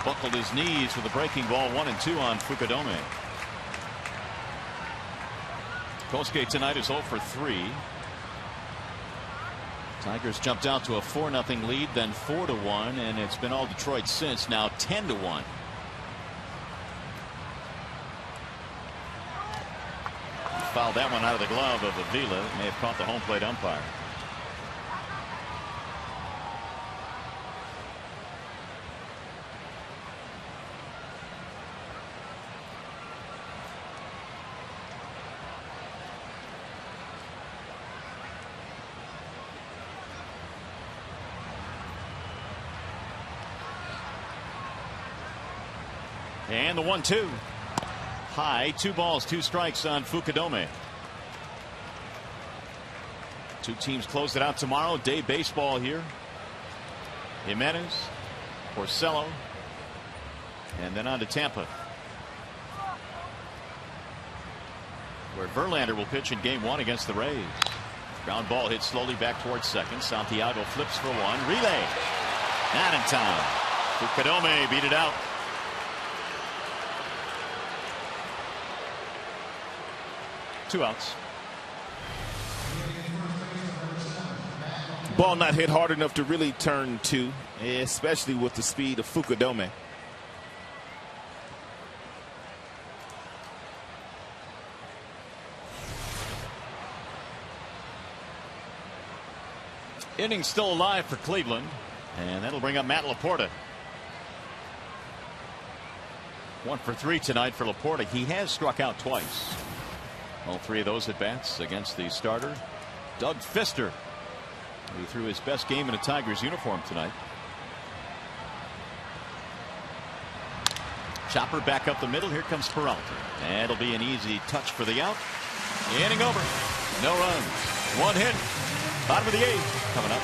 Buckled his knees with a breaking ball. 1 and 2 on Fukudome. Kosuke tonight is 0 for 3. Tigers jumped out to a 4-0 lead, then 4-1, and it's been all Detroit since. Now 10-1. Fouled that one out of the glove of Avila. It may have caught the home plate umpire. And the 1-2. High. 2 balls, 2 strikes on Fukudome. 2 teams close it out tomorrow. Day baseball here. Jimenez, Porcello, and then on to Tampa, where Verlander will pitch in game 1 against the Rays. Ground ball hit slowly back towards second. Santiago flips for 1. Relay. Not in time. Fukudome beat it out. Two outs. Ball not hit hard enough to really turn 2, especially with the speed of Fukudome. Inning still alive for Cleveland, and that'll bring up Matt Laporta. 1 for 3 tonight for Laporta. He has struck out twice. All 3 of those at bats against the starter, Doug Fister, who threw his best game in a Tigers uniform tonight. Chopper back up the middle. Here comes Peralta. And it'll be an easy touch for the out. Inning over. No runs. 1 hit. Bottom of the 8th coming up.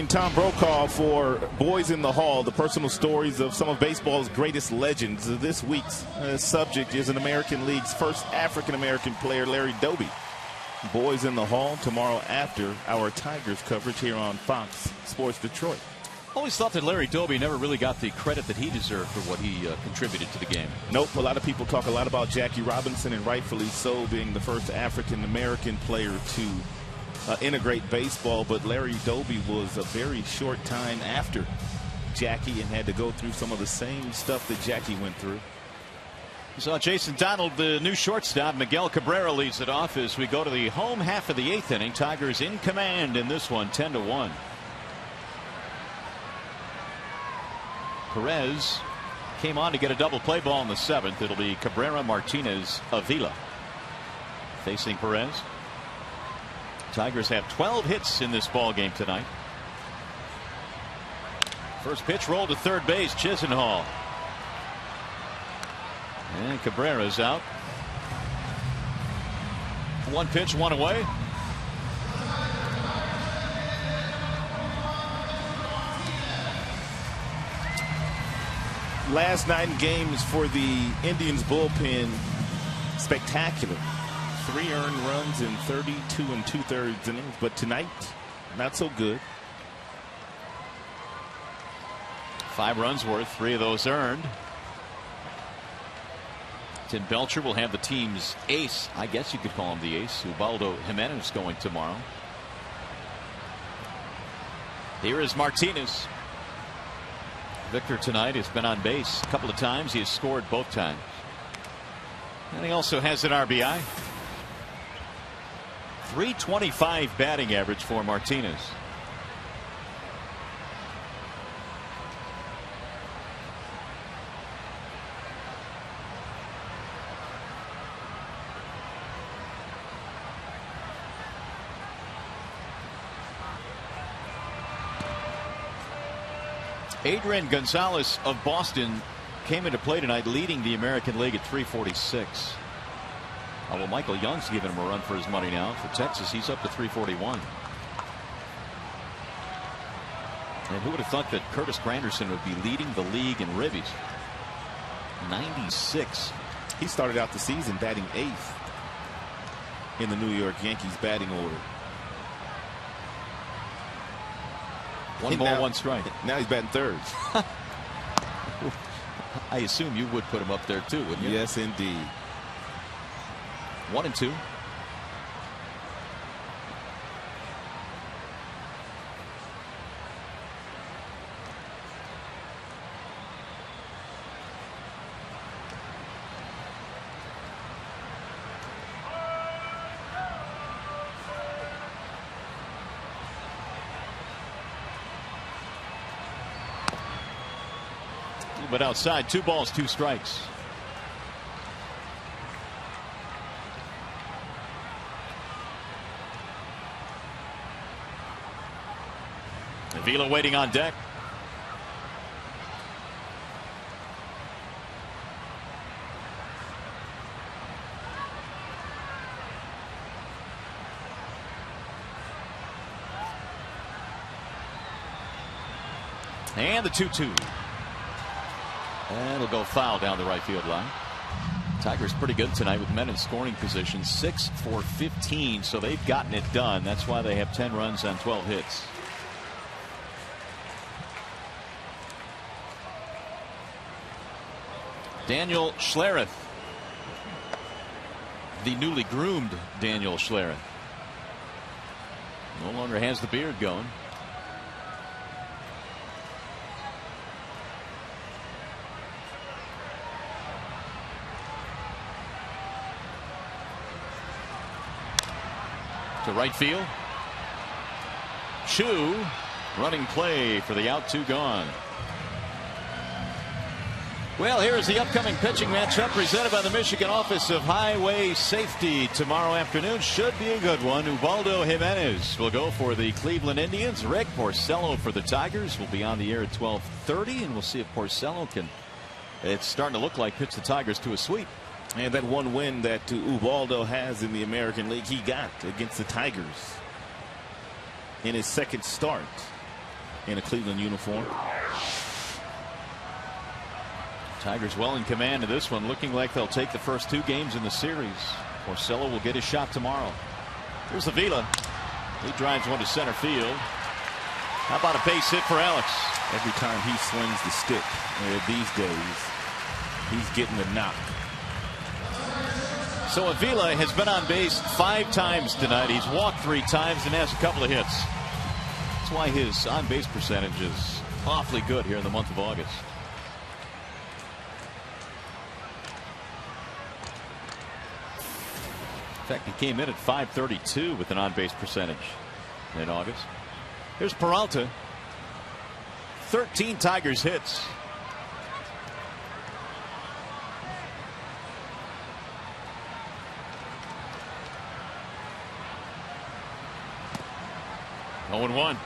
Tom Brokaw for Boys in the Hall, the personal stories of some of baseball's greatest legends. This week's subject is an American League's first African-American player, Larry Doby. Boys in the Hall tomorrow after our Tigers coverage here on Fox Sports Detroit. Always thought that Larry Doby never really got the credit that he deserved for what he contributed to the game. Nope. A lot of people talk a lot about Jackie Robinson, and rightfully so, being the first African-American player to integrate baseball, but Larry Doby was a very short time after Jackie and had to go through some of the same stuff that Jackie went through. You saw Jason Donald, the new shortstop. Miguel Cabrera leads it off as we go to the home half of the 8th inning. Tigers in command in this one, 10-1. Perez came on to get a double play ball in the 7th. It'll be Cabrera, Martinez, Avila facing Perez. Tigers have 12 hits in this ball game tonight. First pitch rolled to third base. Chisenhall. And Cabrera's out. 1 pitch, 1 away. Last 9 games for the Indians bullpen, spectacular. 3 earned runs in 32 2/3 innings, but tonight, not so good. 5 runs worth, 3 of those earned. Tim Belcher will have the team's ace, I guess you could call him the ace, Ubaldo Jimenez, going tomorrow. Here is Martinez. Victor tonight has been on base a couple of times. He has scored both times. And he also has an RBI. .325 batting average for Martinez. Adrian Gonzalez of Boston came into play tonight, leading the American League at .346. Well, Michael Young's giving him a run for his money now. For Texas, he's up to .341. And who would have thought that Curtis Granderson would be leading the league in ribbies? 96. He started out the season batting 8th in the New York Yankees batting order. One ball, one strike. Now he's batting third. I assume you would put him up there too, wouldn't you? Yes, indeed. 1-2. But outside, 2 balls, 2 strikes. Avila waiting on deck. And the 2-2. And it'll go foul down the right field line. Tigers pretty good tonight with men in scoring position, 6 for 15, so they've gotten it done. That's why they have 10 runs on 12 hits. Daniel Schlereth, the newly groomed Daniel Schlereth, no longer has the beard going. To right field. Chu running play for the out, 2 gone. Well, here's the upcoming pitching matchup presented by the Michigan Office of Highway Safety tomorrow afternoon. Should be a good one. Ubaldo Jimenez will go for the Cleveland Indians. Rick Porcello for the Tigers will be on the air at 12:30, and we'll see if Porcello can, it's starting to look like, pitch the Tigers to a sweep. And that one win that Ubaldo has in the American League, he got against the Tigers in his second start in a Cleveland uniform. Tigers well in command of this one, looking like they'll take the first 2 games in the series. Porcello will get his shot tomorrow. Here's Avila. He drives one to center field. How about a base hit for Alex? Every time he swings the stick these days, he's getting a knock. So Avila has been on base 5 times tonight. He's walked 3 times and has a couple of hits. That's why his on-base percentage is awfully good here in the month of August. In fact, he came in at .532 with an on-base percentage in August. Here's Peralta. 13 Tigers hits. Oh, 0-1.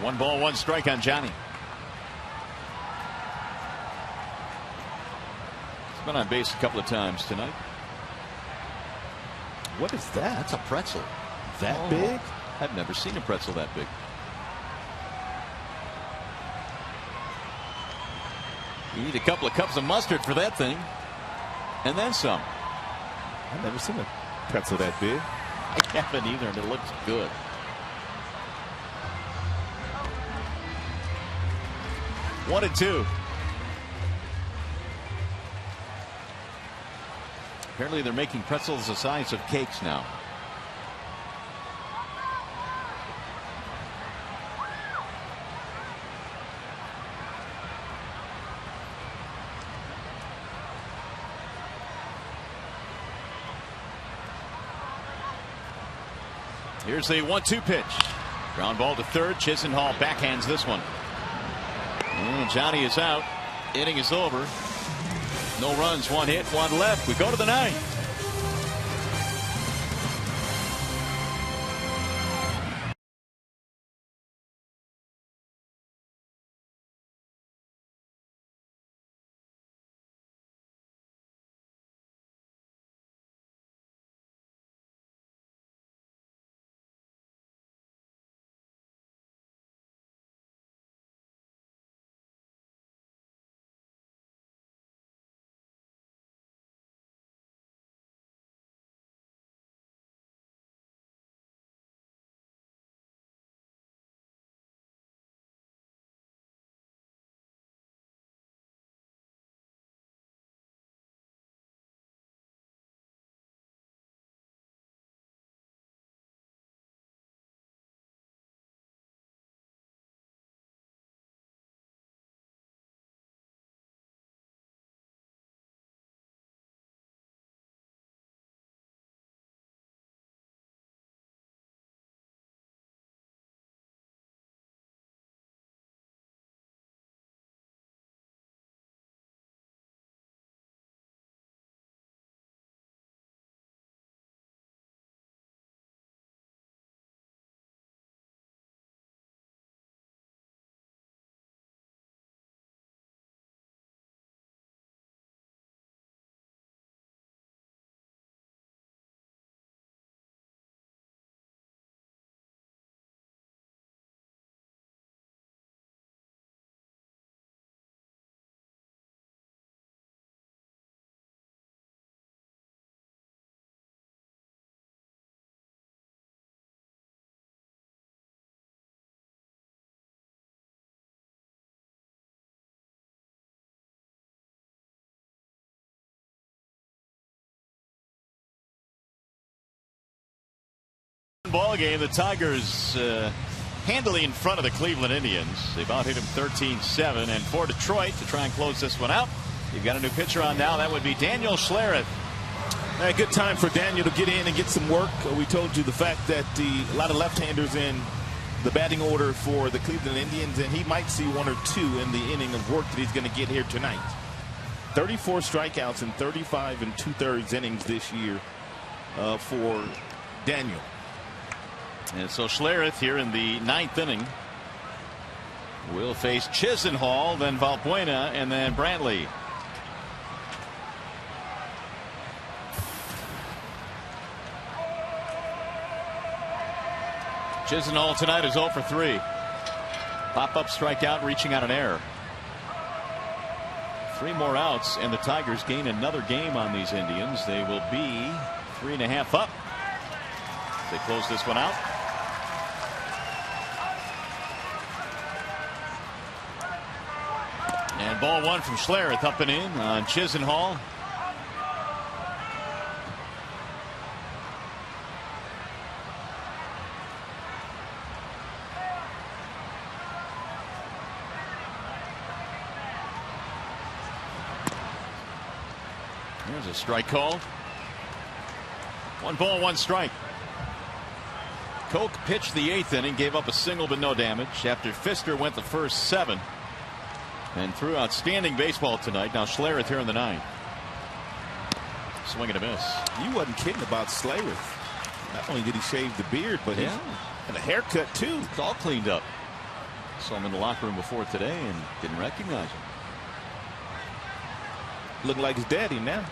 One ball, one strike on Johnny. He's been on base a couple of times tonight. What is that? That's a pretzel. That big? I've never seen a pretzel that big. You need a couple of cups of mustard for that thing. And then some. I've never seen a pretzel that big. I haven't either, and it looks good. One and 2. Apparently they're making pretzels the size of cakes now. Here's the 1-2 pitch. Ground ball to third. Chisenhall backhands this one. And Johnny is out. Inning is over. No runs, 1 hit, 1 left. We go to the 9th. Ball game. The Tigers handily in front of the Cleveland Indians. They've out hit him 13-7. And for Detroit to try and close this one out, you've got a new pitcher on now. That would be Daniel Schlereth. A good time for Daniel to get in and get some work. We told you the fact that a lot of left-handers in the batting order for the Cleveland Indians, and he might see one or two in the inning of work that he's going to get here tonight. 34 strikeouts in 35 2/3 innings this year for Daniel. And so Schlereth here in the 9th inning will face Chisenhall, then Valbuena, and then Brantley. Chisenhall tonight is 0 for 3. Pop-up strikeout, reaching out an error. 3 more outs, and the Tigers gain another game on these Indians. They will be 3.5 up. They close this one out. And ball 1 from Schlereth, up and in on Chisenhall. There's a strike called. 1 ball, 1 strike. Koch pitched the 8th inning, gave up a single but no damage after Fister went the first 7 and threw outstanding baseball tonight. Now Schlereth here in the 9th. Swing and a miss. You wasn't kidding about Schlereth. Not only did he shave the beard, but he had a haircut too. It's all cleaned up. Saw him in the locker room before today and didn't recognize him. Looking like his daddy now.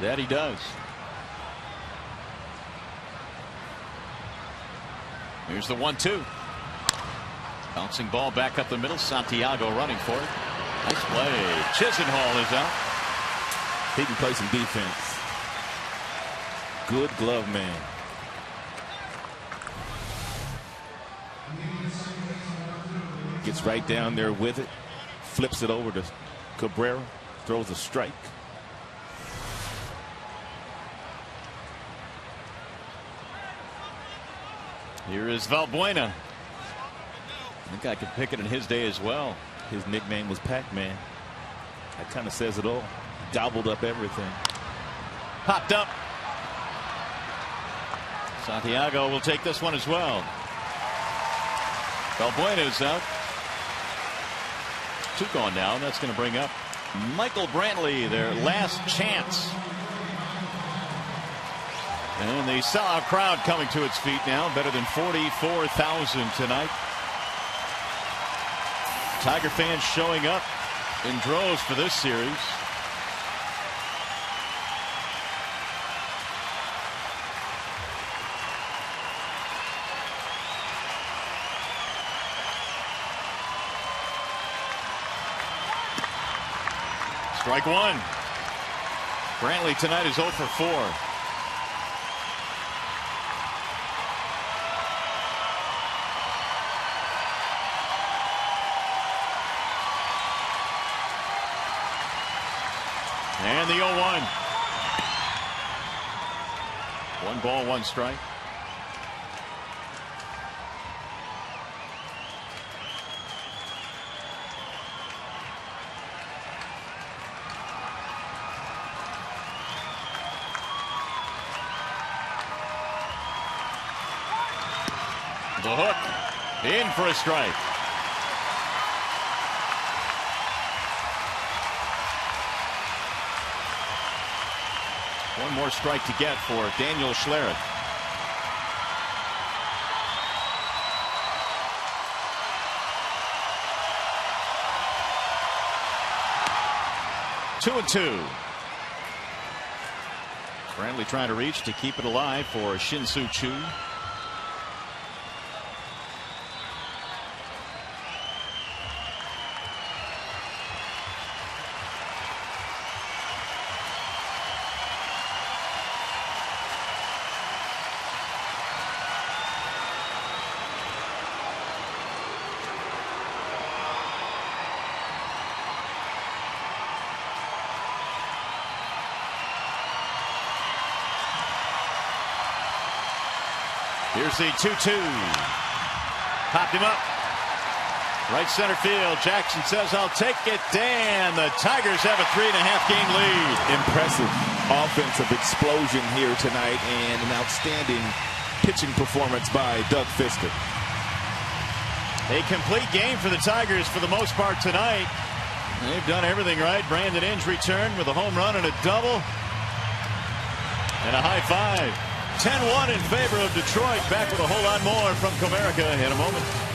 That he does. Here's the 1-2. Bouncing ball back up the middle. Santiago running for it. Nice play. Chisenhall is out. He can play some defense. Good glove man. Gets right down there with it. Flips it over to Cabrera. Throws a strike. Here is Valbuena. I think I could pick it in his day as well. His nickname was Pac-Man. That kind of says it all. Gobbled up everything. Popped up. Santiago will take this one as well. Valbuena is out. 2 gone now. That's going to bring up Michael Brantley, their last chance. And the sellout crowd coming to its feet now. Better than 44,000 tonight. Tiger fans showing up in droves for this series. Strike 1. Brantley tonight is 0 for 4. And the 0-1. 1 ball, 1 strike. The hook in for a strike. One more strike to get for Daniel Schlereth. Two and 2. Brantley trying to reach to keep it alive for Shin-Soo Choo. Tigers lead 2-2. Popped him up. Right center field. Jackson says, I'll take it. Dan. The Tigers have a 3.5-game lead. Impressive offensive explosion here tonight and an outstanding pitching performance by Doug Fister. A complete game for the Tigers for the most part tonight. They've done everything right. Brandon Inge returned with a home run and a double. And a high five. 10-1 in favor of Detroit. Back with a whole lot more from Comerica in a moment.